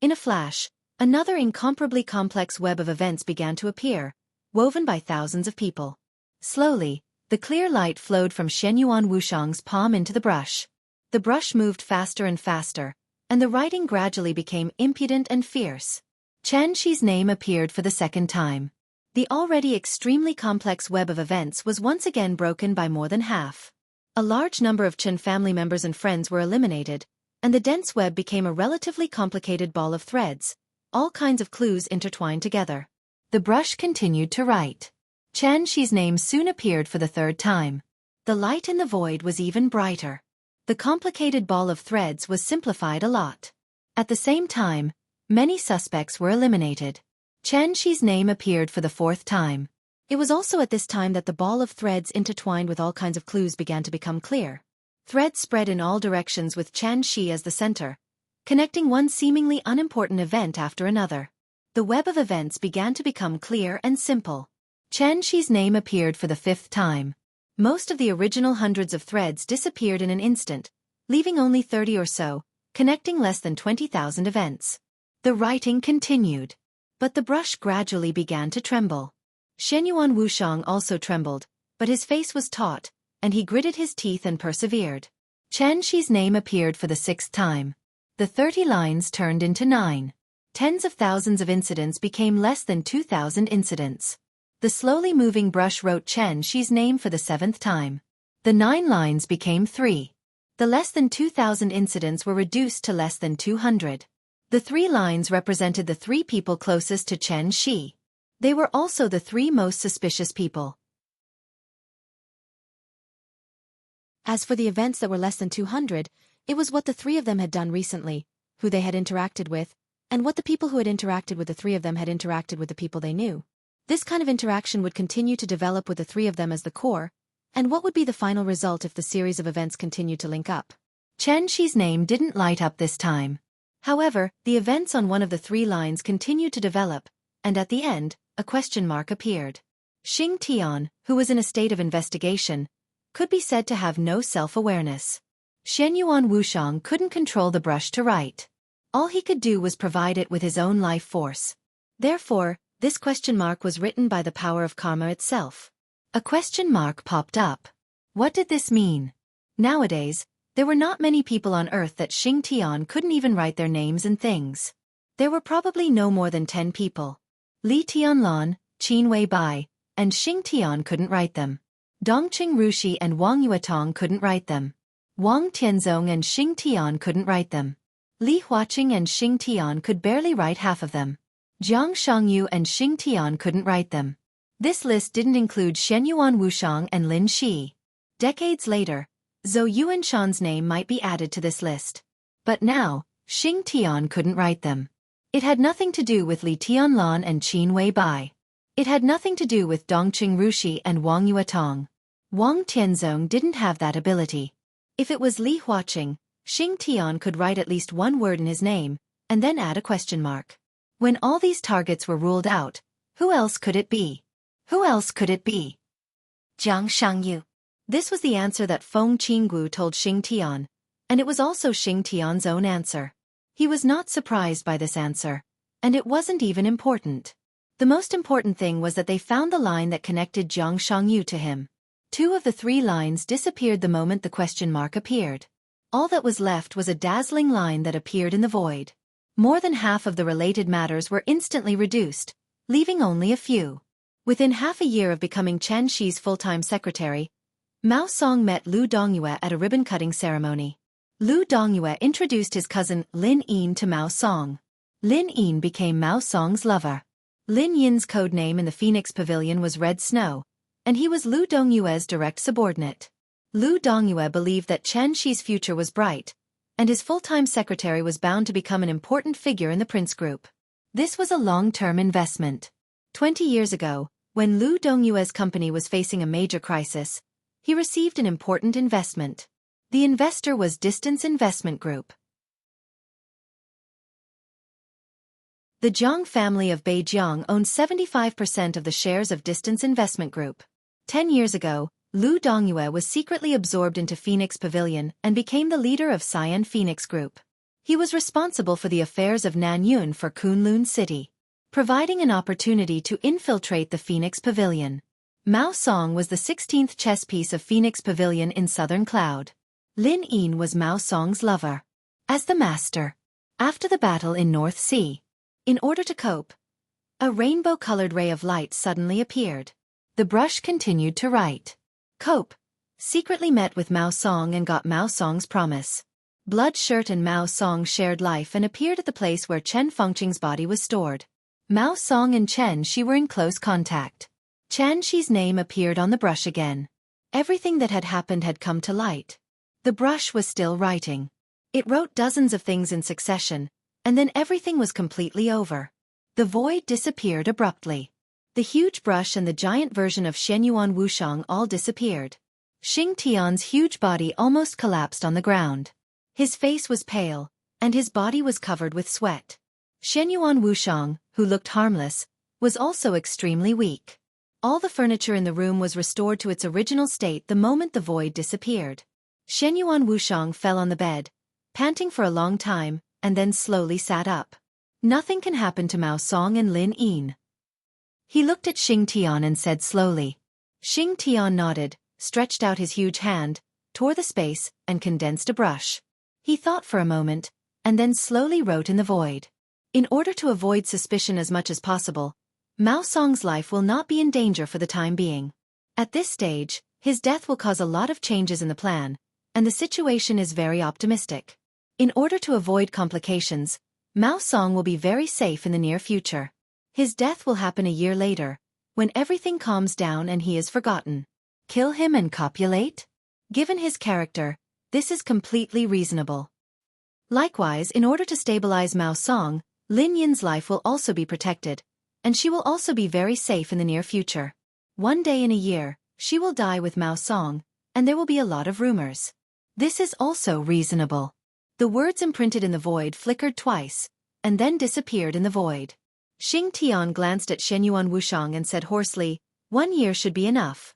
In a flash, another incomparably complex web of events began to appear, woven by thousands of people. Slowly, the clear light flowed from Xianyuan Wuxiang's palm into the brush. The brush moved faster and faster, and the writing gradually became impudent and fierce. Chen Shi's name appeared for the second time. The already extremely complex web of events was once again broken by more than half. A large number of Chen family members and friends were eliminated, and the dense web became a relatively complicated ball of threads, all kinds of clues intertwined together. The brush continued to write. Chen Shi's name soon appeared for the third time. The light in the void was even brighter. The complicated ball of threads was simplified a lot. At the same time, many suspects were eliminated. Chen Shi's name appeared for the fourth time. It was also at this time that the ball of threads intertwined with all kinds of clues began to become clear. Threads spread in all directions with Chen Shi as the center, connecting one seemingly unimportant event after another. The web of events began to become clear and simple. Chen Shi's name appeared for the fifth time. Most of the original hundreds of threads disappeared in an instant, leaving only 30 or so, connecting less than 20,000 events. The writing continued. But the brush gradually began to tremble. Xianyuan Wuxiang also trembled, but his face was taut, and he gritted his teeth and persevered. Chen Shi's name appeared for the sixth time. The 30 lines turned into 9. Tens of thousands of incidents became less than 2,000 incidents. The slowly moving brush wrote Xianxia's name for the 7th time. The 9 lines became 3. The less than 2,000 incidents were reduced to less than 200. The 3 lines represented the 3 people closest to Xianxia. They were also the 3 most suspicious people. As for the events that were less than 200, it was what the 3 of them had done recently, who they had interacted with, and what the people who had interacted with the 3 of them had interacted with the people they knew. This kind of interaction would continue to develop with the 3 of them as the core, and what would be the final result if the series of events continued to link up? Xianxia's name didn't light up this time. However, the events on one of the 3 lines continued to develop, and at the end, a question mark appeared. Xing Tian, who was in a state of investigation, could be said to have no self-awareness. Xianyuan Wuxiang couldn't control the brush to write. All he could do was provide it with his own life force. Therefore, this question mark was written by the power of karma itself. A question mark popped up. What did this mean? Nowadays, there were not many people on Earth that Xing Tian couldn't even write their names and things. There were probably no more than 10 people. Li Tianlan, Qin Weibai, and Xing Tian couldn't write them. Dongqing Rushi and Wang Yuetong couldn't write them. Wang Tianzong and Xing Tian couldn't write them. Li Huaqing and Xing Tian could barely write half of them. Jiang Shangyu and Xing Tian couldn't write them. This list didn't include Xianyuan Wuxiang and Lin Shi. Decades later, Zhou Yuanshan's name might be added to this list. But now, Xing Tian couldn't write them. It had nothing to do with Li Tianlan and Qin Weibai. It had nothing to do with Dongqing Rushi and Wang Yuetong. Wang Tianzong didn't have that ability. If it was Li Huaqing, Xing Tian could write at least one word in his name, and then add a question mark. When all these targets were ruled out, who else could it be? Who else could it be? Jiang Shangyu. This was the answer that Feng Qinggu told Xing Tian, and it was also Xing Tian's own answer. He was not surprised by this answer, and it wasn't even important. The most important thing was that they found the line that connected Jiang Shangyu to him. 2 of the 3 lines disappeared the moment the question mark appeared. All that was left was a dazzling line that appeared in the void. More than half of the related matters were instantly reduced, leaving only a few. Within half a year of becoming Qianxia's full-time secretary, Mao Song met Lu Dongyue at a ribbon-cutting ceremony. Lu Dongyue introduced his cousin Lin Yin to Mao Song. Lin Yin became Mao Song's lover. Lin Yin's code name in the Phoenix Pavilion was Red Snow, and he was Lu Dongyue's direct subordinate. Lu Dongyue believed that Qianxia's future was bright, and his full-time secretary was bound to become an important figure in the Prince Group. This was a long-term investment. 20 years ago, when Lu Dongyue's company was facing a major crisis, he received an important investment. The investor was Distance Investment Group. The Jiang family of Beijiang owned 75% of the shares of Distance Investment Group. 10 years ago, Lu Dongyue was secretly absorbed into Phoenix Pavilion and became the leader of Cyan Phoenix Group. He was responsible for the affairs of Nanyun for Kunlun City, providing an opportunity to infiltrate the Phoenix Pavilion. Mao Song was the 16th chess piece of Phoenix Pavilion in Southern Cloud. Lin Yin was Mao Song's lover. As the master. After the battle in North Sea, in order to cope, a rainbow-colored ray of light suddenly appeared. The brush continued to write. Cope secretly met with Mao Song and got Mao Song's promise. Blood Shirt and Mao Song shared life and appeared at the place where Chen Fengqing's body was stored. Mao Song and Chen Shi were in close contact. Chen Shi's name appeared on the brush again. Everything that had happened had come to light. The brush was still writing. It wrote dozens of things in succession, and then everything was completely over. The void disappeared abruptly. The huge brush and the giant version of Xianyuan Wuxiang all disappeared. Xing Tian's huge body almost collapsed on the ground. His face was pale, and his body was covered with sweat. Xianyuan Wuxiang, who looked harmless, was also extremely weak. All the furniture in the room was restored to its original state the moment the void disappeared. Xianyuan Wuxiang fell on the bed, panting for a long time, and then slowly sat up. Nothing can happen to Mao Song and Lin Yin. He looked at Xing Tian and said slowly. Xing Tian nodded, stretched out his huge hand, tore the space, and condensed a brush. He thought for a moment, and then slowly wrote in the void. In order to avoid suspicion as much as possible, Mao Song's life will not be in danger for the time being. At this stage, his death will cause a lot of changes in the plan, and the situation is very optimistic. In order to avoid complications, Mao Song will be very safe in the near future. His death will happen a year later, when everything calms down and he is forgotten. Kill him and copulate? Given his character, this is completely reasonable. Likewise, in order to stabilize Mao Song, Lin Yin's life will also be protected, and she will also be very safe in the near future. One day in a year, she will die with Mao Song, and there will be a lot of rumors. This is also reasonable. The words imprinted in the void flickered twice, and then disappeared in the void. Xing Tian glanced at Shenyuan Wushang and said hoarsely, 1 year should be enough.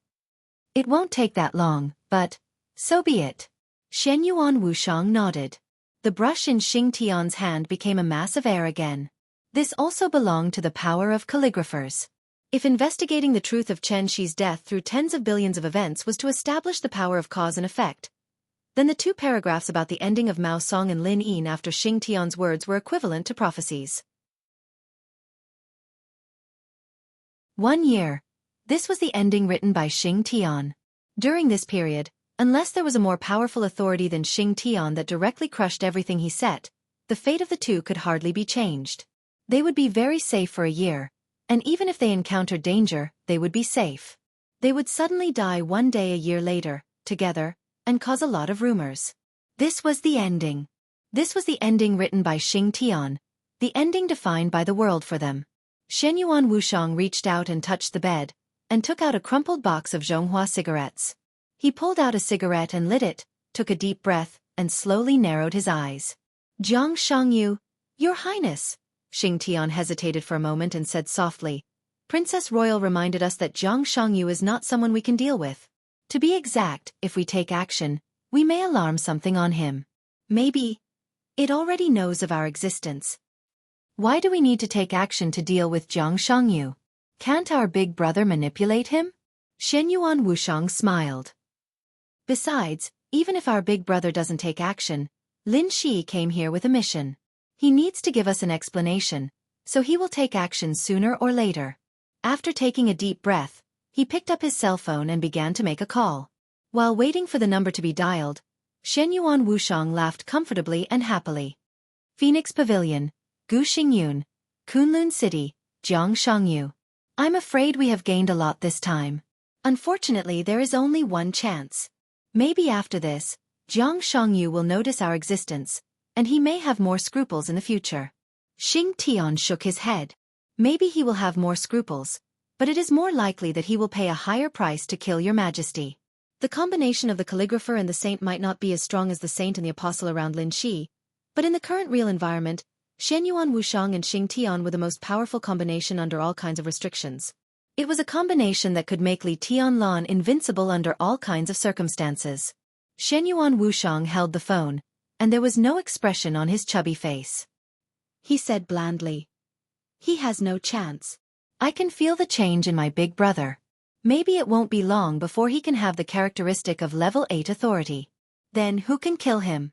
It won't take that long, but so be it. Shenyuan Wushang nodded. The brush in Xing Tian's hand became a mass of air again. This also belonged to the power of calligraphers. If investigating the truth of Chen Shi's death through tens of billions of events was to establish the power of cause and effect, then the 2 paragraphs about the ending of Mao Song and Lin Yin after Xing Tian's words were equivalent to prophecies. 1 year. This was the ending written by Xing Tian. During this period, unless there was a more powerful authority than Xing Tian that directly crushed everything he set, the fate of the 2 could hardly be changed. They would be very safe for a year, and even if they encountered danger, they would be safe. They would suddenly die one day a year later, together, and cause a lot of rumors. This was the ending. This was the ending written by Xing Tian, the ending defined by the world for them. Shenyuan Wushang reached out and touched the bed, and took out a crumpled box of Zhonghua cigarettes. He pulled out a cigarette and lit it, took a deep breath, and slowly narrowed his eyes. Jiang Shangyu, Your Highness. Xing Tian hesitated for a moment and said softly, Princess Royal reminded us that Jiang Shangyu is not someone we can deal with. To be exact, if we take action, we may alarm something on him. Maybe it already knows of our existence. Why do we need to take action to deal with Jiang Shangyu? Can't our big brother manipulate him? Shenyuan Wushang smiled. Besides, even if our big brother doesn't take action, Lin Shi came here with a mission. He needs to give us an explanation, so he will take action sooner or later. After taking a deep breath, he picked up his cell phone and began to make a call. While waiting for the number to be dialed, Shenyuan Wushang laughed comfortably and happily. Phoenix Pavilion, Gu Xingyun, Kunlun City, Jiang Shangyu. I'm afraid we have gained a lot this time. Unfortunately, there is only one chance. Maybe after this, Jiang Shangyu will notice our existence, and he may have more scruples in the future. Xing Tian shook his head. Maybe he will have more scruples, but it is more likely that he will pay a higher price to kill your majesty. The combination of the calligrapher and the saint might not be as strong as the saint and the apostle around Lin Shi, but in the current real environment, Shenyuan Wushang and Xing Tian were the most powerful combination under all kinds of restrictions. It was a combination that could make Li Tianlan invincible under all kinds of circumstances. Shenyuan Wushang held the phone, and there was no expression on his chubby face. He said blandly, He has no chance. I can feel the change in my big brother. Maybe it won't be long before he can have the characteristic of level 8 authority. Then who can kill him?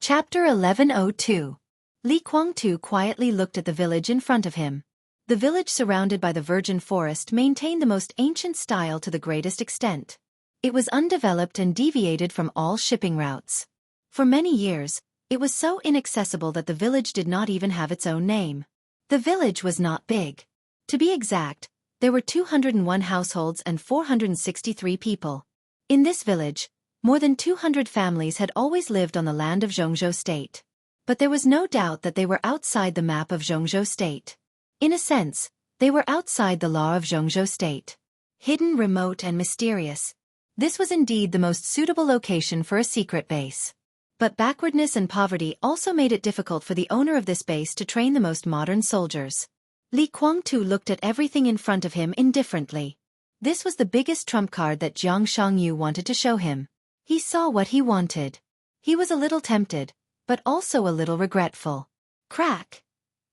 Chapter 1102. Li Kuangtu quietly looked at the village in front of him. The village surrounded by the virgin forest maintained the most ancient style to the greatest extent. It was undeveloped and deviated from all shipping routes. For many years, it was so inaccessible that the village did not even have its own name. The village was not big. To be exact, there were 201 households and 463 people. In this village, more than 200 families had always lived on the land of Jianghu State. But there was no doubt that they were outside the map of Jianghu State. In a sense, they were outside the law of Jianghu State. Hidden, remote, and mysterious. This was indeed the most suitable location for a secret base. But backwardness and poverty also made it difficult for the owner of this base to train the most modern soldiers. Li Kuangtu looked at everything in front of him indifferently. This was the biggest trump card that Jiang Shangyu wanted to show him. He saw what he wanted. He was a little tempted, but also a little regretful. Crack!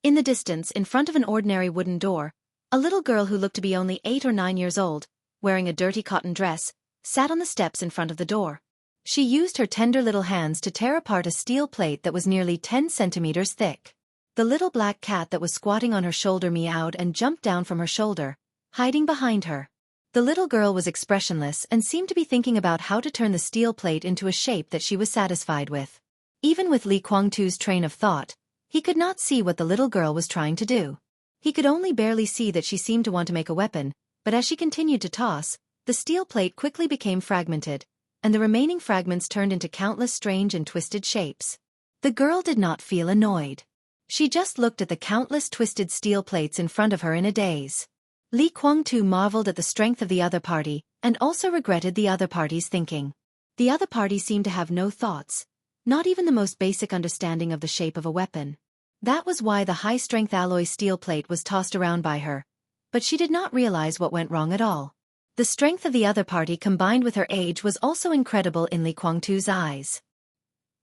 In the distance, in front of an ordinary wooden door, a little girl who looked to be only 8 or 9 years old, wearing a dirty cotton dress, sat on the steps in front of the door. She used her tender little hands to tear apart a steel plate that was nearly 10 centimeters thick. The little black cat that was squatting on her shoulder meowed and jumped down from her shoulder, hiding behind her. The little girl was expressionless and seemed to be thinking about how to turn the steel plate into a shape that she was satisfied with. Even with Li Guangtu's train of thought, he could not see what the little girl was trying to do. He could only barely see that she seemed to want to make a weapon, but as she continued to toss, the steel plate quickly became fragmented, and the remaining fragments turned into countless strange and twisted shapes. The girl did not feel annoyed. She just looked at the countless twisted steel plates in front of her in a daze. Li Guangtu marveled at the strength of the other party, and also regretted the other party's thinking. The other party seemed to have no thoughts, not even the most basic understanding of the shape of a weapon. That was why the high-strength alloy steel plate was tossed around by her, but she did not realize what went wrong at all. The strength of the other party combined with her age was also incredible in Li Guangtu's eyes.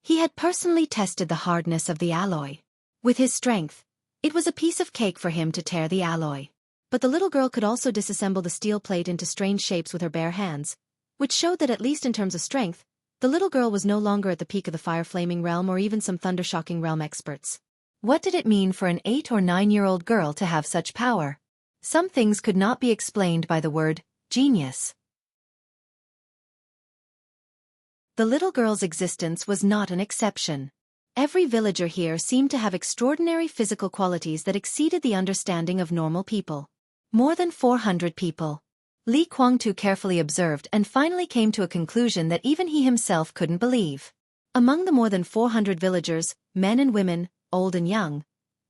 He had personally tested the hardness of the alloy. With his strength, it was a piece of cake for him to tear the alloy. But the little girl could also disassemble the steel plate into strange shapes with her bare hands, which showed that at least in terms of strength, the little girl was no longer at the peak of the fire-flaming realm or even some thunder-shocking realm experts. What did it mean for an 8- or 9-year-old girl to have such power? Some things could not be explained by the word genius. The little girl's existence was not an exception. Every villager here seemed to have extraordinary physical qualities that exceeded the understanding of normal people. More than 400 people. Li Guangtu carefully observed and finally came to a conclusion that even he himself couldn't believe. Among the more than 400 villagers, men and women, old and young,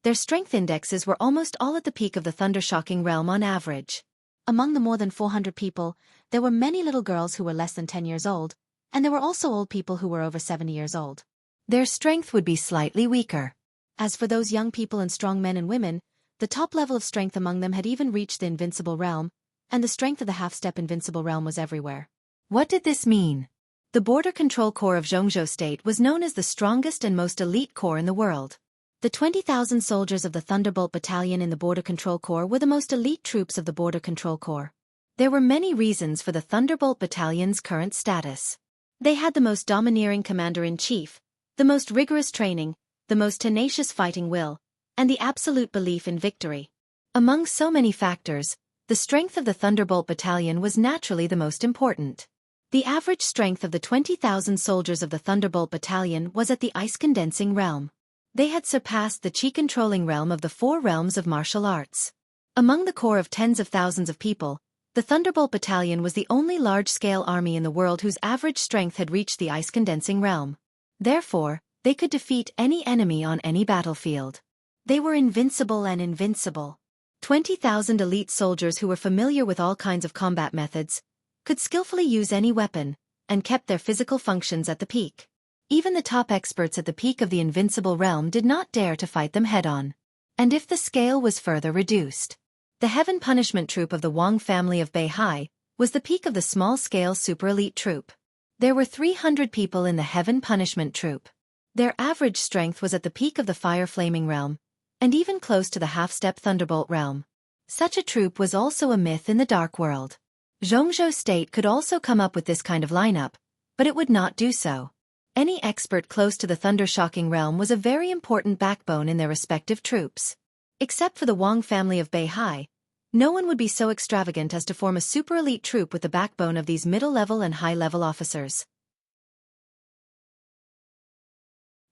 their strength indexes were almost all at the peak of the thunder-shocking realm on average. Among the more than 400 people, there were many little girls who were less than 10 years old, and there were also old people who were over 70 years old. Their strength would be slightly weaker. As for those young people and strong men and women, the top level of strength among them had even reached the invincible realm, and the strength of the half-step invincible realm was everywhere. What did this mean? The Border Control Corps of Jianghu State was known as the strongest and most elite corps in the world. The 20,000 soldiers of the Thunderbolt Battalion in the Border Control Corps were the most elite troops of the Border Control Corps. There were many reasons for the Thunderbolt Battalion's current status. They had the most domineering commander-in-chief, the most rigorous training, the most tenacious fighting will, and the absolute belief in victory. Among so many factors, the strength of the Thunderbolt Battalion was naturally the most important. The average strength of the 20,000 soldiers of the Thunderbolt Battalion was at the ice-condensing realm. They had surpassed the chi-controlling realm of the 4 realms of martial arts. Among the corps of tens of thousands of people, the Thunderbolt Battalion was the only large-scale army in the world whose average strength had reached the ice-condensing realm. Therefore, they could defeat any enemy on any battlefield. They were invincible and invincible. 20,000 elite soldiers who were familiar with all kinds of combat methods, could skillfully use any weapon, and kept their physical functions at the peak. Even the top experts at the peak of the invincible realm did not dare to fight them head-on. And if the scale was further reduced, the Heaven Punishment Troop of the Wang family of Beihai was the peak of the small-scale super-elite troop. There were 300 people in the Heaven Punishment Troop. Their average strength was at the peak of the fire-flaming realm, and even close to the half-step thunderbolt realm. Such a troop was also a myth in the dark world. Jianghu State could also come up with this kind of lineup, but it would not do so. Any expert close to the thunder-shocking realm was a very important backbone in their respective troops. Except for the Wang family of Beihai, no one would be so extravagant as to form a super-elite troop with the backbone of these middle-level and high-level officers.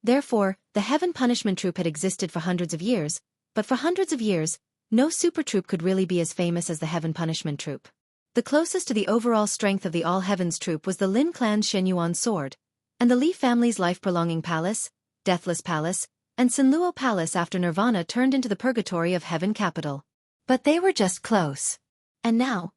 Therefore, the Heaven Punishment Troop had existed for hundreds of years, but for hundreds of years, no super troop could really be as famous as the Heaven Punishment Troop. The closest to the overall strength of the All Heavens Troop was the Lin clan's Shenyuan sword, and the Li family's life-prolonging palace, Deathless Palace, and Sinluo Palace after Nirvana turned into the purgatory of Heaven Capital. But they were just close. And now,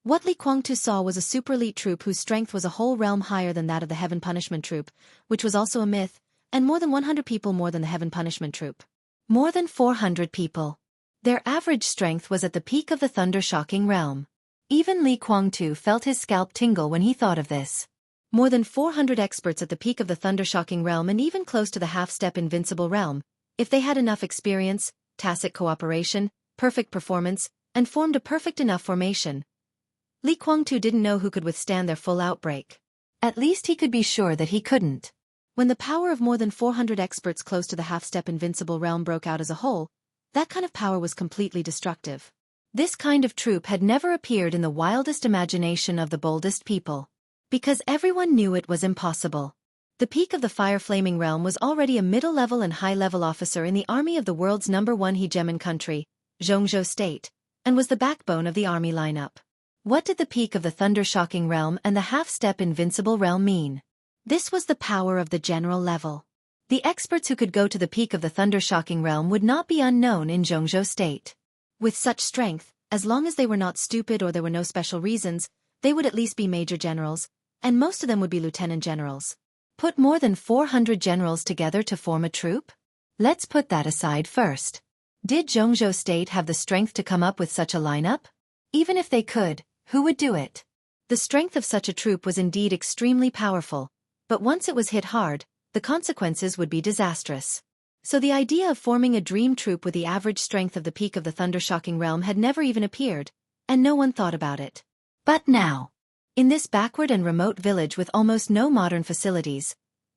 what Li Guangtu saw was a super-elite troop whose strength was a whole realm higher than that of the Heaven Punishment Troop, which was also a myth, and more than 100 people more than the Heaven Punishment Troop. More than 400 people. Their average strength was at the peak of the thunder-shocking realm. Even Li Guangtu felt his scalp tingle when he thought of this. More than 400 experts at the peak of the thunder-shocking realm and even close to the half-step invincible realm, if they had enough experience, tacit cooperation, perfect performance, and formed a perfect enough formation. Li Guangtu didn't know who could withstand their full outbreak. At least he could be sure that he couldn't. When the power of more than 400 experts close to the half-step invincible realm broke out as a whole, that kind of power was completely destructive. This kind of troop had never appeared in the wildest imagination of the boldest people. Because everyone knew it was impossible. The peak of the fire-flaming realm was already a middle-level and high-level officer in the army of the world's #1 hegemon country, Jianghu state, and was the backbone of the army lineup. What did the peak of the thunder-shocking realm and the half-step invincible realm mean? This was the power of the general level. The experts who could go to the peak of the thunder-shocking realm would not be unknown in Jianghu state. With such strength, as long as they were not stupid or there were no special reasons, they would at least be major generals, and most of them would be lieutenant generals. Put more than 400 generals together to form a troop? Let's put that aside first. Did Jianghu state have the strength to come up with such a lineup? Even if they could, who would do it? The strength of such a troop was indeed extremely powerful, but once it was hit hard, the consequences would be disastrous. So the idea of forming a dream troop with the average strength of the peak of the thunder-shocking realm had never even appeared, and no one thought about it. But now, in this backward and remote village with almost no modern facilities,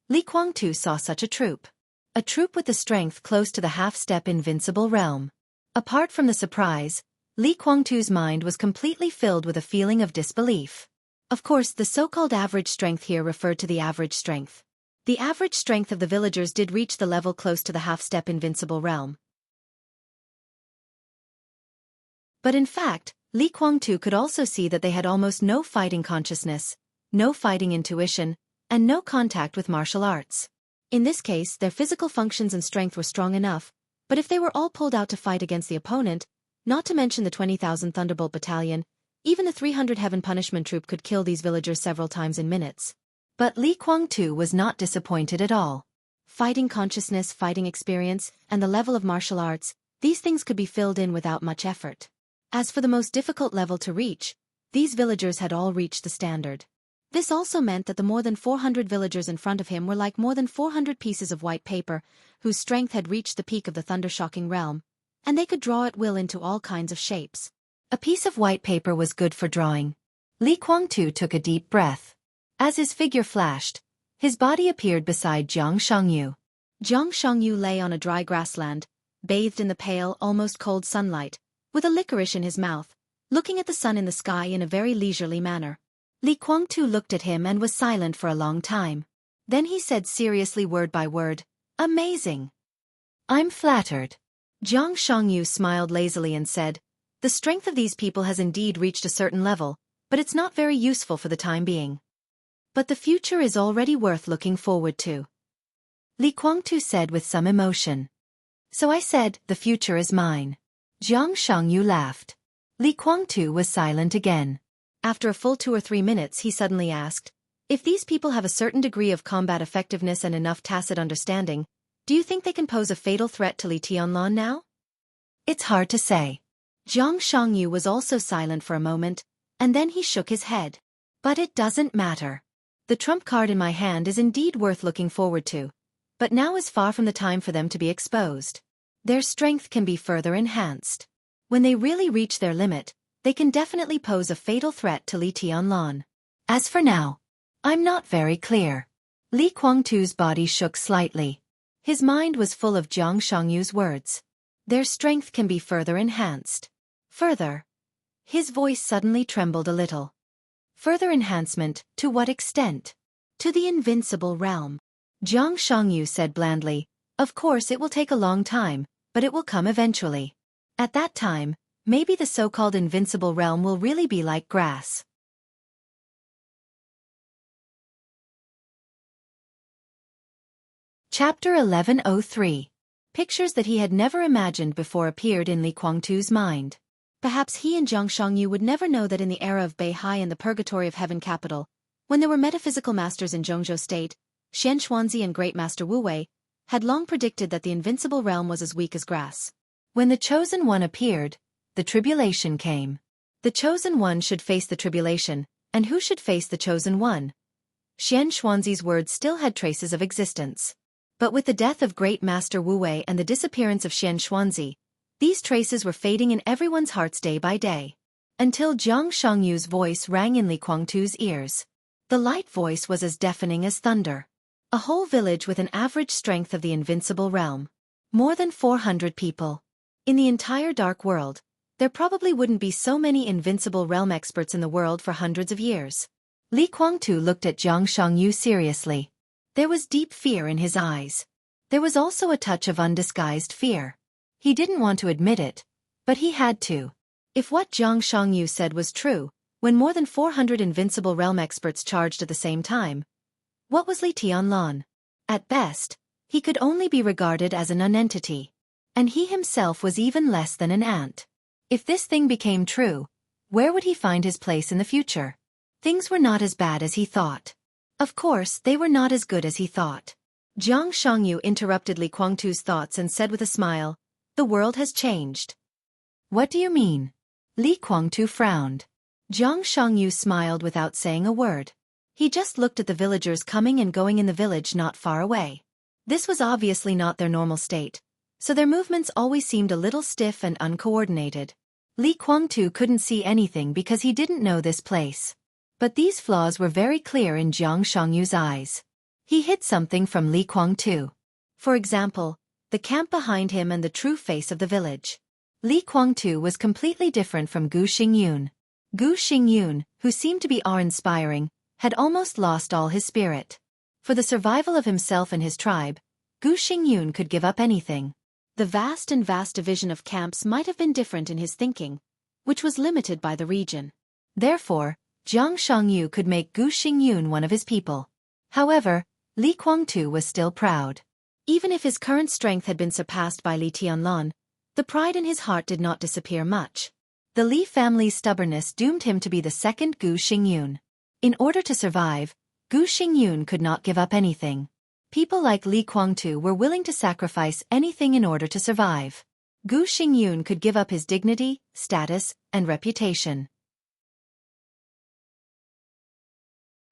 Li Guangtu saw such a troop. A troop with the strength close to the half-step invincible realm. Apart from the surprise, Li Guangtu's mind was completely filled with a feeling of disbelief. Of course, the so-called average strength here referred to the average strength. The average strength of the villagers did reach the level close to the half-step invincible realm. But in fact, Li Guangtu could also see that they had almost no fighting consciousness, no fighting intuition, and no contact with martial arts. In this case, their physical functions and strength were strong enough, but if they were all pulled out to fight against the opponent, not to mention the 20,000 Thunderbolt Battalion, even the 300 Heaven Punishment Troop could kill these villagers several times in minutes. But Li Guangtu was not disappointed at all. Fighting consciousness, fighting experience, and the level of martial arts, these things could be filled in without much effort. As for the most difficult level to reach, these villagers had all reached the standard. This also meant that the more than 400 villagers in front of him were like more than 400 pieces of white paper, whose strength had reached the peak of the thunder-shocking realm, and they could draw at will into all kinds of shapes. A piece of white paper was good for drawing. Li Guangtu took a deep breath. As his figure flashed, his body appeared beside Xianxia. Xianxia lay on a dry grassland, bathed in the pale, almost cold sunlight, with a licorice in his mouth, looking at the sun in the sky in a very leisurely manner. Li Guangtu looked at him and was silent for a long time. Then he said seriously word by word, "Amazing. I'm flattered." Xianxia smiled lazily and said, "The strength of these people has indeed reached a certain level, but it's not very useful for the time being. But the future is already worth looking forward to." Li Guangtu said with some emotion. "So I said, the future is mine." Xianxia laughed. Li Guangtu was silent again. After a full 2 or 3 minutes he suddenly asked, "If these people have a certain degree of combat effectiveness and enough tacit understanding, do you think they can pose a fatal threat to Li Tianlan now?" "It's hard to say." Xianxia was also silent for a moment, and then he shook his head. "But it doesn't matter. The trump card in my hand is indeed worth looking forward to, but now is far from the time for them to be exposed. Their strength can be further enhanced. When they really reach their limit, they can definitely pose a fatal threat to Li Tianlan. As for now, I'm not very clear." Li Guangtu's body shook slightly. His mind was full of Xianxia's words. Their strength can be further enhanced. Further. His voice suddenly trembled a little. Further enhancement, to what extent? To the invincible realm. Xianxia said blandly, "Of course it will take a long time, but it will come eventually. At that time, maybe the so-called invincible realm will really be like grass." Chapter 1103. Pictures that he had never imagined before appeared in Li Guangtu's mind. Perhaps he and Xianxia would never know that in the era of Beihai and the Purgatory of Heaven capital, when there were metaphysical masters in Jianghu state, Xianxia and Great Master Wu Wei had long predicted that the invincible realm was as weak as grass. When the Chosen One appeared, the tribulation came. The Chosen One should face the tribulation, and who should face the Chosen One? Xianxuanzi's words still had traces of existence. But with the death of Great Master Wu Wei and the disappearance of Xianxuanzi, these traces were fading in everyone's hearts day by day. Until Xianxia's voice rang in Li Guangtu's ears. The light voice was as deafening as thunder. A whole village with an average strength of the invincible realm. More than 400 people. In the entire dark world, there probably wouldn't be so many invincible realm experts in the world for hundreds of years. Li Guangtu looked at Xianxia seriously. There was deep fear in his eyes. There was also a touch of undisguised fear. He didn't want to admit it, but he had to. If what Xianxia said was true, when more than 400 invincible realm experts charged at the same time, what was Li Tianlan? At best, he could only be regarded as a nonentity. And he himself was even less than an ant. If this thing became true, where would he find his place in the future? Things were not as bad as he thought. Of course, they were not as good as he thought. Jiang Shangyu interrupted Li Guangtu's thoughts and said with a smile, "The world has changed." "What do you mean?" Li Guangtu frowned. Jiang Shangyu smiled without saying a word. He just looked at the villagers coming and going in the village not far away. This was obviously not their normal state, so their movements always seemed a little stiff and uncoordinated. Li Guangtu couldn't see anything because he didn't know this place. But these flaws were very clear in Jiang Shangyu's eyes. He hid something from Li Guangtu. For example, the camp behind him and the true face of the village. Li Guangtu was completely different from Gu Xingyun. Gu Xingyun, who seemed to be awe-inspiring, had almost lost all his spirit. For the survival of himself and his tribe, Gu Xingyun could give up anything. The vast division of camps might have been different in his thinking, which was limited by the region. Therefore, Jiang Shangyu could make Gu Xingyun one of his people. However, Li Guangtu was still proud. Even if his current strength had been surpassed by Li Tianlan, the pride in his heart did not disappear much. The Li family's stubbornness doomed him to be the second Gu Xingyun. In order to survive, Gu Xingyun could not give up anything. People like Li Guangtu were willing to sacrifice anything in order to survive. Gu Xingyun could give up his dignity, status, and reputation.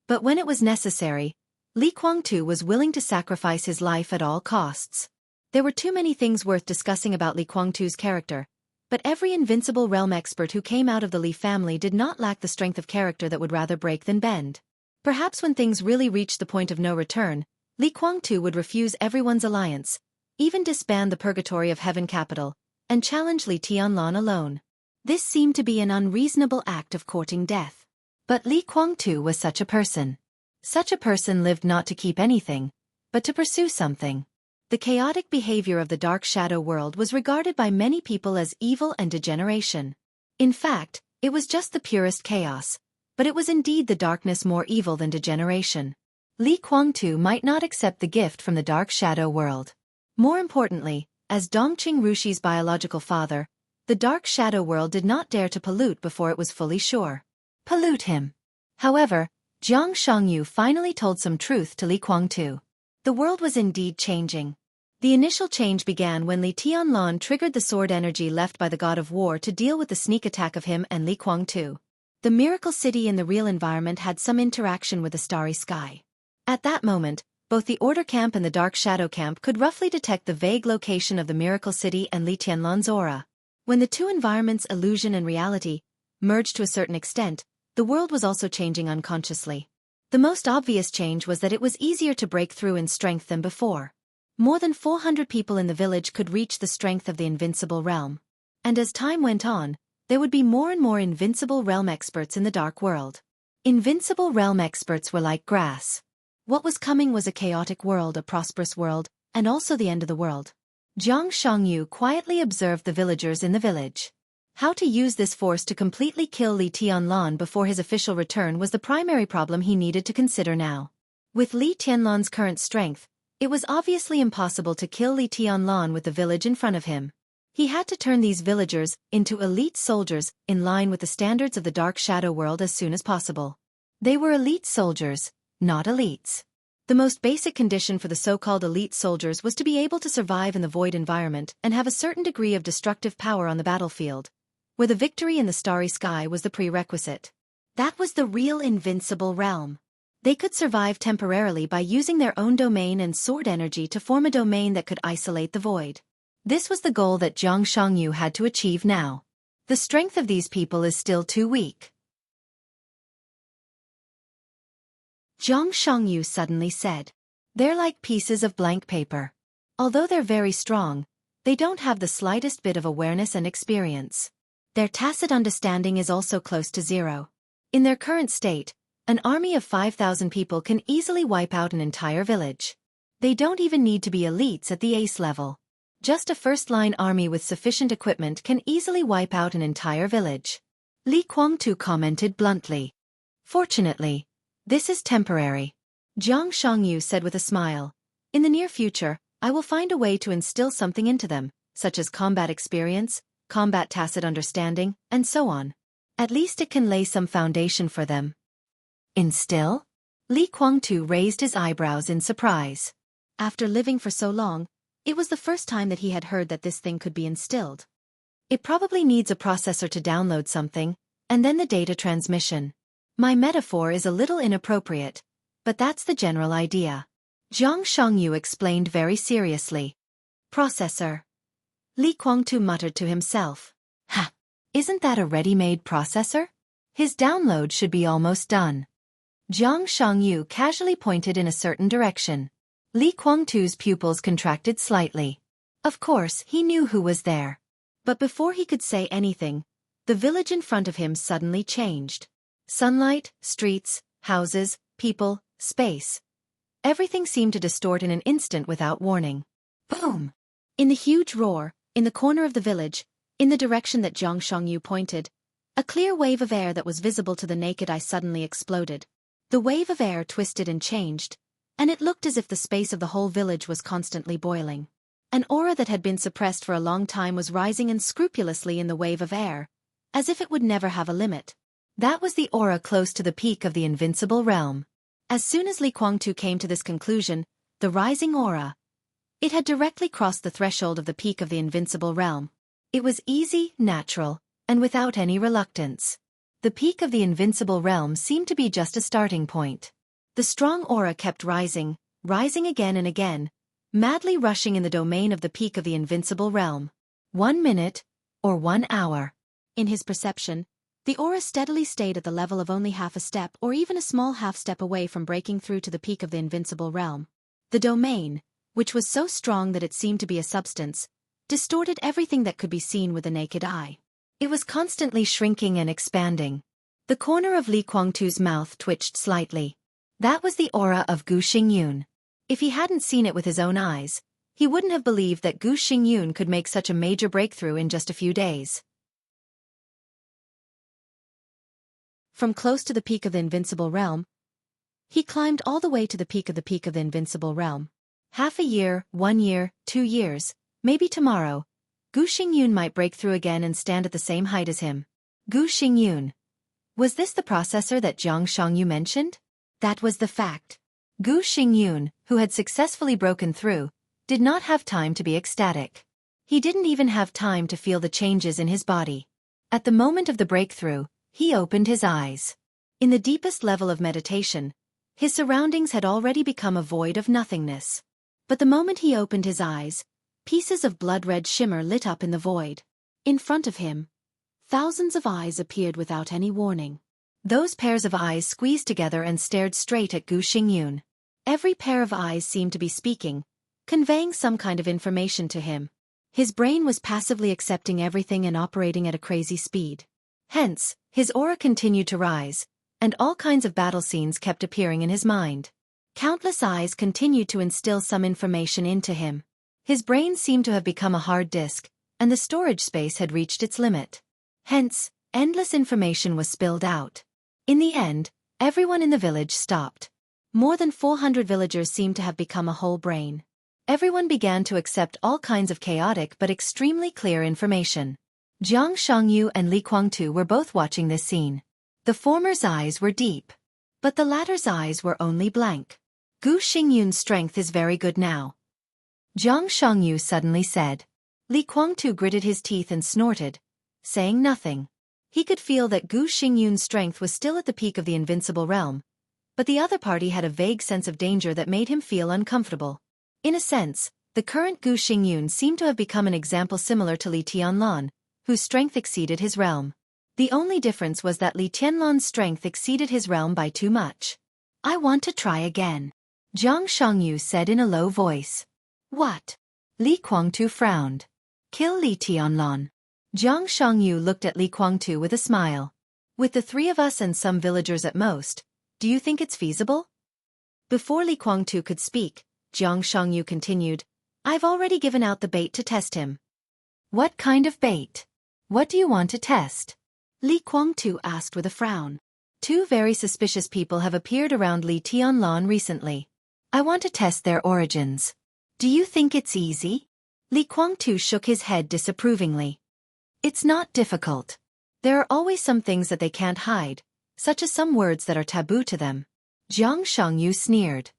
But when it was necessary, Li Guangtu was willing to sacrifice his life at all costs. There were too many things worth discussing about Li Guangtu's character, but every invincible realm expert who came out of the Li family did not lack the strength of character that would rather break than bend. Perhaps when things really reached the point of no return, Li Guangtu would refuse everyone's alliance, even disband the Purgatory of Heaven capital, and challenge Li Tianlan alone. This seemed to be an unreasonable act of courting death. But Li Guangtu was such a person. Such a person lived not to keep anything, but to pursue something. The chaotic behavior of the dark shadow world was regarded by many people as evil and degeneration. In fact, it was just the purest chaos, but it was indeed the darkness more evil than degeneration. Li Guangtu might not accept the gift from the dark shadow world. More importantly, as Dongqing Rushi's biological father, the dark shadow world did not dare to pollute before it was fully sure. Pollute him. However, Jiang Shangyu finally told some truth to Li Guangtu. The world was indeed changing. The initial change began when Li Tianlan triggered the sword energy left by the god of war to deal with the sneak attack of him and Li Guangtu. The miracle city in the real environment had some interaction with the starry sky. At that moment, both the Order Camp and the Dark Shadow Camp could roughly detect the vague location of the miracle city and Li Tianlan's aura. When the two environments, illusion and reality, merged to a certain extent, the world was also changing unconsciously. The most obvious change was that it was easier to break through in strength than before. More than 400 people in the village could reach the strength of the invincible realm. And as time went on, there would be more and more invincible realm experts in the dark world. Invincible realm experts were like grass. What was coming was a chaotic world, a prosperous world, and also the end of the world. Jiang Shangyu quietly observed the villagers in the village. How to use this force to completely kill Li Tianlan before his official return was the primary problem he needed to consider now. With Li Tianlan's current strength, it was obviously impossible to kill Li Tianlan with the village in front of him. He had to turn these villagers into elite soldiers in line with the standards of the Dark Shadow world as soon as possible. They were elite soldiers, not elites. The most basic condition for the so-called elite soldiers was to be able to survive in the void environment and have a certain degree of destructive power on the battlefield, where the victory in the starry sky was the prerequisite. That was the real invincible realm. They could survive temporarily by using their own domain and sword energy to form a domain that could isolate the void. This was the goal that Jiang Shangyu had to achieve now. The strength of these people is still too weak. Jiang Shangyu suddenly said. They're like pieces of blank paper. Although they're very strong, they don't have the slightest bit of awareness and experience. Their tacit understanding is also close to zero. In their current state, an army of 5,000 people can easily wipe out an entire village. They don't even need to be elites at the ace level. Just a first-line army with sufficient equipment can easily wipe out an entire village. Li Guangtu commented bluntly. Fortunately, this is temporary. Jiang Shangyu said with a smile. In the near future, I will find a way to instill something into them, such as combat experience, combat tacit understanding, and so on. At least it can lay some foundation for them. Instill? Li Guangtu raised his eyebrows in surprise. After living for so long, it was the first time that he had heard that this thing could be instilled. It probably needs a processor to download something, and then the data transmission. My metaphor is a little inappropriate, but that's the general idea. Jiang Shangyu explained very seriously. Processor. Li Guangtu muttered to himself. Ha! Isn't that a ready-made processor? His download should be almost done. Jiang Shangyu casually pointed in a certain direction. Li Guangtu's pupils contracted slightly. Of course, he knew who was there. But before he could say anything, the village in front of him suddenly changed. Sunlight, streets, houses, people, space. Everything seemed to distort in an instant without warning. Boom! In the huge roar, in the corner of the village, in the direction that Jiang Shangyu pointed, a clear wave of air that was visible to the naked eye suddenly exploded. The wave of air twisted and changed, and it looked as if the space of the whole village was constantly boiling. An aura that had been suppressed for a long time was rising unscrupulously in the wave of air, as if it would never have a limit. That was the aura close to the peak of the invincible realm. As soon as Li Guangtu came to this conclusion, the rising aura, it had directly crossed the threshold of the peak of the invincible realm. It was easy, natural, and without any reluctance. The peak of the invincible realm seemed to be just a starting point. The strong aura kept rising, rising again and again, madly rushing in the domain of the peak of the invincible realm. 1 minute, or 1 hour. In his perception, the aura steadily stayed at the level of only half a step or even a small half step away from breaking through to the peak of the invincible realm. The domain, which was so strong that it seemed to be a substance, distorted everything that could be seen with the naked eye. It was constantly shrinking and expanding. The corner of Li Guangtu's mouth twitched slightly. That was the aura of Gu Xingyun. If he hadn't seen it with his own eyes, he wouldn't have believed that Gu Xingyun could make such a major breakthrough in just a few days. From close to the peak of the invincible realm, he climbed all the way to the peak of the invincible realm. Half a year, 1 year, 2 years, maybe tomorrow, Gu Xingyun might break through again and stand at the same height as him. Gu Xingyun. Was this the processor that Jiang Shangyu mentioned? That was the fact. Gu Xingyun, who had successfully broken through, did not have time to be ecstatic. He didn't even have time to feel the changes in his body. At the moment of the breakthrough, he opened his eyes. In the deepest level of meditation, his surroundings had already become a void of nothingness. But the moment he opened his eyes, pieces of blood-red shimmer lit up in the void. In front of him, thousands of eyes appeared without any warning. Those pairs of eyes squeezed together and stared straight at Gu Xingyun. Every pair of eyes seemed to be speaking, conveying some kind of information to him. His brain was passively accepting everything and operating at a crazy speed. Hence, his aura continued to rise, and all kinds of battle scenes kept appearing in his mind. Countless eyes continued to instill some information into him. His brain seemed to have become a hard disk, and the storage space had reached its limit. Hence, endless information was spilled out. In the end, everyone in the village stopped. More than 400 villagers seemed to have become a whole brain. Everyone began to accept all kinds of chaotic but extremely clear information. Jiang Shangyu and Li Guangtu were both watching this scene. The former's eyes were deep, but the latter's eyes were only blank. Gu Xingyun's strength is very good now, Jiang Shangyu suddenly said. Li Guangtu gritted his teeth and snorted, saying nothing. He could feel that Gu Xingyun's strength was still at the peak of the invincible realm, but the other party had a vague sense of danger that made him feel uncomfortable. In a sense, the current Gu Xingyun seemed to have become an example similar to Li Tianlan, whose strength exceeded his realm. The only difference was that Li Tianlan's strength exceeded his realm by too much. I want to try again. Xianxia said in a low voice. What? Li Guangtu frowned. Kill Li Tianlan. Xianxia looked at Li Guangtu with a smile. With the three of us and some villagers at most, do you think it's feasible? Before Li Guangtu could speak, Xianxia continued, I've already given out the bait to test him. What kind of bait? What do you want to test? Li Guangtu asked with a frown. Two very suspicious people have appeared around Li Tianlan recently. I want to test their origins. Do you think it's easy? Li Guangtu shook his head disapprovingly. It's not difficult. There are always some things that they can't hide, such as some words that are taboo to them. Xianxia sneered.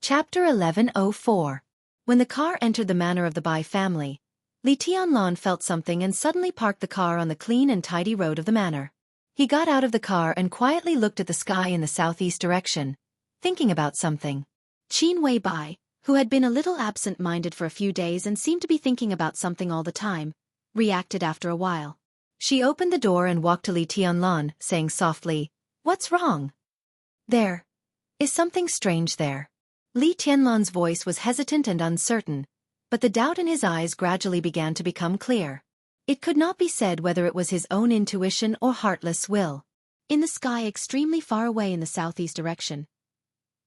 Chapter 1104. When the car entered the manor of the Bai family, Li Tianlan felt something and suddenly parked the car on the clean and tidy road of the manor. He got out of the car and quietly looked at the sky in the southeast direction, thinking about something. Qin Bai, who had been a little absent-minded for a few days and seemed to be thinking about something all the time, reacted after a while. She opened the door and walked to Li Tianlan, saying softly, What's wrong? There is something strange there. Li Tianlan's voice was hesitant and uncertain, but the doubt in his eyes gradually began to become clear. It could not be said whether it was his own intuition or heartless will. In the sky extremely far away in the southeast direction,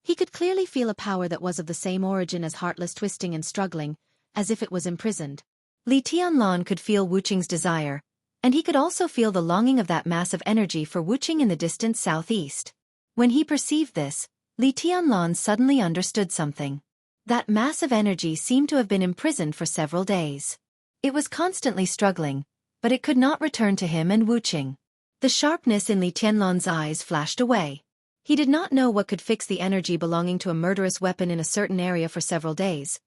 he could clearly feel a power that was of the same origin as heartless twisting and struggling, as if it was imprisoned. Li Tianlan could feel Wuqing's desire, and he could also feel the longing of that mass of energy for Wuqing in the distant southeast. When he perceived this, Li Tianlan suddenly understood something. That mass of energy seemed to have been imprisoned for several days. It was constantly struggling, but it could not return to him and Wuqing. The sharpness in Li Tianlan's eyes flashed away. He did not know what could fix the energy belonging to a murderous weapon in a certain area for several days.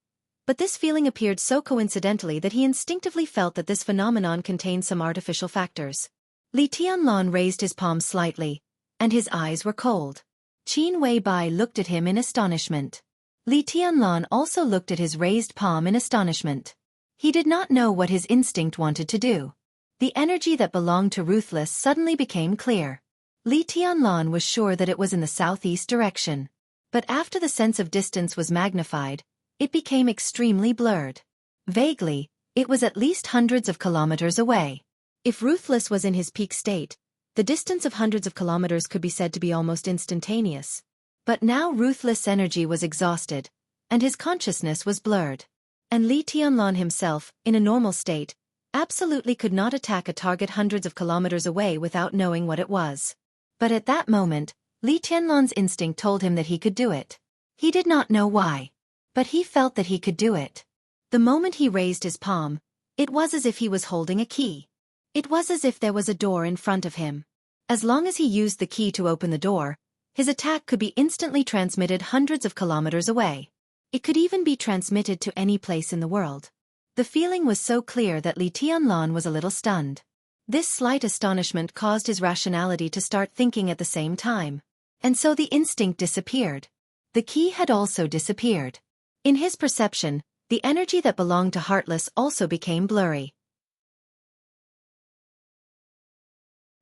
But this feeling appeared so coincidentally that he instinctively felt that this phenomenon contained some artificial factors. Li Tianlan raised his palm slightly, and his eyes were cold. Qin Bai looked at him in astonishment. Li Tianlan also looked at his raised palm in astonishment. He did not know what his instinct wanted to do. The energy that belonged to Ruthless suddenly became clear. Li Tianlan was sure that it was in the southeast direction. But after the sense of distance was magnified, it became extremely blurred. Vaguely, it was at least hundreds of kilometers away. If Ruthless was in his peak state, the distance of hundreds of kilometers could be said to be almost instantaneous. But now Ruthless' energy was exhausted, and his consciousness was blurred. And Li Tianlan himself, in a normal state, absolutely could not attack a target hundreds of kilometers away without knowing what it was. But at that moment, Li Tianlan's instinct told him that he could do it. He did not know why, but he felt that he could do it. The moment he raised his palm, it was as if he was holding a key. It was as if there was a door in front of him. As long as he used the key to open the door, his attack could be instantly transmitted hundreds of kilometers away. It could even be transmitted to any place in the world. The feeling was so clear that Li Tianlan was a little stunned. This slight astonishment caused his rationality to start thinking at the same time. And so the instinct disappeared. The key had also disappeared. In his perception, the energy that belonged to Heartless also became blurry.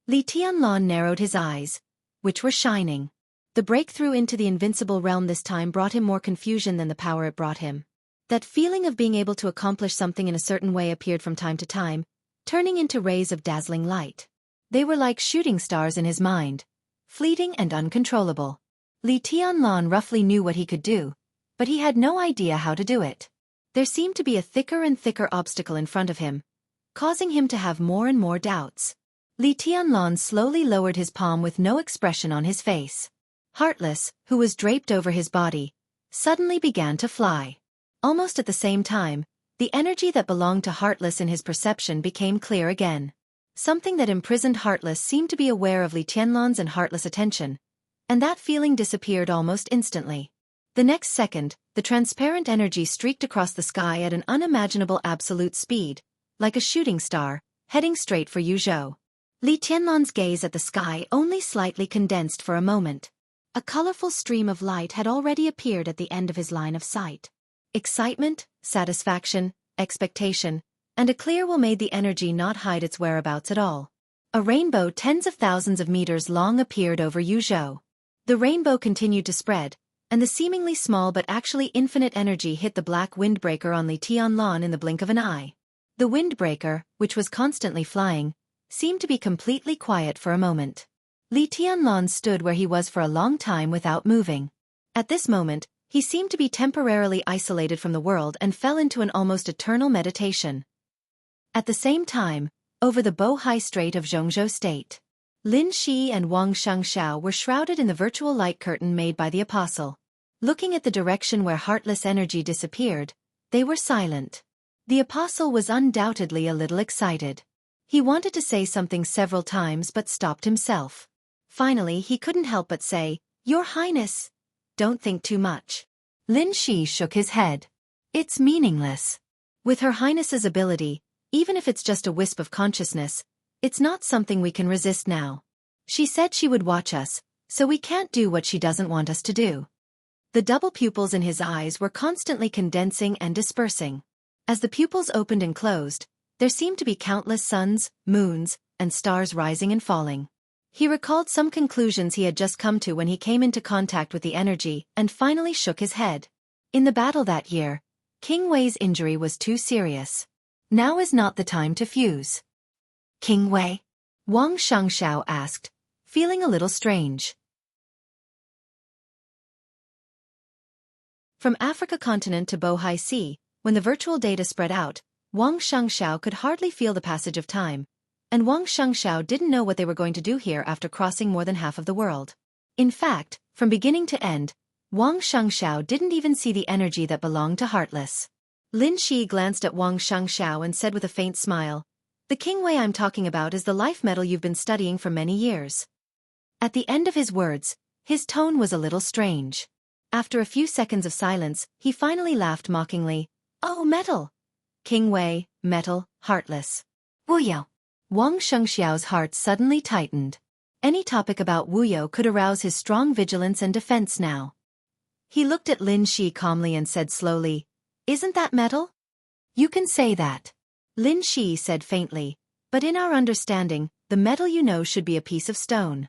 Li Tianlan narrowed his eyes, which were shining. The breakthrough into the invincible realm this time brought him more confusion than the power it brought him. That feeling of being able to accomplish something in a certain way appeared from time to time, turning into rays of dazzling light. They were like shooting stars in his mind, fleeting and uncontrollable. Li Tianlan roughly knew what he could do, but he had no idea how to do it. There seemed to be a thicker and thicker obstacle in front of him, causing him to have more and more doubts. Li Tianlan slowly lowered his palm with no expression on his face. Heartless, who was draped over his body, suddenly began to fly. Almost at the same time, the energy that belonged to Heartless in his perception became clear again. Something that imprisoned Heartless seemed to be aware of Li Tianlan's and Heartless' attention, and that feeling disappeared almost instantly. The next second, the transparent energy streaked across the sky at an unimaginable absolute speed, like a shooting star, heading straight for Yuzhou. Li Tianlan's gaze at the sky only slightly condensed for a moment. A colorful stream of light had already appeared at the end of his line of sight. Excitement, satisfaction, expectation, and a clear will made the energy not hide its whereabouts at all. A rainbow tens of thousands of meters long appeared over Yuzhou. The rainbow continued to spread, and the seemingly small but actually infinite energy hit the black windbreaker on Li Tianlan in the blink of an eye. The windbreaker, which was constantly flying, seemed to be completely quiet for a moment. Li Tianlan stood where he was for a long time without moving. At this moment, he seemed to be temporarily isolated from the world and fell into an almost eternal meditation. At the same time, over the Bohai Strait of Jianghu State, Lin Shi and Wang Xianxia were shrouded in the virtual light curtain made by the apostle. Looking at the direction where heartless energy disappeared, they were silent. The apostle was undoubtedly a little excited. He wanted to say something several times but stopped himself. Finally, he couldn't help but say, "Your Highness, don't think too much." Lin Shi shook his head. "It's meaningless. With Her Highness's ability, even if it's just a wisp of consciousness, it's not something we can resist now. She said she would watch us, so we can't do what she doesn't want us to do." The double pupils in his eyes were constantly condensing and dispersing. As the pupils opened and closed, there seemed to be countless suns, moons, and stars rising and falling. He recalled some conclusions he had just come to when he came into contact with the energy and finally shook his head. In the battle that year, King Wei's injury was too serious. Now is not the time to fuse. "King Wei?" Wang Xianxiao asked, feeling a little strange. From Africa continent to Bohai Sea, when the virtual data spread out, Wang Xianxiao could hardly feel the passage of time, and Wang Xianxiao didn't know what they were going to do here after crossing more than half of the world. In fact, from beginning to end, Wang Xianxiao didn't even see the energy that belonged to Heartless. Lin Shi glanced at Wang Xianxiao and said with a faint smile, "The King Wei I'm talking about is the life metal you've been studying for many years." At the end of his words, his tone was a little strange. After a few seconds of silence, he finally laughed mockingly. "Oh, metal! King Wei, metal, Heartless. Wuyo." Wang Xiangxiao's heart suddenly tightened. Any topic about Wuyo could arouse his strong vigilance and defense now. He looked at Lin Shi calmly and said slowly, "Isn't that metal?" "You can say that," Lin Shi said faintly, "but in our understanding, the metal you know should be a piece of stone."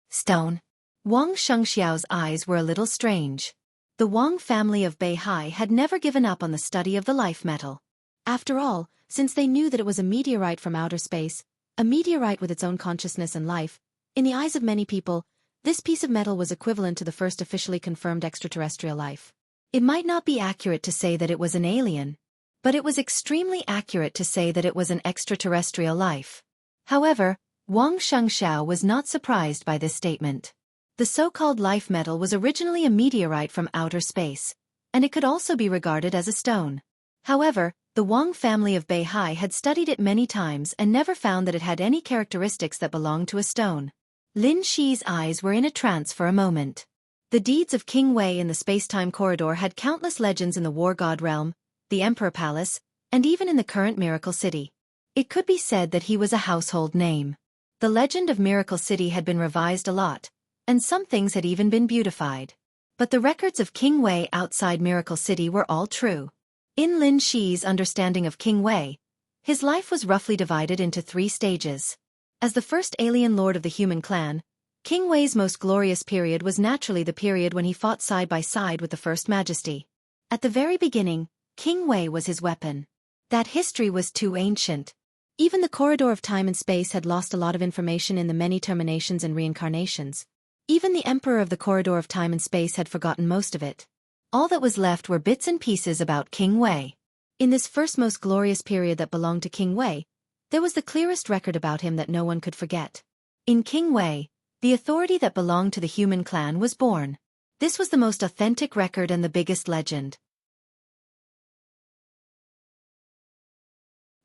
"Stone?" Wang Xiangxiao's eyes were a little strange. The Wang family of Beihai had never given up on the study of the life metal. After all, since they knew that it was a meteorite from outer space, a meteorite with its own consciousness and life, in the eyes of many people, this piece of metal was equivalent to the first officially confirmed extraterrestrial life. It might not be accurate to say that it was an alien, but it was extremely accurate to say that it was an extraterrestrial life. However, Wang Xianxiao was not surprised by this statement. The so-called life metal was originally a meteorite from outer space, and it could also be regarded as a stone. However, the Wang family of Beihai had studied it many times and never found that it had any characteristics that belonged to a stone. Lin Shi's eyes were in a trance for a moment. The deeds of King Wei in the space-time corridor had countless legends in the War God realm, the Emperor Palace, and even in the current Miracle City. It could be said that he was a household name. The legend of Miracle City had been revised a lot, and some things had even been beautified. But the records of King Wei outside Miracle City were all true. In Lin Shi's understanding of King Wei, his life was roughly divided into 3 stages. As the first alien lord of the human clan, King Wei's most glorious period was naturally the period when he fought side by side with the First Majesty. At the very beginning, King Wei was his weapon. That history was too ancient. Even the corridor of time and space had lost a lot of information in the many terminations and reincarnations. Even the Emperor of the corridor of time and space had forgotten most of it. All that was left were bits and pieces about King Wei. In this first most glorious period that belonged to King Wei, there was the clearest record about him that no one could forget. In King Wei, the authority that belonged to the human clan was born. This was the most authentic record and the biggest legend.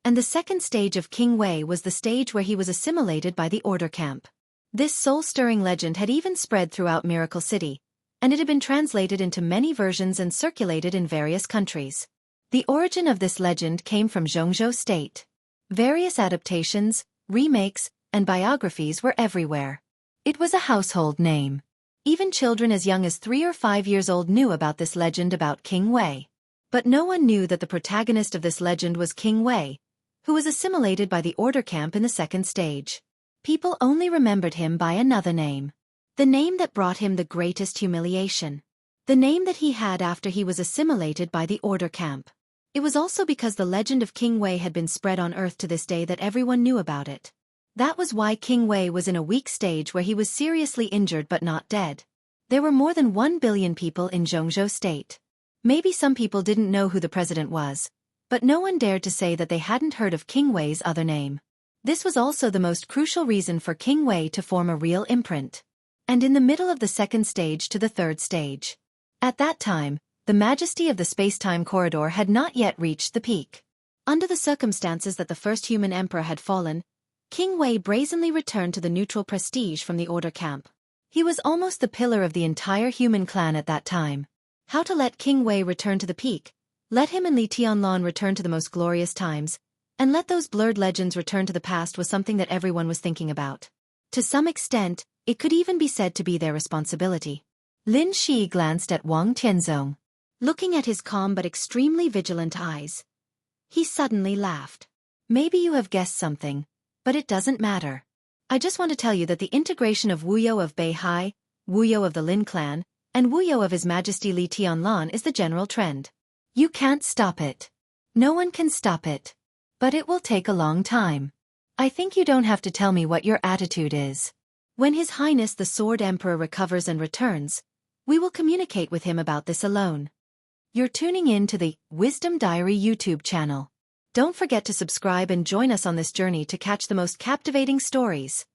And the second stage of King Wei was the stage where he was assimilated by the Order Camp. This soul-stirring legend had even spread throughout Miracle City, and it had been translated into many versions and circulated in various countries. The origin of this legend came from Jianghu State. Various adaptations, remakes, and biographies were everywhere. It was a household name. Even children as young as 3 or 5 years old knew about this legend about King Wei. But no one knew that the protagonist of this legend was King Wei, who was assimilated by the order camp in the second stage. People only remembered him by another name. The name that brought him the greatest humiliation. The name that he had after he was assimilated by the order camp. It was also because the legend of King Wei had been spread on Earth to this day that everyone knew about it. That was why King Wei was in a weak stage where he was seriously injured but not dead. There were more than 1 billion people in Jianghu state. Maybe some people didn't know who the president was, but no one dared to say that they hadn't heard of King Wei's other name. This was also the most crucial reason for King Wei to form a real imprint. And in the middle of the second stage to the third stage. At that time, the majesty of the space-time corridor had not yet reached the peak. Under the circumstances that the first human emperor had fallen, King Wei brazenly returned to the neutral prestige from the order camp. He was almost the pillar of the entire human clan at that time. How to let King Wei return to the peak, let him and Li Tianlan return to the most glorious times, and let those blurred legends return to the past was something that everyone was thinking about. To some extent, it could even be said to be their responsibility. Lin Shi glanced at Wang Tianzong. Looking at his calm but extremely vigilant eyes, he suddenly laughed. Maybe you have guessed something, but it doesn't matter. I just want to tell you that the integration of Wuyo of Beihai, Wuyo of the Lin clan, and Wuyo of His Majesty Li Tianlan is the general trend. You can't stop it. No one can stop it. But it will take a long time. I think you don't have to tell me what your attitude is. When His Highness the Sword Emperor recovers and returns, we will communicate with him about this alone. You're tuning in to the Wisdom Diary YouTube channel. Don't forget to subscribe and join us on this journey to catch the most captivating stories.